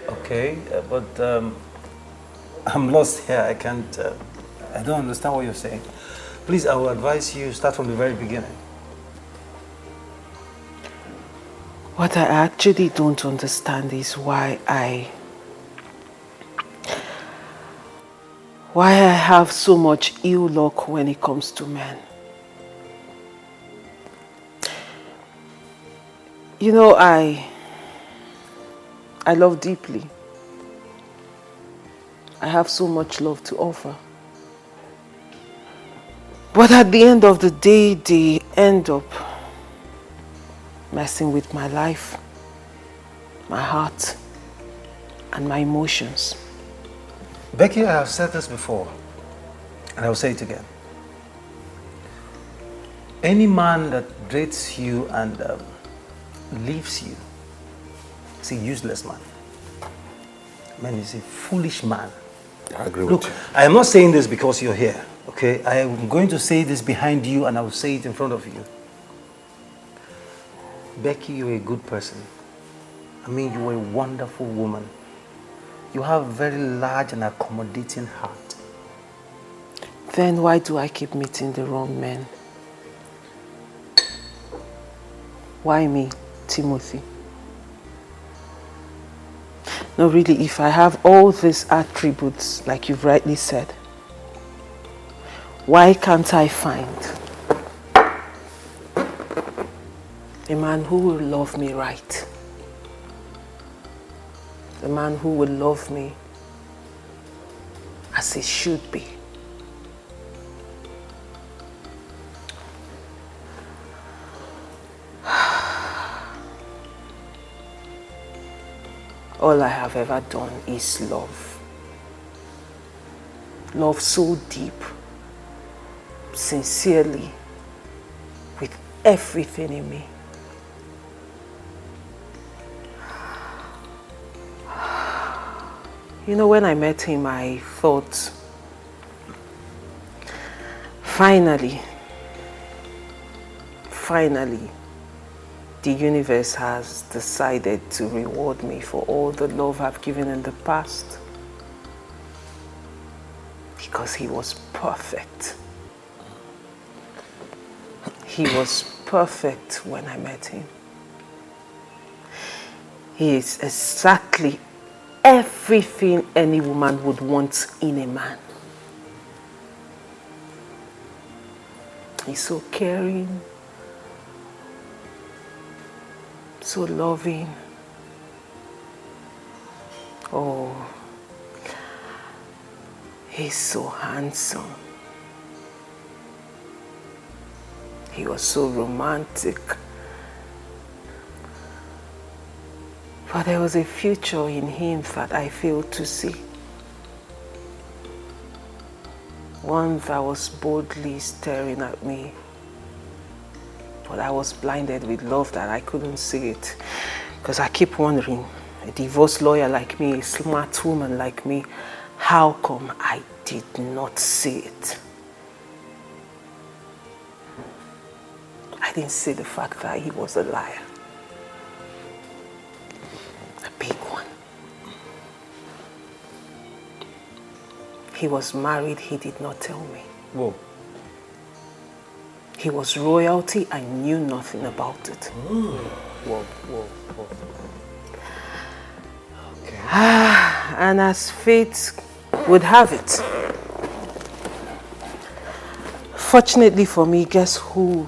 Okay, but I'm lost here. I can't. I don't understand what you're saying. Please, I will advise you start from the very beginning. What I actually don't understand is why I have so much ill luck when it comes to men. You know, I love deeply. I have so much love to offer. But at the end of the day, they end up messing with my life, my heart, and my emotions. Becky, I have said this before, and I will say it again. Any man that dates you and leaves you is a useless man. Man is a foolish man. I agree Look, with you. I am not saying this because you're here, okay? I am going to say this behind you and I will say it in front of you. Becky, you're a good person. I mean, you're a wonderful woman. You have a very large and accommodating heart. Then why do I keep meeting the wrong men? Why me, Timothy? No, really, if I have all these attributes, like you've rightly said, why can't I find a man who will love me right? A man who will love me as he should be. All I have ever done is love. Love so deep, sincerely, with everything in me. You know, when I met him, I thought, finally, the universe has decided to reward me for all the love I've given in the past. Because he was perfect. He was perfect when I met him. He is exactly everything any woman would want in a man. He's so caring, so loving. Oh, he's so handsome. He was so romantic. But there was a future in him that I failed to see. One that was boldly staring at me. But I was blinded with love that I couldn't see it. Because I keep wondering, a divorce lawyer like me, a smart woman like me, how come I did not see it? I didn't see the fact that he was a liar. Big one. He was married, he did not tell me. Whoa. He was royalty, I knew nothing about it. Whoa. And as fate would have it, fortunately for me, guess who?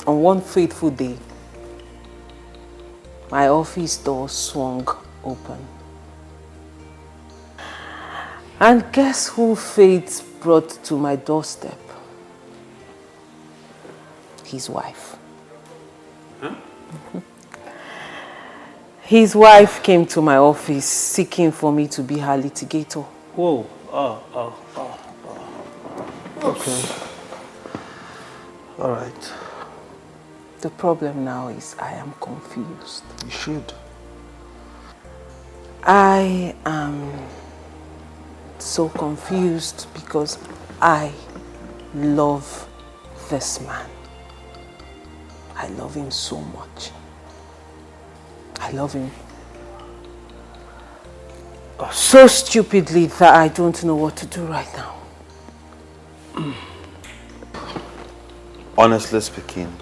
On one fateful day, my office door swung open. And guess who fate brought to my doorstep? His wife. Huh? His wife came to my office seeking for me to be her litigator. Whoa. Okay. All right. The problem now is I am confused. You should. I am so confused because I love this man. I love him so much. I love him so stupidly that I don't know what to do right now. Honestly speaking,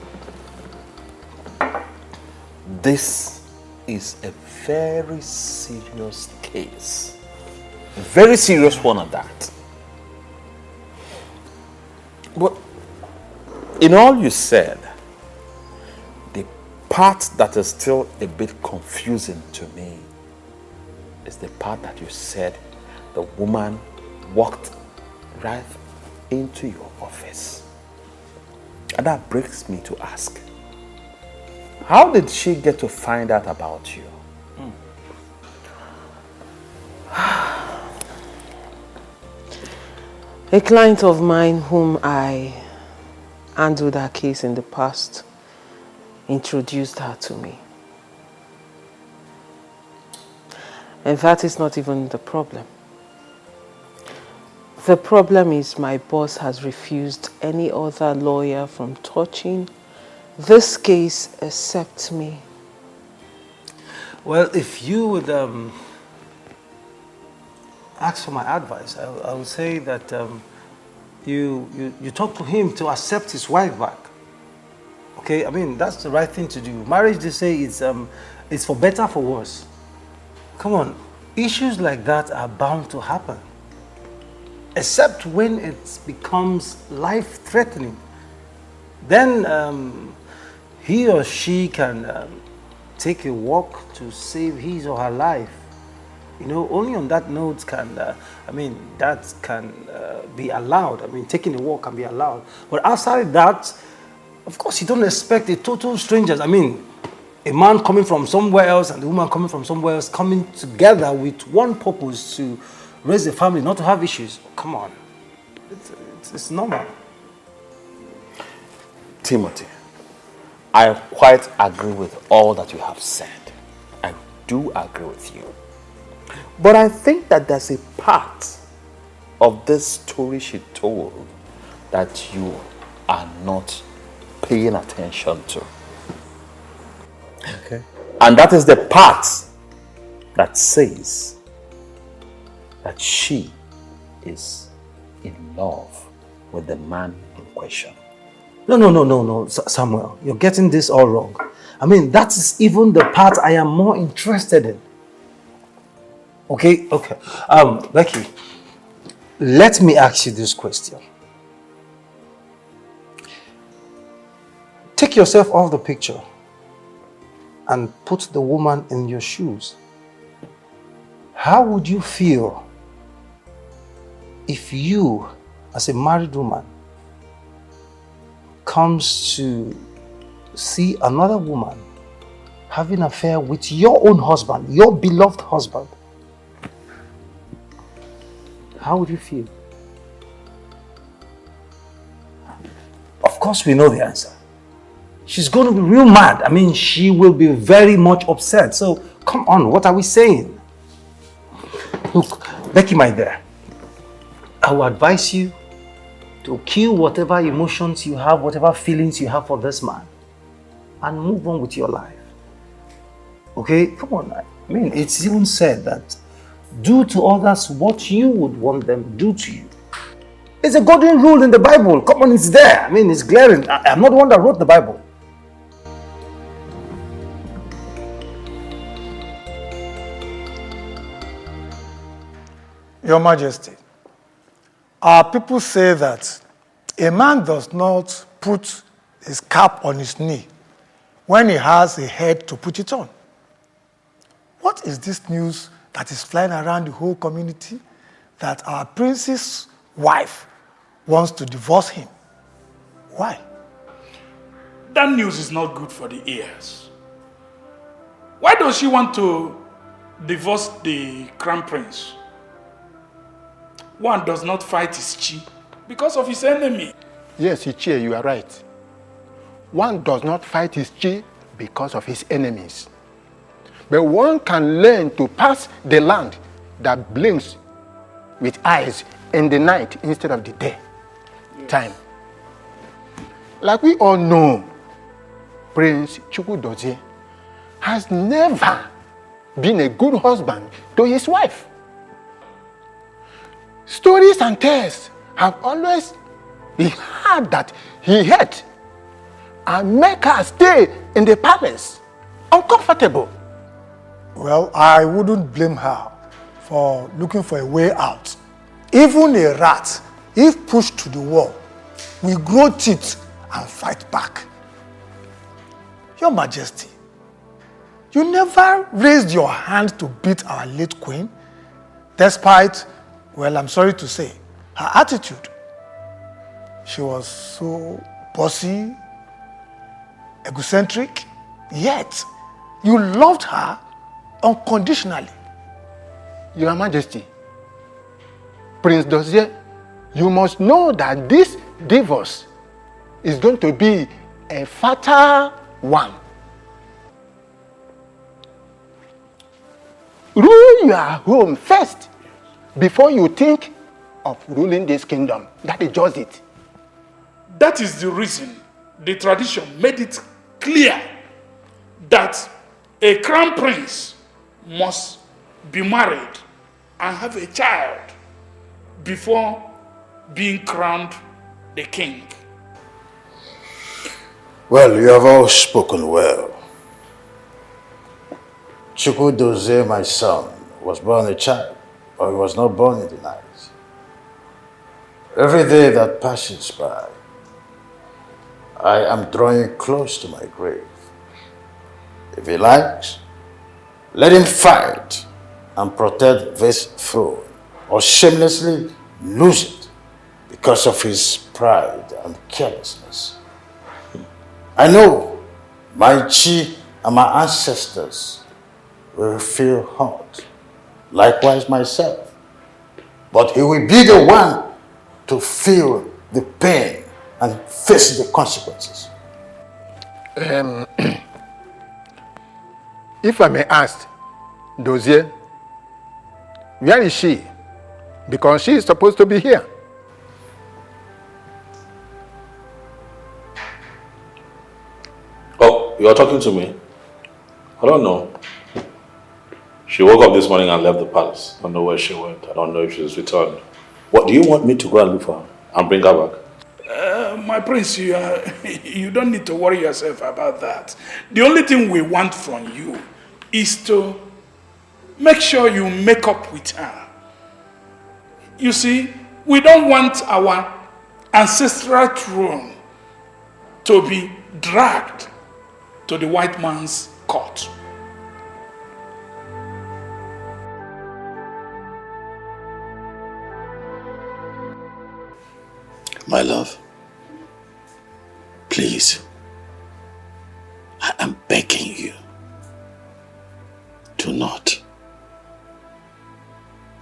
this is a very serious case. A very serious one at that. But in all you said, the part that is still a bit confusing to me is the part that you said the woman walked right into your office. And that brings me to ask, how did she get to find out about you? A client of mine whom I handled her case in the past introduced her to me. And that is not even the problem. The problem is my boss has refused any other lawyer from touching this case except me. Well, if you would ask for my advice, I would say that you talk to him to accept his wife back. Okay, I mean, that's the right thing to do. Marriage, they say, it's for better, for worse. Come on, issues like that are bound to happen. Except when it becomes life-threatening. Then he or she can take a walk to save his or her life. You know, only on that note can, that can be allowed. I mean, taking a walk can be allowed. But outside that, of course, you don't expect a total strangers. I mean, a man coming from somewhere else and a woman coming from somewhere else coming together with one purpose to raise a family, not to have issues. Come on. It's normal. Timothy, I quite agree with all that you have said. I do agree with you. But I think that there's a part of this story she told that you are not paying attention to. Okay. And that is the part that says that she is in love with the man in question. No, Samuel. You're getting this all wrong. I mean, that is even the part I am more interested in. Okay. Becky, let me ask you this question. Take yourself off the picture and put the woman in your shoes. How would you feel if you, as a married woman, comes to see another woman having an affair with your own husband, your beloved husband? How would you feel? Of course, we know the answer. She's going to be real mad. I mean, she will be very much upset. So, come on, what are we saying? Look, Becky, my dear, I will advise you to kill whatever emotions you have, whatever feelings you have for this man, and move on with your life. Okay? Come on. I mean, it's even said that do to others what you would want them to do to you. It's a golden rule in the Bible. Come on, it's there. I mean, it's glaring. I'm not the one that wrote the Bible. Your Majesty, our people say that a man does not put his cap on his knee when he has a head to put it on. What is this news that is flying around the whole community that our prince's wife wants to divorce him? Why? That news is not good for the ears. Why does she want to divorce the crown prince? One does not fight his chi because of his enemy. Yes, Ichie, you are right. One does not fight his chi because of his enemies. But one can learn to pass the land that blinks with eyes in the night instead of the day time. Like we all know, Prince Chukwudozie has never been a good husband to his wife. Stories and tales have always been heard that he had and make her stay in the palace uncomfortable. Well, I wouldn't blame her for looking for a way out. Even a rat, if pushed to the wall, will grow teeth and fight back. Your Majesty, you never raised your hand to beat our late queen, despite, well, I'm sorry to say, her attitude. She was so bossy, egocentric, yet you loved her unconditionally. Your Majesty, Prince Dozie, you must know that this divorce is going to be a fatal one. Rule your home first before you think of ruling this kingdom. That is just it. That is the reason the tradition made it clear that a crown prince must be married and have a child before being crowned the king. Well, you have all spoken well. Chukwudozie, my son, was born a child, or he was not born in the night. Every day that passes by, I am drawing close to my grave. If he likes, let him fight and protect this throne, or shamelessly lose it because of his pride and carelessness. I know my chi and my ancestors will feel hurt, likewise myself. But he will be the one to feel the pain and face the consequences. If I may ask, Dozie, where is she? Because she is supposed to be here. Oh, you are talking to me? I don't know. She woke up this morning and left the palace. I don't know where she went. I don't know if she's returned. What do you want me to go and look for her and bring her back? My prince, you don't need to worry yourself about that. The only thing we want from you is to make sure you make up with her. You see, we don't want our ancestral throne to be dragged to the white man's court. My love, please, I am begging you, do not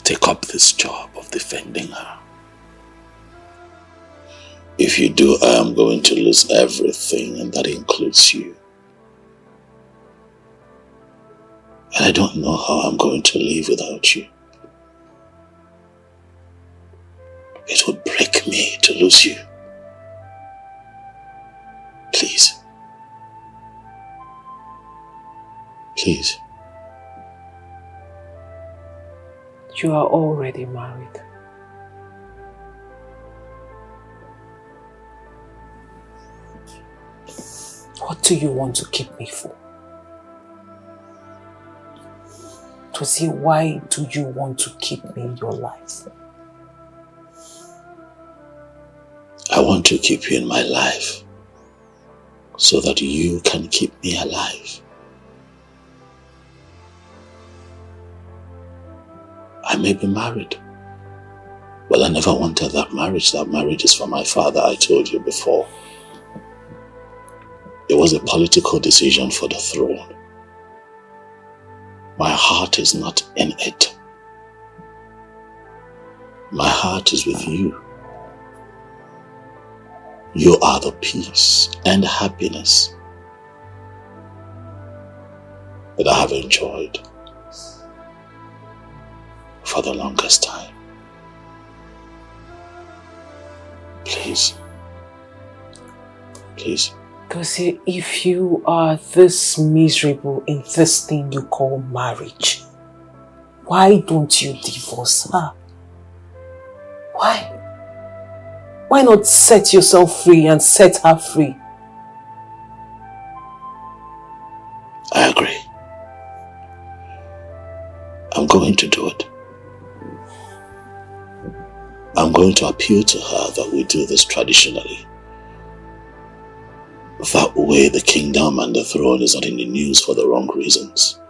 take up this job of defending her. If you do, I am going to lose everything, and that includes you. And I don't know how I'm going to live without you. It would break me to lose you. Please. Please. You are already married. What do you want to keep me for? to see why do you want to keep me in your life? I want to keep you in my life so that you can keep me alive. I may be married, but I never wanted that marriage. That marriage is for my father, I told you before. It was a political decision for the throne. My heart is not in it. My heart is with you. You are the peace and happiness that I have enjoyed for the longest time. Please. Please. Because if you are this miserable in this thing you call marriage, why don't you divorce her? Why? Why not set yourself free and set her free? I agree. I'm going to do it. I'm going to appeal to her that we do this traditionally. That way the kingdom and the throne is not in the news for the wrong reasons.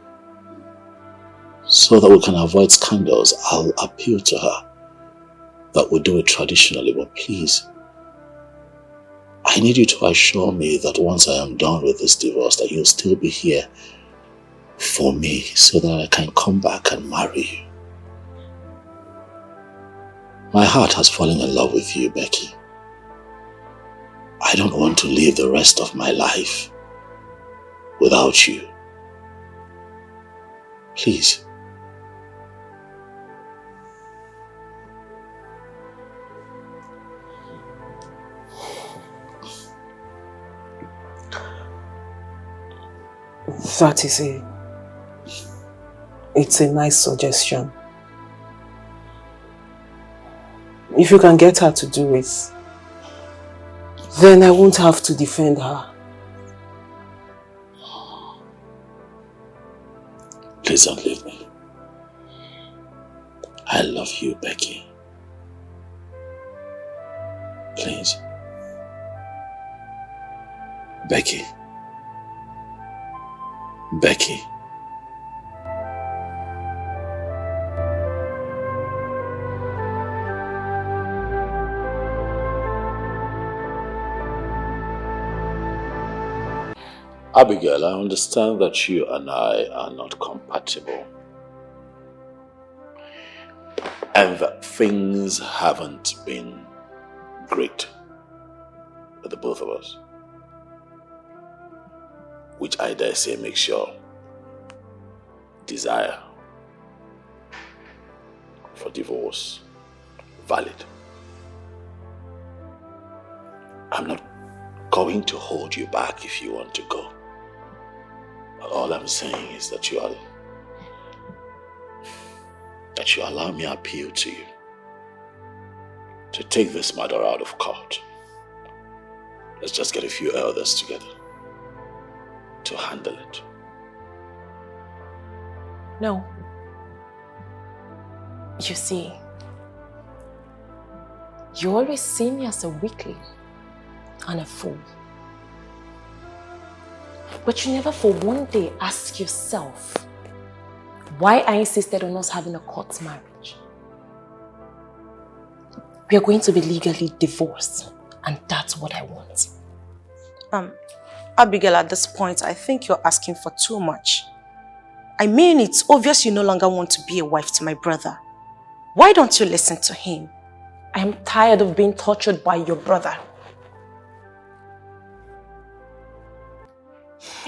So that we can avoid scandals, I'll appeal to her that we do it traditionally, but please, I need you to assure me that once I am done with this divorce, that you'll still be here for me so that I can come back and marry you. My heart has fallen in love with you, Becky. I don't want to live the rest of my life without you. Please. That is it's a nice suggestion. If you can get her to do it, then I won't have to defend her. Please don't leave me. I love you, Becky. Please. Becky. Becky. Abigail, I understand that you and I are not compatible. And that things haven't been great for the both of us. Which I dare say makes your desire for divorce valid. I'm not going to hold you back if you want to go. All I'm saying is that you allow me to appeal to you to take this matter out of court. Let's just get a few elders together to handle it. No. You see, you always see me as a weakling and a fool. But you never for one day ask yourself why I insisted on us having a court marriage. We are going to be legally divorced, and that's what I want. Abigail, at this point, I think you're asking for too much. I mean, it's obvious you no longer want to be a wife to my brother. Why don't you listen to him? I'm tired of being tortured by your brother.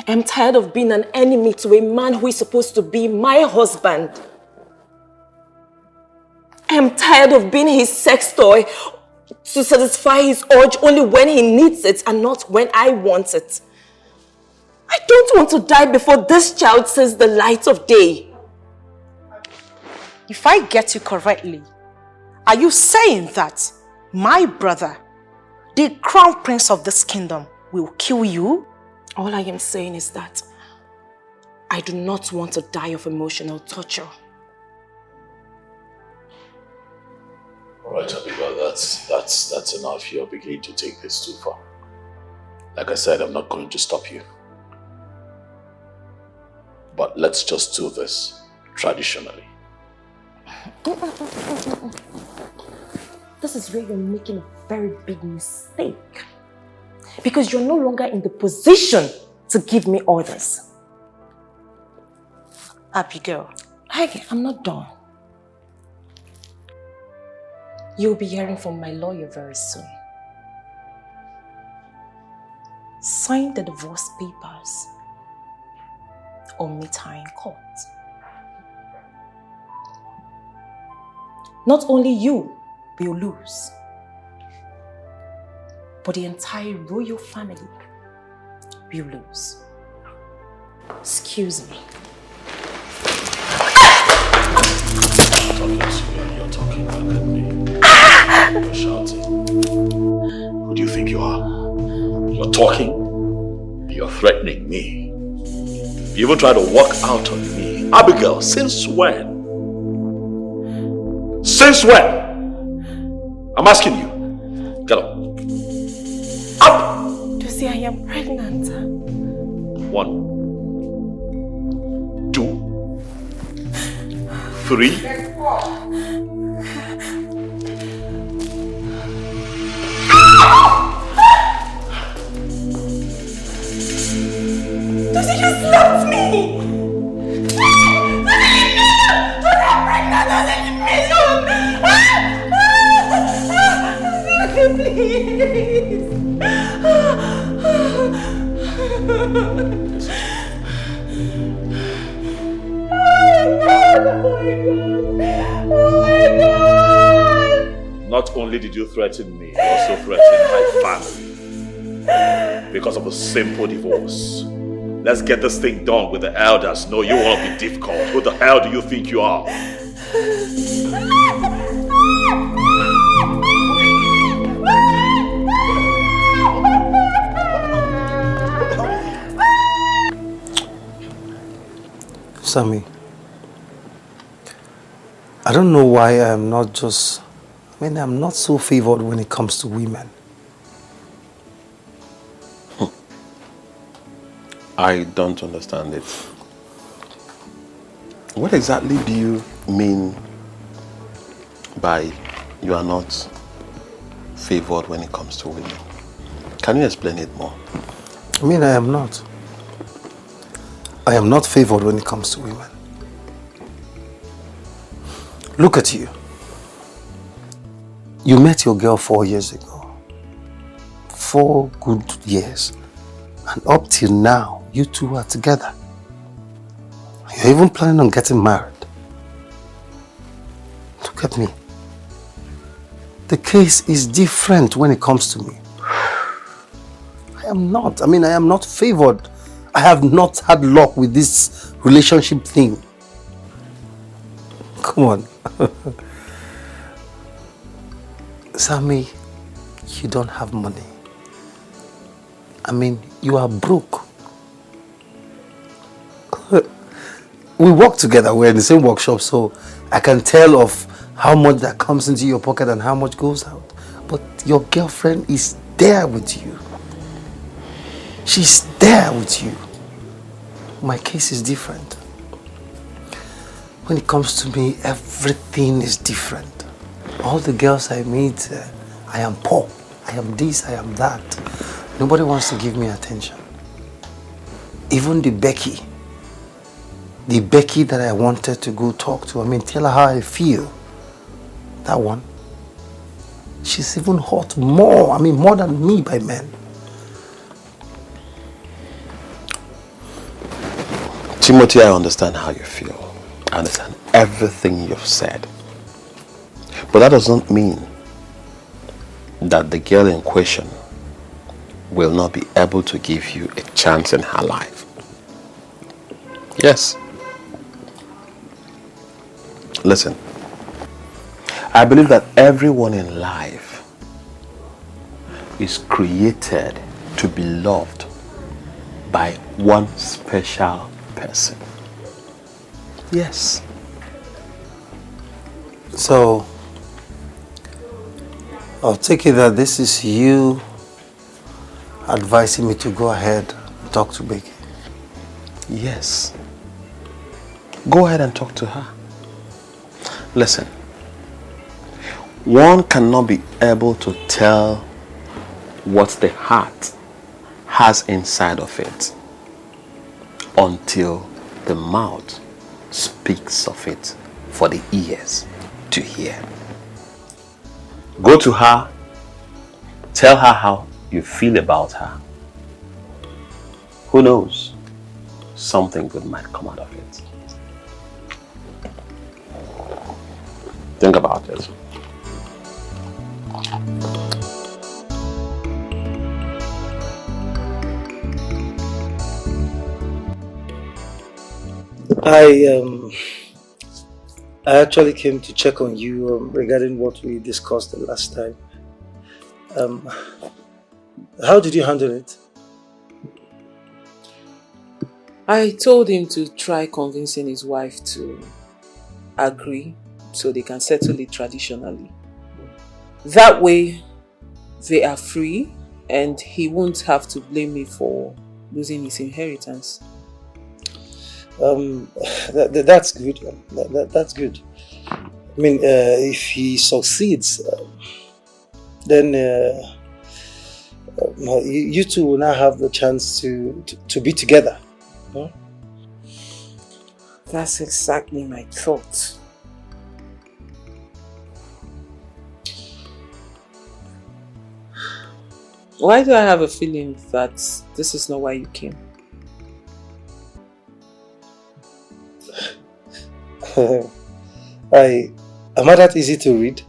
I'm tired of being an enemy to a man who is supposed to be my husband. I'm tired of being his sex toy to satisfy his urge only when he needs it and not when I want it. I don't want to die before this child sees the light of day. If I get you correctly, are you saying that my brother, the crown prince of this kingdom, will kill you? All I am saying is that I do not want to die of emotional torture. All right, Abigail, that's enough. You're beginning to take this too far. Like I said, I'm not going to stop you. But let's just do this traditionally. This is where you're making a very big mistake. Because you're no longer in the position to give me orders. Abigail, I'm not done. You'll be hearing from my lawyer very soon. Sign the divorce papers or meet her in court. Not only you will lose, but the entire royal family will lose. Excuse me. You're talking back at me. You're shouting. Who do you think you are? You're talking. You're threatening me. You even try to walk out on me. Abigail, since when? Since when? I'm asking you. Get up. Up! Josie, I am pregnant. 1, 2, 3. Josie, you slapped me! Please! Oh my God! Not only did you threaten me, you also threatened my family. Because of a simple divorce. Let's get this thing done with the elders. No, you want to be difficult. Who the hell do you think you are? Sammy, I don't know why I'm not so favored when it comes to women. I don't understand it. What exactly do you mean by you are not favored when it comes to women? Can you explain it more? I mean, I am not. I am not favored when it comes to women. Look at you. You met your girl 4 years ago. 4 good years. And up till now, you two are together. You're even planning on getting married. Look at me. The case is different when it comes to me. I am not favored. I have not had luck with this relationship thing. Come on. Sammy, you don't have money. You are broke. We work together, we're in the same workshop, so I can tell of how much that comes into your pocket and how much goes out. But your girlfriend is there with you. She's there with you. My case is different. When it comes to me, everything is different. All the girls I meet, I am poor. I am this, I am that. Nobody wants to give me attention. Even the Becky that I wanted to go talk to, tell her how I feel. That one, she's even hot more, more than me by men. Timothy, I understand how you feel. I understand everything you've said. But that doesn't mean that the girl in question will not be able to give you a chance in her life. Yes. Listen, I believe that everyone in life is created to be loved by one special person. Yes. So, I'll take it that this is you advising me to go ahead and talk to Becky. Yes. Go ahead and talk to her. Listen, one cannot be able to tell what the heart has inside of it until the mouth speaks of it for the ears to hear. Go to her, tell her how you feel about her. Who knows? Something good might come out of it. Think about it. I actually came to check on you regarding what we discussed the last time. How did you handle it? I told him to try convincing his wife to agree so they can settle it traditionally. That way, they are free and he won't have to blame me for losing his inheritance. That's good. That's good. I mean, if he succeeds, then you two will now have the chance to be together. Huh? That's exactly my thought. Why do I have a feeling that this is not why you came? Am I that easy to read?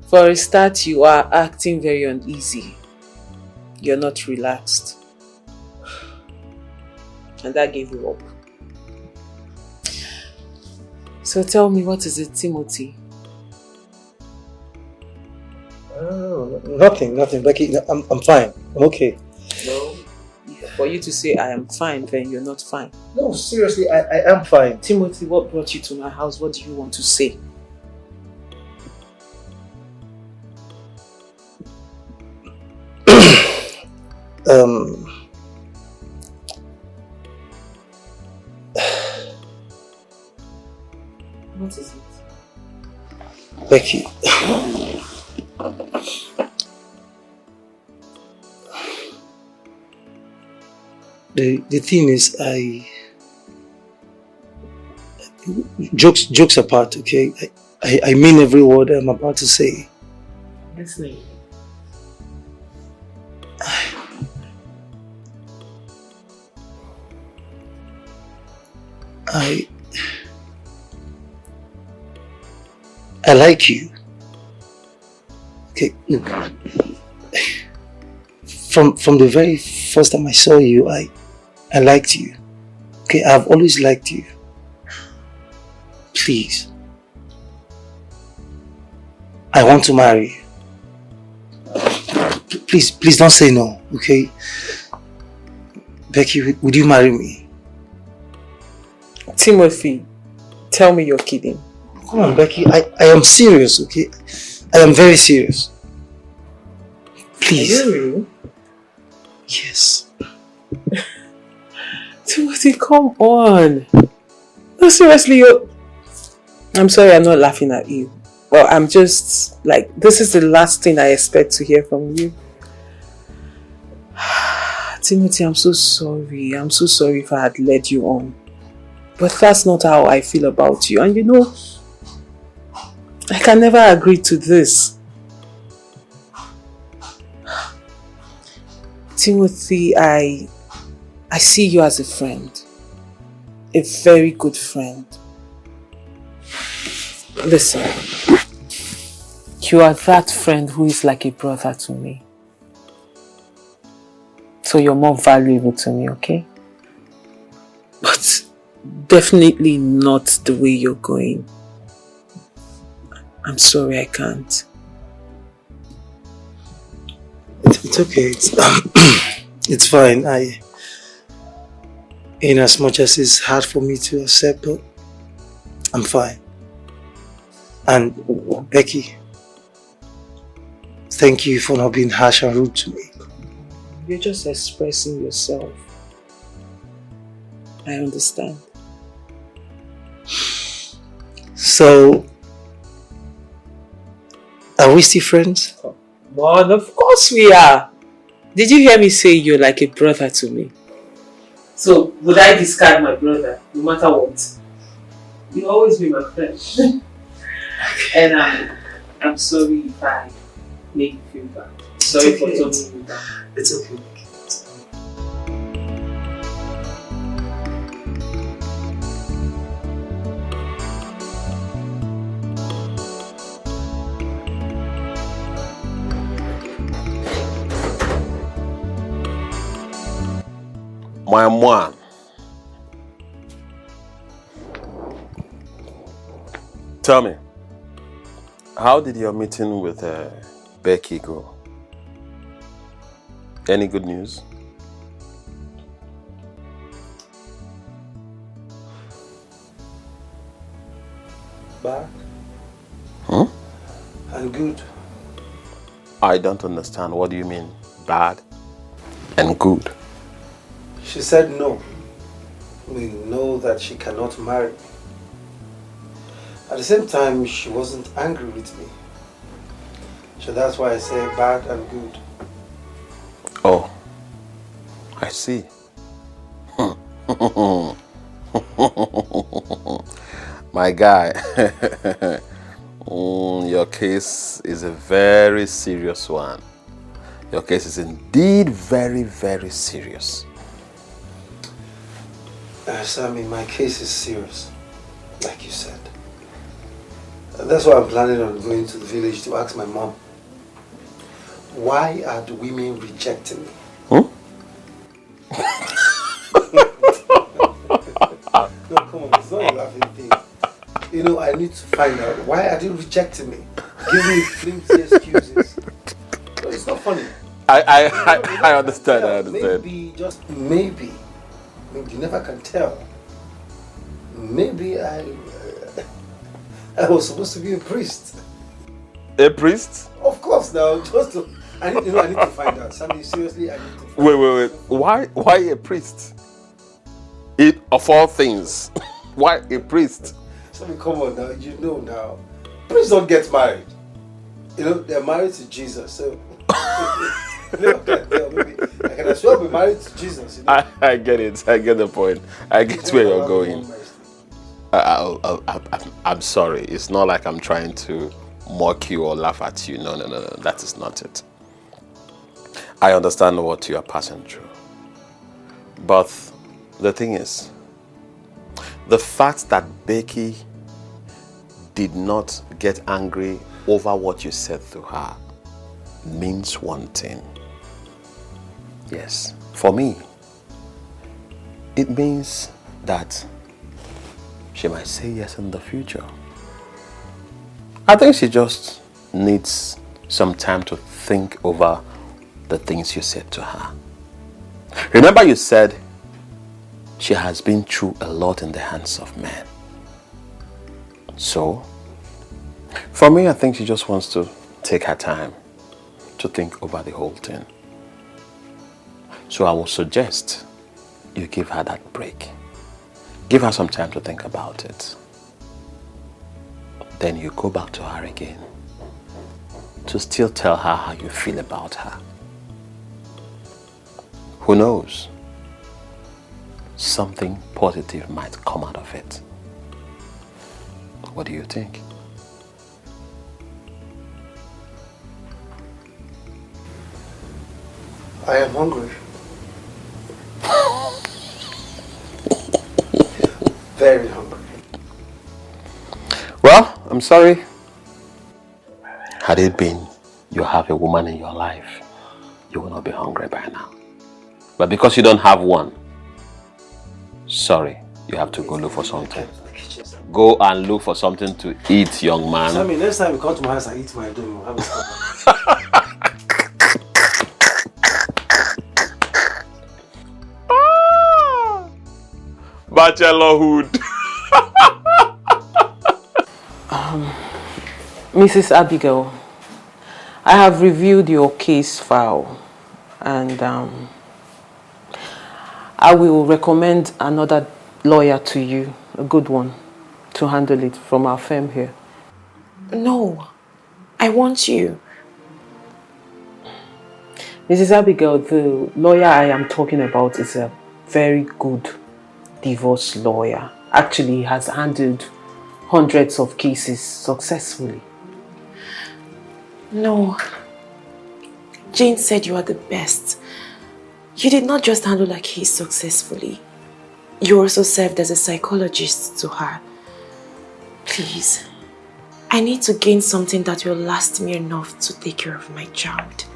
For a start, you are acting very uneasy. You're not relaxed. And that gave you up. So tell me, what is it, Timothy? Oh, nothing, Becky. I'm fine. I'm okay. No. For you to say I am fine, then you're not fine. No, seriously, I am fine. Timothy, what brought you to my house? What do you want to say? What is it? Becky. The thing is, jokes apart, okay? I mean every word I'm about to say. Listening. I like you. Okay, look. From the very first time I saw you, I liked you. Okay, I've always liked you. Please. I want to marry you. Please don't say no, okay? Becky, would you marry me? Timothy, tell me you're kidding. Come on, Becky, I am serious, okay? I am very serious. Please. Are you real? Yes. Timothy, come on. No, seriously, I'm sorry I'm not laughing at you. Well, I'm just like, this is the last thing I expect to hear from you. Timothy, I'm so sorry. I'm so sorry if I had led you on. But that's not how I feel about you. And you know, I can never agree to this. Timothy, I see you as a friend. A very good friend. Listen, you are that friend who is like a brother to me. So you're more valuable to me, okay? But definitely not the way you're going. I'm sorry, I can't. It's okay. It's fine. in as much as it's hard for me to accept, but I'm fine. And Becky, thank you for not being harsh and rude to me. You're just expressing yourself. I understand. So, are we still friends? But of course we are. Did you hear me say you're like a brother to me? So, would I discard my brother, no matter what? You'll always be my friend. And I'm sorry if I make you feel bad. Sorry for talking you down. It's okay. My mom. Tell me, how did your meeting with Becky go? Any good news? Bad Huh? and good. I don't understand. What do you mean, bad and good? She said no. We know that she cannot marry me. At the same time, she wasn't angry with me. So that's why I say bad and good. Oh, I see. My guy, your case is a very serious one. Your case is indeed very, very serious. Sammy, my case is serious, like you said. That's why I'm planning on going to the village to ask my mom, why are the women rejecting me? Hmm? No, come on, it's not a laughing thing. You know, I need to find out, why are they rejecting me? Give me flimsy excuses. No, it's not funny. I understand, I understand. Maybe, just maybe, you never can tell. Maybe I was supposed to be a priest. A priest? Of course, now, just to, I need to find out. Sammy, seriously, I need to find out. Wait. Why a priest? Of all things, why a priest? Sammy, come on now, you know now. Priests don't get married. You know, they're married to Jesus, so maybe I can as well be married to Jesus. You know? I get it. I get the point. I get where you're going. I'm sorry. It's not like I'm trying to mock you or laugh at you. No. That is not it. I understand what you are passing through. But the thing is, the fact that Becky did not get angry over what you said to her means one thing. Yes, for me, it means that she might say yes in the future. I think she just needs some time to think over the things you said to her. Remember, you said she has been through a lot in the hands of men. So, for me, I think she just wants to take her time to think over the whole thing. So I will suggest you give her that break. Give her some time to think about it. Then you go back to her again to still tell her how you feel about her. Who knows? Something positive might come out of it. What do you think? I am hungry. Very hungry. Well, I'm sorry. Had it been you have a woman in your life, you will not be hungry by now. But because you don't have one, sorry, you have to go look for something. Go and look for something to eat, young man. Sammy, next time you come to my house and eat my dough, have a bachelorhood. Mrs. Abigail, I have reviewed your case file and I will recommend another lawyer to you, a good one, to handle it from our firm here. No, I want you. Mrs. Abigail, the lawyer I am talking about is a very good divorce lawyer. Actually, he has handled hundreds of cases successfully. No. Jane said you are the best. You did not just handle a case successfully. You also served as a psychologist to her. Please, I need to gain something that will last me enough to take care of my child.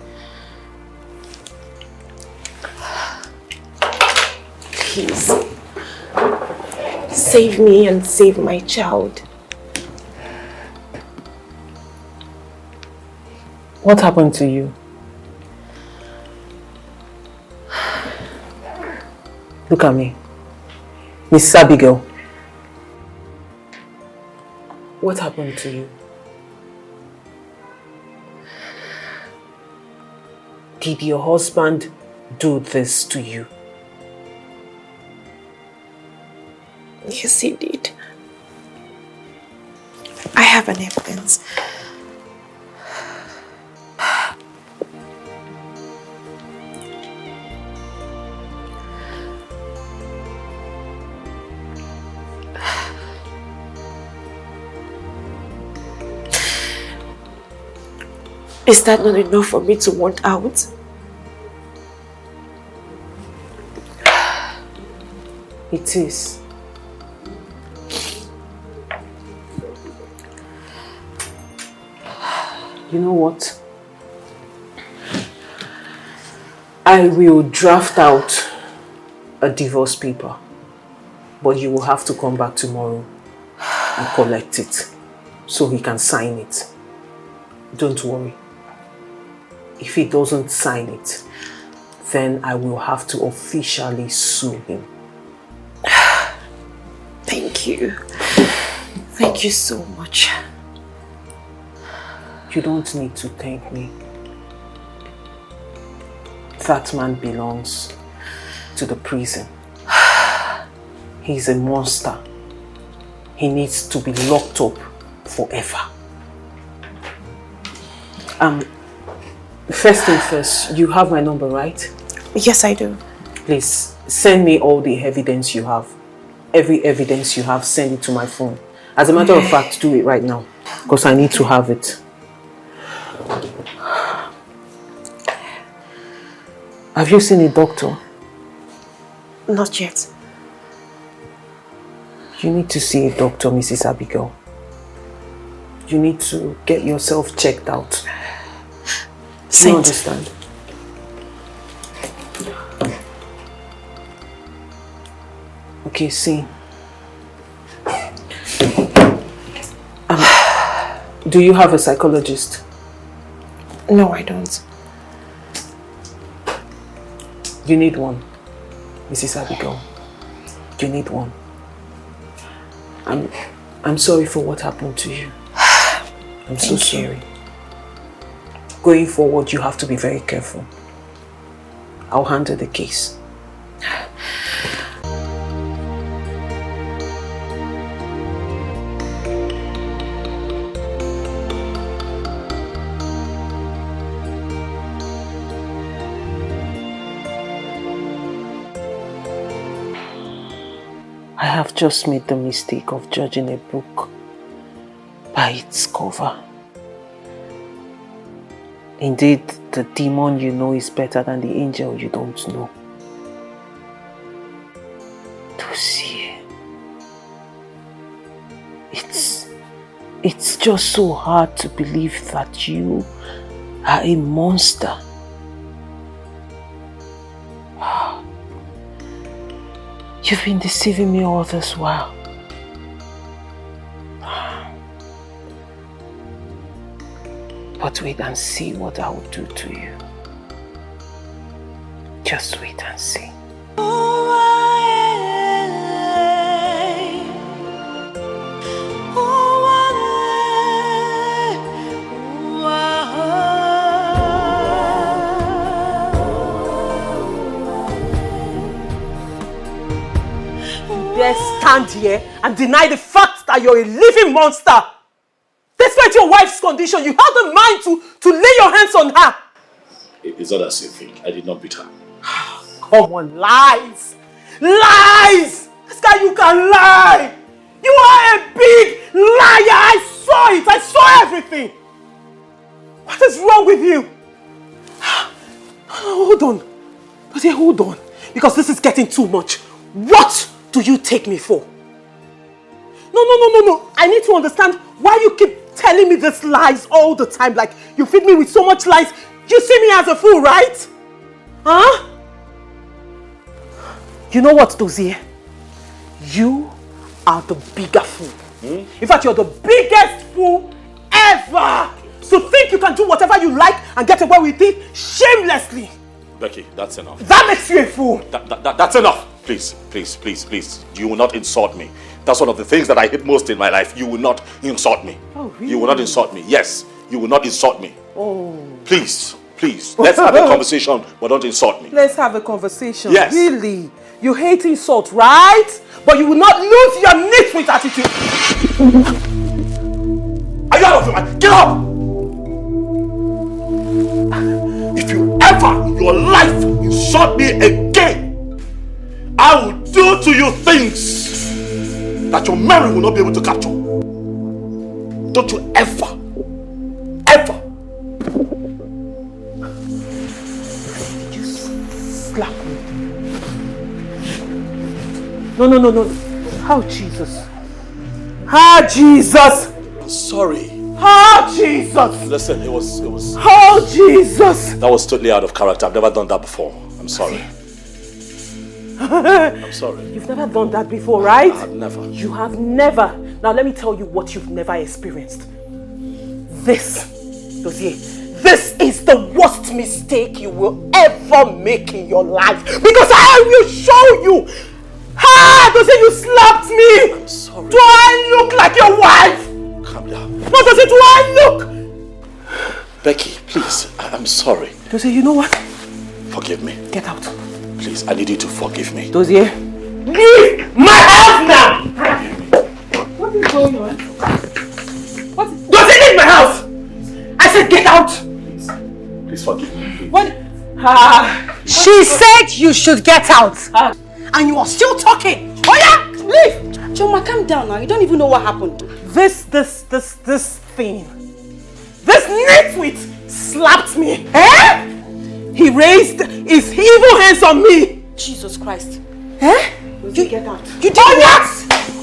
Please, save me and save my child. What happened to you? Look at me. Miss Abigail. What happened to you? Did your husband do this to you? Yes, he did. I have an evidence. Is that not enough for me to want out? It is. You know what? I will draft out a divorce paper, but you will have to come back tomorrow and collect it so he can sign it. Don't worry. If he doesn't sign it, then I will have to officially sue him. Thank you. Thank you so much. You don't need to thank me. That man belongs to the prison. He's a monster. He needs to be locked up forever. First thing first, you have my number, right? Yes, I do. Please, send me all the evidence you have. Every evidence you have, send it to my phone. As a matter of fact, do it right now, because I need to have it. Have you seen a doctor? Not yet. You need to see a doctor, Mrs. Abigail. You need to get yourself checked out. Do you understand? Okay, see. Do you have a psychologist? No, I don't. You need one, Mrs. Abigail. You need one. I'm sorry for what happened to you. I'm so sorry. Going forward, you have to be very careful. I'll handle the case. I have just made the mistake of judging a book by its cover. Indeed, the demon you know is better than the angel you don't know. To see, it's just so hard to believe that you are a monster. You've been deceiving me all this while. But wait and see what I will do to you. Just wait and see. stand here and deny the fact that you're a living monster. Despite your wife's condition, you had the mind to lay your hands on her. It's not as you think. I did not beat her. Come on, lies! Lies! This guy, you can lie! You are a big liar! I saw it! I saw everything! What is wrong with you? Hold on. Hold on. Because this is getting too much. What do you take me for? No. I need to understand why you keep telling me these lies all the time. Like, you feed me with so much lies. You see me as a fool, right? Huh? You know what, Dozie? You are the bigger fool. In fact, you're the biggest fool ever. So think you can do whatever you like and get away with it shamelessly. Becky, that's enough. That makes you a fool. That's enough. Please. You will not insult me. That's one of the things that I hate most in my life. You will not insult me. Oh, really? You will not insult me. Yes, you will not insult me. Oh. Please. Let's have a conversation, but don't insult me. Let's have a conversation. Yes. Really? You hate insult, right? But you will not lose your nitwit attitude. Are you out of your mind? Get up! If you ever in your life insult me again, I will do to you things that your memory will not be able to capture. Don't you ever slap me. No. How Jesus? I'm sorry. How Jesus? Listen, it was. How Jesus? That was totally out of character. I've never done that before. I'm sorry. I'm sorry. You've never done that before, right? I've never. You have never. Now let me tell you what you've never experienced. This, Dozie, this is the worst mistake you will ever make in your life. Because I will show you. Dozie, you slapped me. I'm sorry. Do I look like your wife? Calm down. What does it do I look? Becky, please. I'm sorry. Dozie, you know what? Forgive me. Get out. Please, I need you to forgive me. Dozie, leave my house now! What is going on? Dozie, leave my house! I said get out! Please forgive me. What? She said you should get out. And you are still talking. Oh yeah, leave! Choma, calm down now. You don't even know what happened. This thing. This nitwit slapped me. Eh? He raised his evil hands on me. Jesus Christ. Eh? You get out. You did what?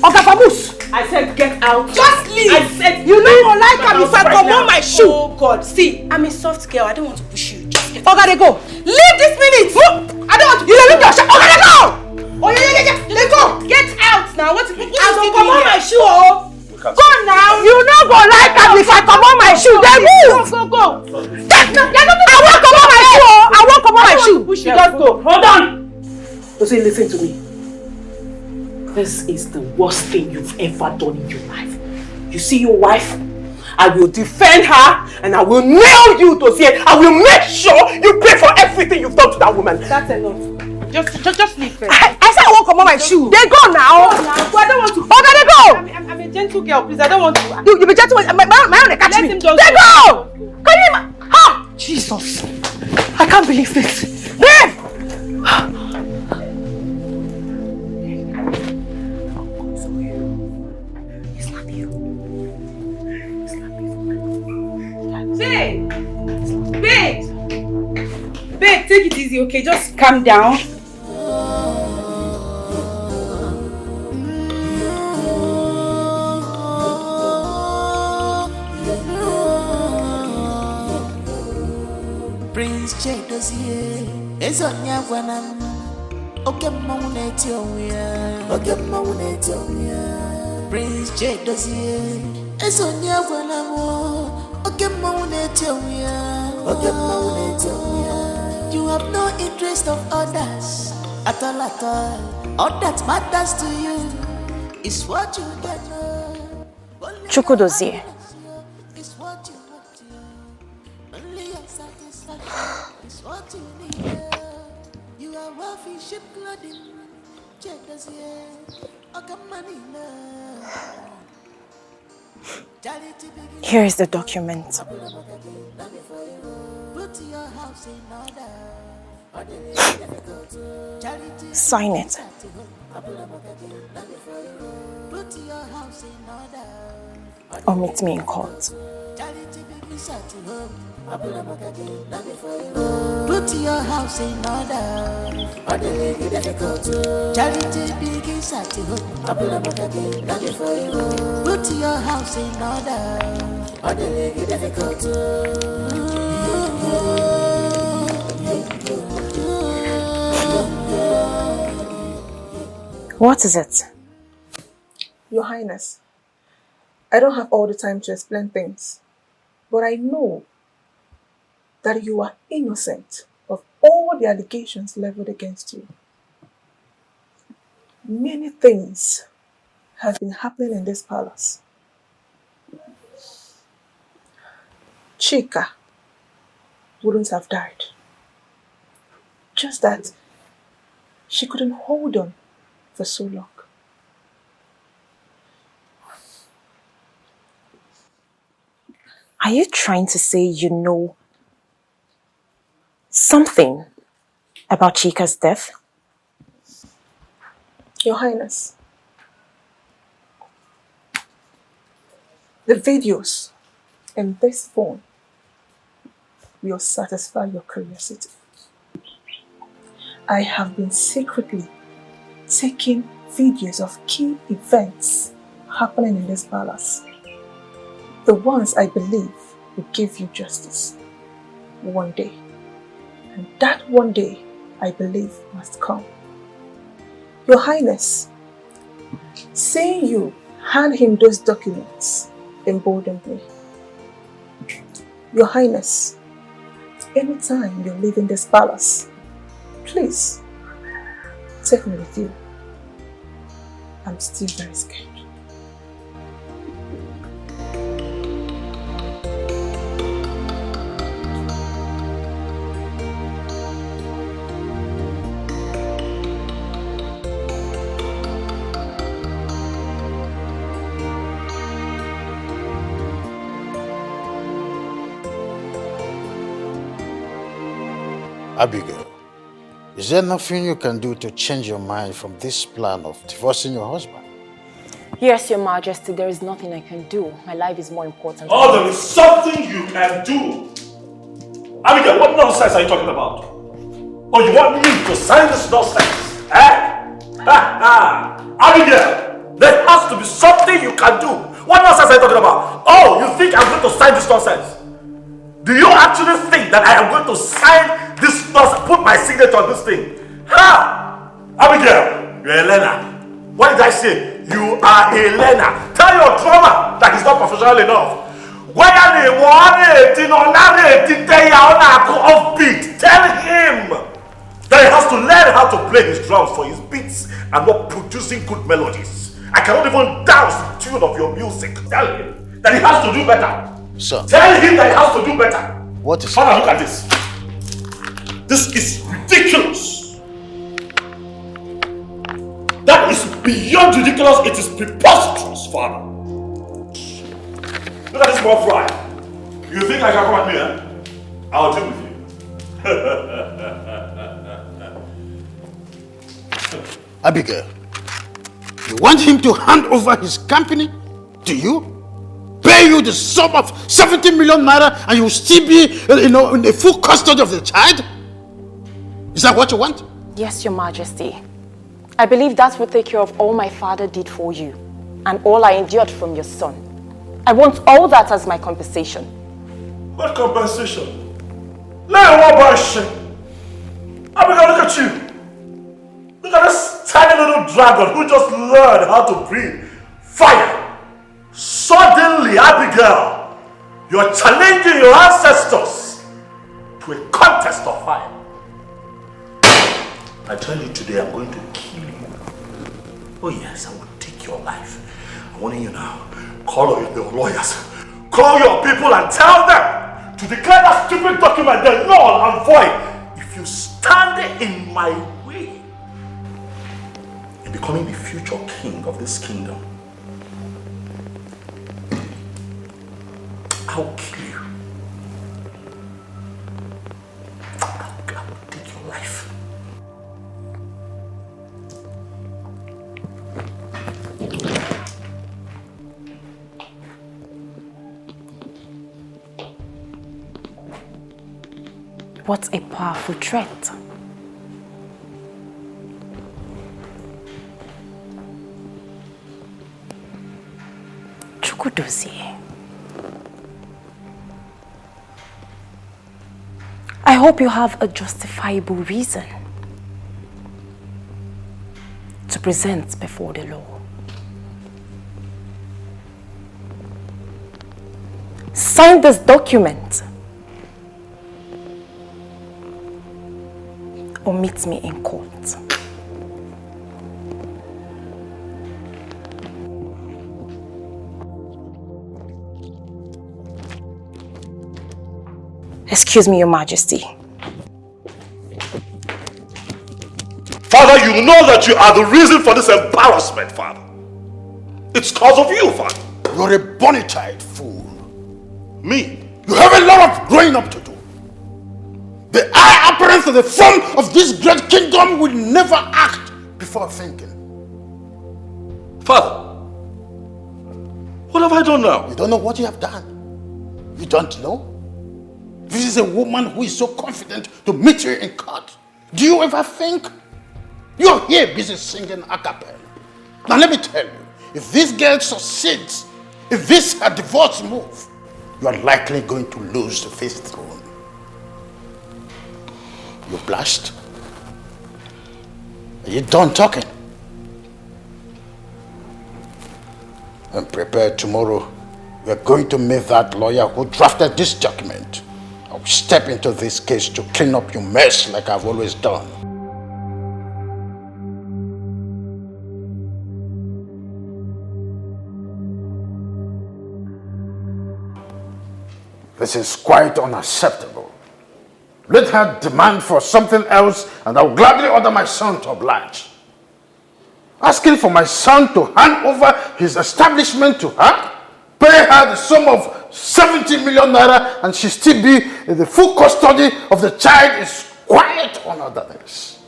Okafamus. I said get out. Just leave. I said you don't like my me if house I right come now. on my shoe. Oh God, see, I'm a soft girl. I don't want to push you. Just get out. Okay, go. Leave this minute. I don't want to. You leave your shoe. Okay, go. Oh yeah. Let go. Get out now. What is I don't come on my shoe. Oh. Go now. You no go like am if I come on my shoe. Then move. Go. I won't come on my shoe. I won't come on my shoe. Push you. Just go. Hold on. Dozie, listen to me. This is the worst thing you've ever done in your life. You see your wife? I will defend her and I will nail you, Dozie. I will make sure you pay for everything you've done to that woman. That's enough. Just leave first. I said I won't come on my shoe. They go now. I don't want to. Okay, they go. I'm a gentle girl, please. I don't want to. You be gentle. My own catch me. Let him just they go. Can you? Ha! Jesus. I can't believe this. Leave! Babe, take it easy, okay? Just calm down. Prince Chedozie, Ezonya Wanam, Okemamuneti Oya, Prince Chedozie, Ezonya Wanam, Okemamuneti Oya. You have no interest of others at all. All that matters to you is what you get. Chukwudozie. Here is the document. Sign it. Or meet me in court. Put your house in order. Charity begins at home. Put your house in order. What is it? Your Highness, I don't have all the time to explain things, but I know that you are innocent of all the allegations leveled against you. Many things have been happening in this palace. Chika wouldn't have died. Just that she couldn't hold on for so long. Are you trying to say you know something about Chika's death? Your Highness, the videos in this phone will satisfy your curiosity. I have been secretly taking videos of key events happening in this palace. The ones I believe will give you justice one day. And that one day, I believe, must come. Your Highness, seeing you hand him those documents emboldened me. Your Highness, anytime you're leaving this palace, please take me with you. I'm still very scared. Abigail, is there nothing you can do to change your mind from this plan of divorcing your husband? Yes, Your Majesty, there is nothing I can do. My life is more important. Oh, there is something you can do. Abigail, what nonsense are you talking about? Oh, you want me to sign this nonsense? Abigail, there has to be something you can do. What nonsense are you talking about? Oh, you think I'm going to sign this nonsense? Do you actually think that I am going to sign this nonsense, put my signature on this thing? Abigail, you're a learner. What did I say? You are a learner. Tell your drummer that he's not professional enough. Tell him that he has to learn how to play his drums for his beats and not producing good melodies. I cannot even dance the tune of your music. Tell him that he has to do better. Sir. Tell him that he has to do better. What is Father, look at this. This is ridiculous. That is beyond ridiculous. It is preposterous, Father. Look at this small fry. You think I can come at me, eh? I'll deal with you. Abigail, you want him to hand over his company to you? Pay you the sum of 70 million naira and you will still be, in the full custody of the child? Is that what you want? Yes, Your Majesty. I believe that will take care of all my father did for you and all I endured from your son. I want all that as my compensation. What compensation? Let one boy shit. Abigail, look at you. Look at this tiny little dragon who just learned how to breathe fire. Suddenly, Abigail, you're challenging your ancestors to a contest of fire. I tell you today, I'm going to kill you. Oh yes, I will take your life. I'm warning you now. Call your lawyers. Call your people and tell them to declare that stupid document they're null and void if you stand in my way. In becoming the future king of this kingdom, I'll kill you. I'll take your life. What a powerful threat. Chukwudozie. I hope you have a justifiable reason to present before the law. Sign this document or meet me in court. Excuse me, Your Majesty. Father, you know that you are the reason for this embarrassment, Father. It's because of you, Father. You're a bonafide fool. Me? You have a lot of growing up to do. The eye apparent of the front of this great kingdom will never act before thinking. Father, what have I done now? You don't know what you have done. You don't know? This is a woman who is so confident to meet you in court. Do you ever think? You're here busy singing a cappella. Now let me tell you, if this girl succeeds, if this is a divorce move, you are likely going to lose the fifth throne. You blushed? Are you done talking? And prepare tomorrow. We are going to meet that lawyer who drafted this document. I will step into this case to clean up your mess like I've always done. This is quite unacceptable. Let her demand for something else and I will gladly order my son to oblige. Asking for my son to hand over his establishment to her, pay her the sum of 70 million naira and she still be in the full custody of the child is quite unorthodox.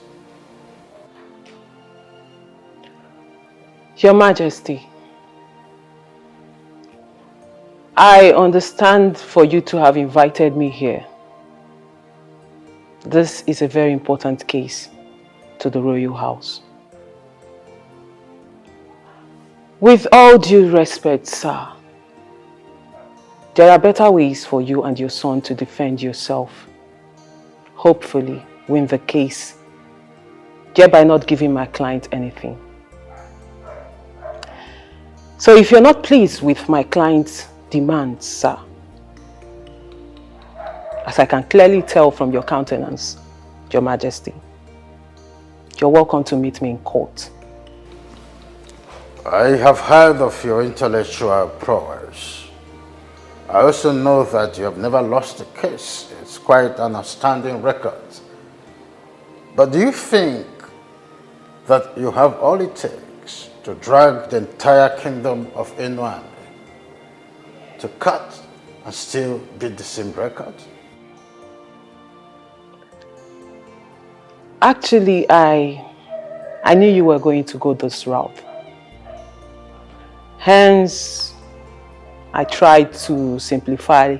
Your Majesty, I understand for you to have invited me here. This is a very important case to the royal house. With all due respect, sir, there are better ways for you and your son to defend yourself. Hopefully, win the case, thereby not giving my client anything. So if you're not pleased with my client's demands, sir, as I can clearly tell from your countenance, Your Majesty, you're welcome to meet me in court. I have heard of your intellectual prowess. I also know that you have never lost a case. It's quite an outstanding record. But do you think that you have all it takes to drag the entire kingdom of Inwan to cut and still beat the same record? Actually, I knew you were going to go this route. Hence, I tried to simplify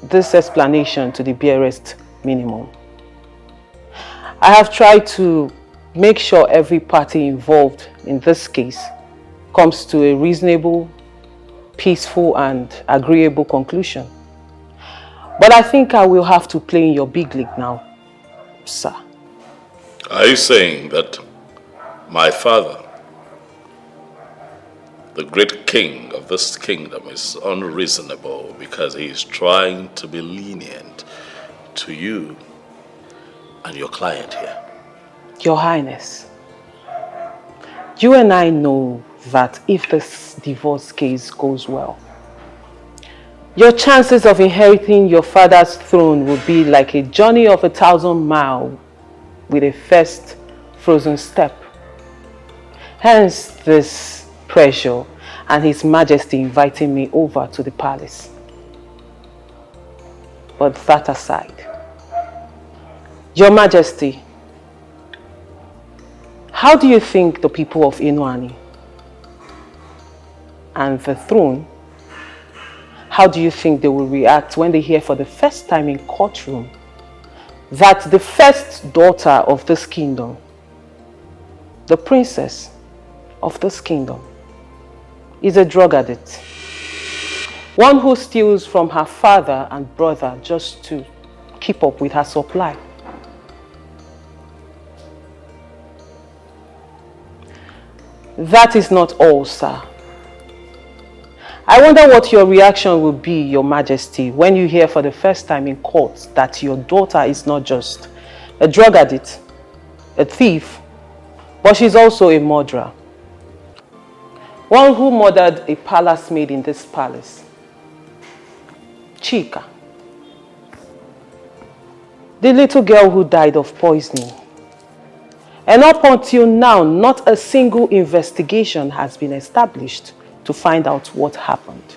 this explanation to the barest minimum. I have tried to make sure every party involved in this case comes to a reasonable, peaceful and agreeable conclusion. But I think I will have to play in your big league now, sir. Are you saying that my father, the great king of this kingdom, is unreasonable because he is trying to be lenient to you and your client here? Your Highness, you and I know that if this divorce case goes well, your chances of inheriting your father's throne will be like a journey of 1,000 miles with a first frozen step. Hence this pressure and His Majesty inviting me over to the palace. But that aside, Your Majesty, how do you think the people of Inuani and the throne, how do you think they will react when they hear for the first time in courtroom that the first daughter of this kingdom, the princess of this kingdom, is a drug addict? One who steals from her father and brother just to keep up with her supply. That is not all, sir. I wonder what your reaction will be, Your Majesty, when you hear for the first time in court that your daughter is not just a drug addict, a thief, but she's also a murderer. One who murdered a palace maid in this palace, Chika. The little girl who died of poisoning. And up until now, not a single investigation has been established to find out what happened.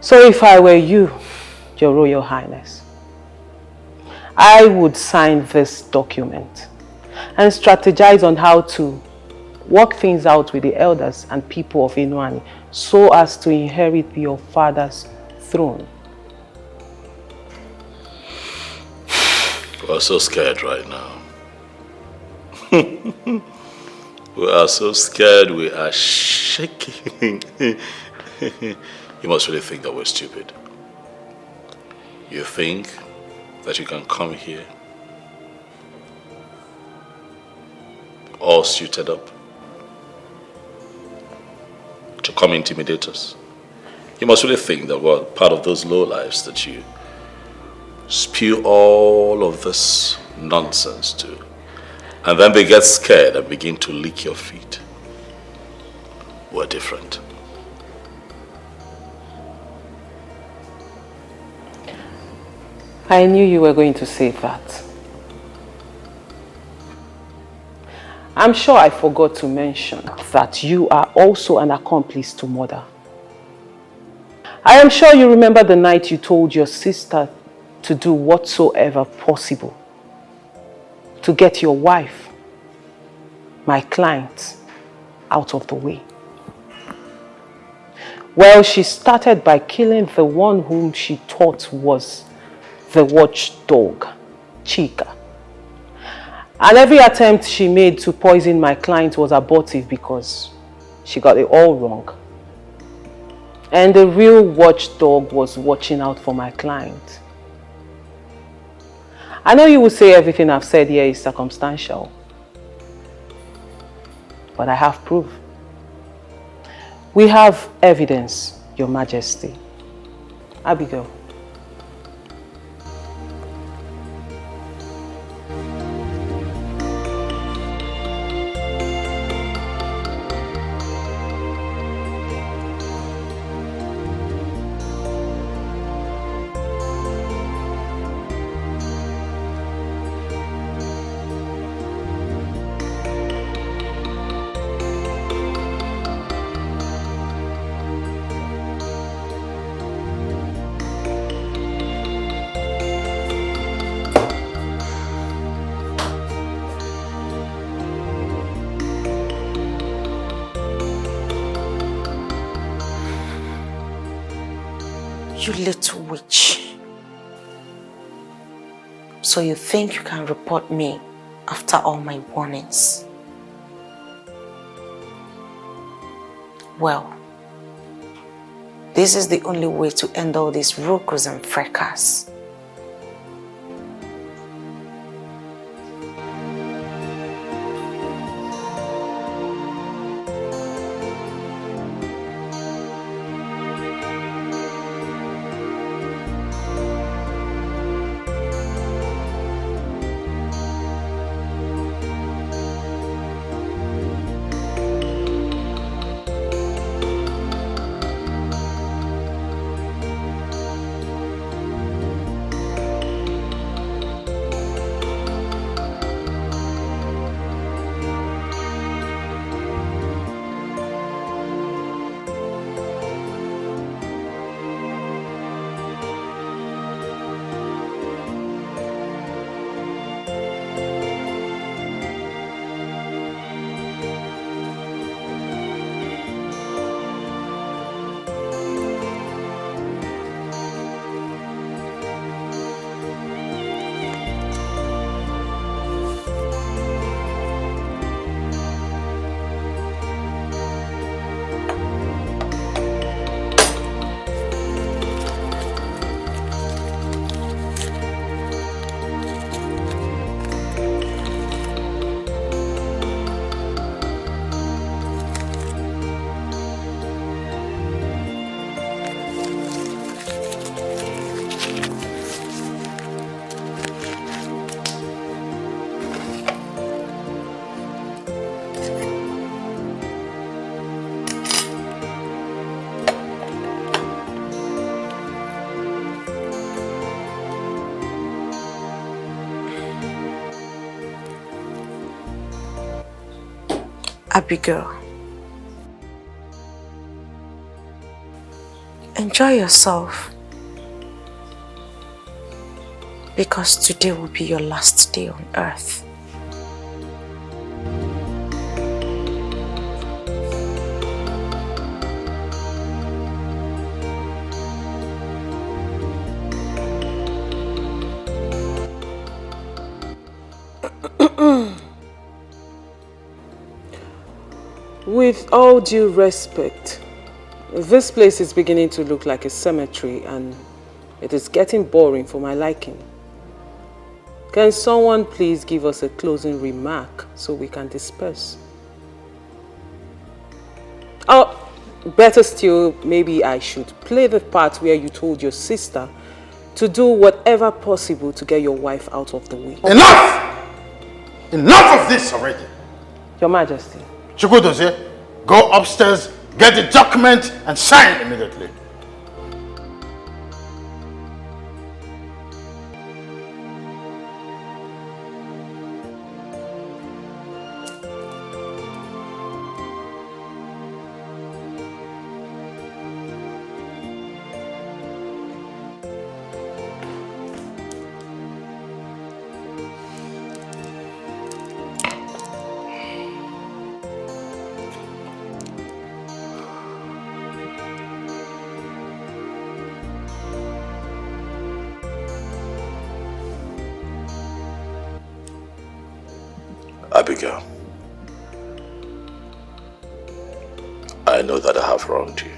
So if I were you, Your Royal Highness, I would sign this document and strategize on how to work things out with the elders and people of Inuani so as to inherit your father's throne. We're so scared right now. We are so scared, we are shaking. You must really think that we're stupid. You think that you can come here all suited up to come intimidate us? You must really think that we're part of those low lives that you spew all of this nonsense to, and then they get scared and begin to lick your feet. We're different. I knew you were going to say that. I'm sure I forgot to mention that you are also an accomplice to murder. I am sure you remember the night you told your sister to do whatsoever possible to get your wife, my client, out of the way. Well, she started by killing the one whom she thought was the watchdog, Chika. And every attempt she made to poison my client was abortive because she got it all wrong. And the real watchdog was watching out for my client. I know you will say everything I've said here is circumstantial, but I have proof. We have evidence, Your Majesty. Abigail. You little witch. So you think you can report me after all my warnings? Well, this is the only way to end all these ruckus and fracas. Abigail, enjoy yourself, because today will be your last day on earth. With all due respect, this place is beginning to look like a cemetery and it is getting boring for my liking. Can someone please give us a closing remark so we can disperse? Oh, better still, maybe I should play the part where you told your sister to do whatever possible to get your wife out of the way. Enough! Enough of this already. Your Majesty. Chukwudozie, go upstairs, get the document and sign immediately. Abigail, I know that I have wronged you.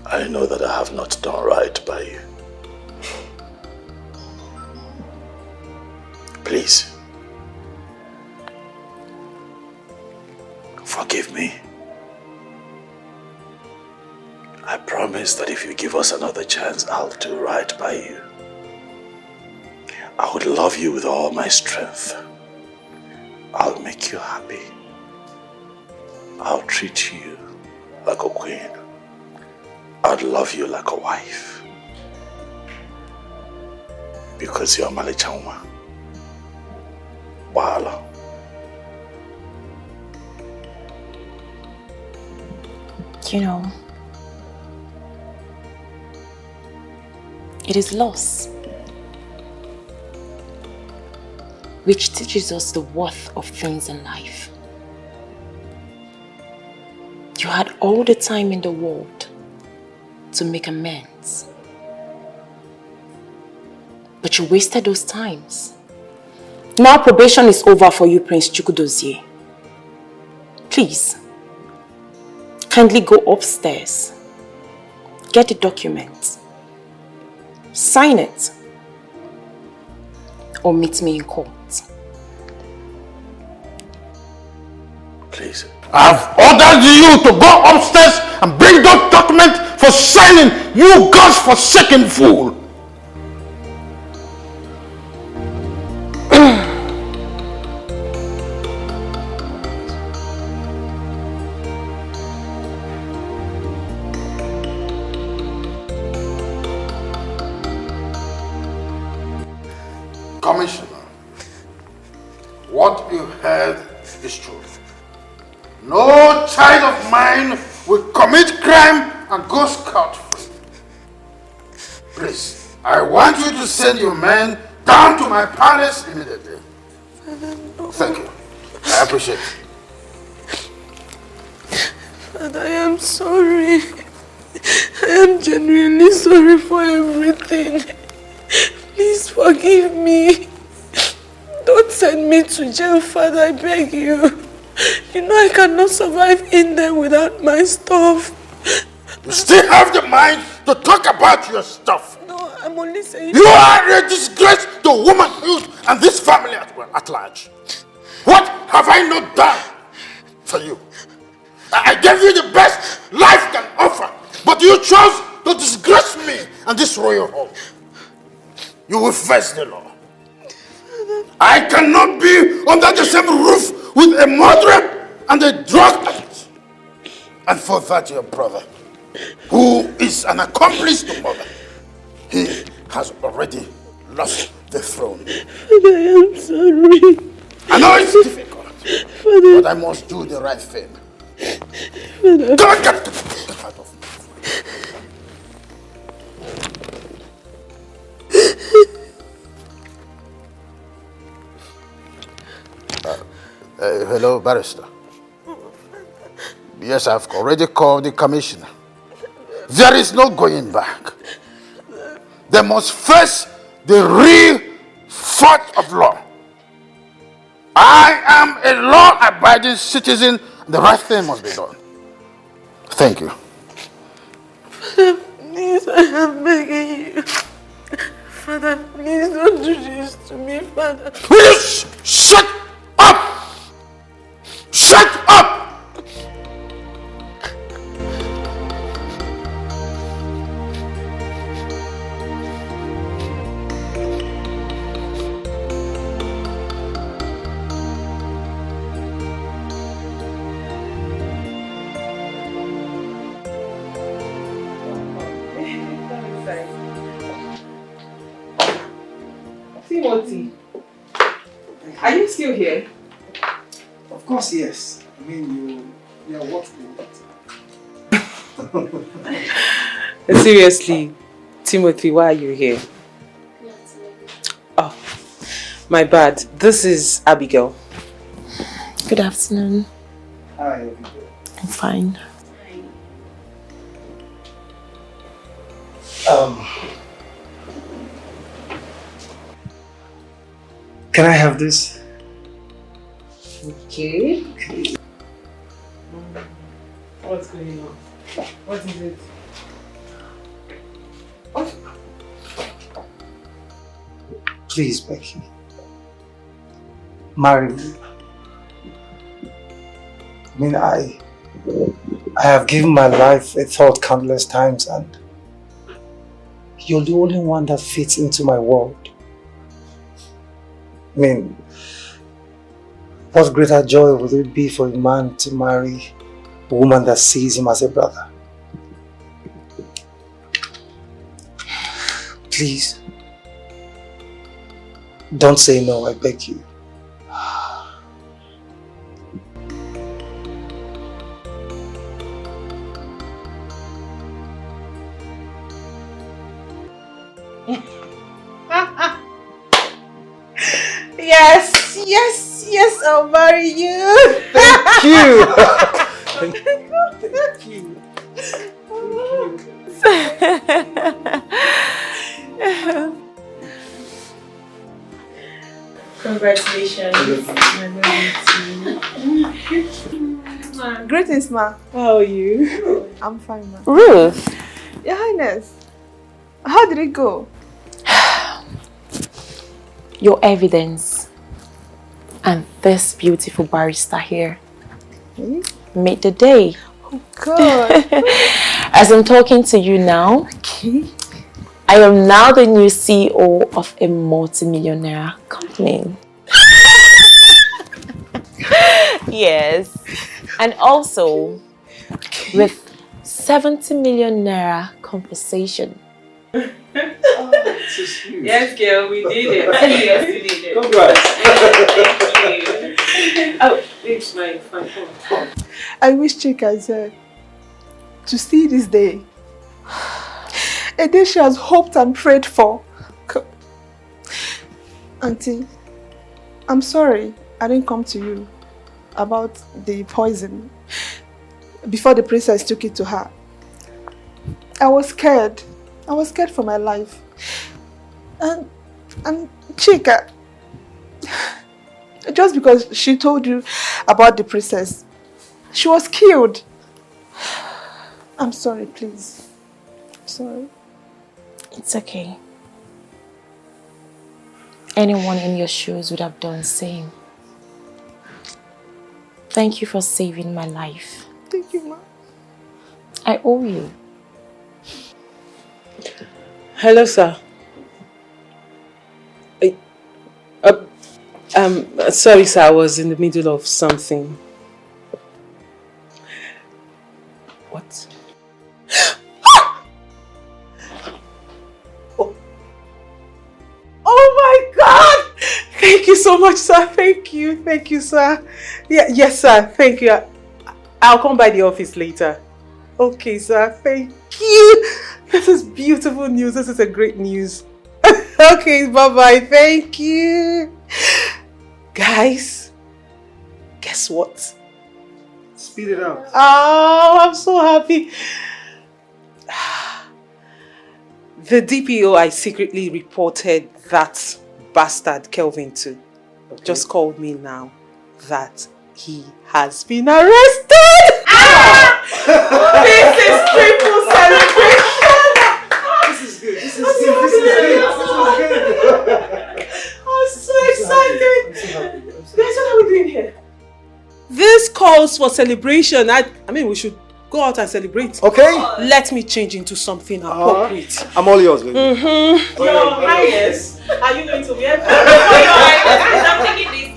I know that I have not done right by you. Please, forgive me. I promise that if you give us another chance, I'll do right by you. I would love you with all my strength. I'll make you happy. I'll treat you like a queen. I'd love you like a wife. Because you're Malichanwa. Wala. You know, it is loss which teaches us the worth of things in life. You had all the time in the world to make amends, but you wasted those times. Now probation is over for you, Prince Chukwudozie. Please, kindly go upstairs, get the document, sign it, or meet me in court. Please. I've ordered you to go upstairs and bring that document for signing, you godforsaken fool! Commissioner, what you heard is true. No child of mine will commit crime and go scot-free. Please, I want you to send your men down to my palace immediately. Thank you. I appreciate it. Father, I am sorry. I am genuinely sorry for everything. Please forgive me. Don't send me to jail, Father, I beg you. You know I cannot survive in there without my stuff. You still have the mind to talk about your stuff. No, I'm only saying... You are a disgrace to womanhood and this family at large. What have I not done for you? I gave you the best life can offer, but you chose to disgrace me and this royal home. You will face the law. I cannot be under the same roof with a murderer and a drug addict. And for that, your brother, who is an accomplice to murder, he has already lost the throne. I am sorry. I know it's I must do the right thing. Father. Come on, get out of hello, barrister. Yes, I've already called the commissioner. There is no going back. They must face the real fact of law. I am a law-abiding citizen. The right thing must be done. Thank you. Father, please, I am begging you. Father, please don't do this to me, Father. Will you shut up? Shut up! Timothy, are you still here? Of course, yes. I mean, you're what we want. Seriously, Timothy, why are you here? Oh, my bad. This is Abigail. Good afternoon. Hi, Abigail. I'm fine. Can I have this? Okay. What's going on? What is it? What? Please, Becky. Marry me. I mean, I have given my life a thought countless times, and you're the only one that fits into my world. I mean, what greater joy would it be for a man to marry a woman that sees him as a brother? Please, don't say no, I beg you. Yes, yes, yes, I'll marry you. Thank you. Thank you. Congratulations. Greetings, ma. How are you? I'm fine, ma. Ruth. Your Highness, how did it go? Your evidence and this beautiful barrister here made the day. Oh, God. As I'm talking to you now, I am now the new CEO of a multi-millionaire company. Yes. And also with 70 million naira compensation. Yes, girl, we did it. Yes, we did it. Congrats. Thank you. Oh, it's my phone. I wish Chika said to see this day. A day she has hoped and prayed for. Auntie, I'm sorry I didn't come to you about the poison before the princess took it to her. I was scared. I was scared for my life. And Chika, just because she told you about the princess, she was killed. I'm sorry, please. I'm sorry. It's okay. Anyone in your shoes would have done the same. Thank you for saving my life. Thank you, ma. I owe you. Hello, sir. Sorry, sir. I was in the middle of something. What? Oh my God! Thank you so much, sir. Thank you. Thank you, sir. Yeah, yes, sir. Thank you. I'll come by the office later. Okay, sir. Thank you. This is beautiful news. This is a great news. Okay, bye-bye. Thank you. Guys, guess what? Speed it up. Oh, I'm so happy. The DPO I secretly reported that bastard Kelvin to just called me now that he has been arrested. This is triple celebration. This is good. This is good. I'm so excited. Guys, what are we doing here? This calls for celebration. I mean, we should go out and celebrate. Okay. Let me change into something appropriate. I'm all yours, baby. Your Highness, are you going to wear? Your Highness, I'm taking this.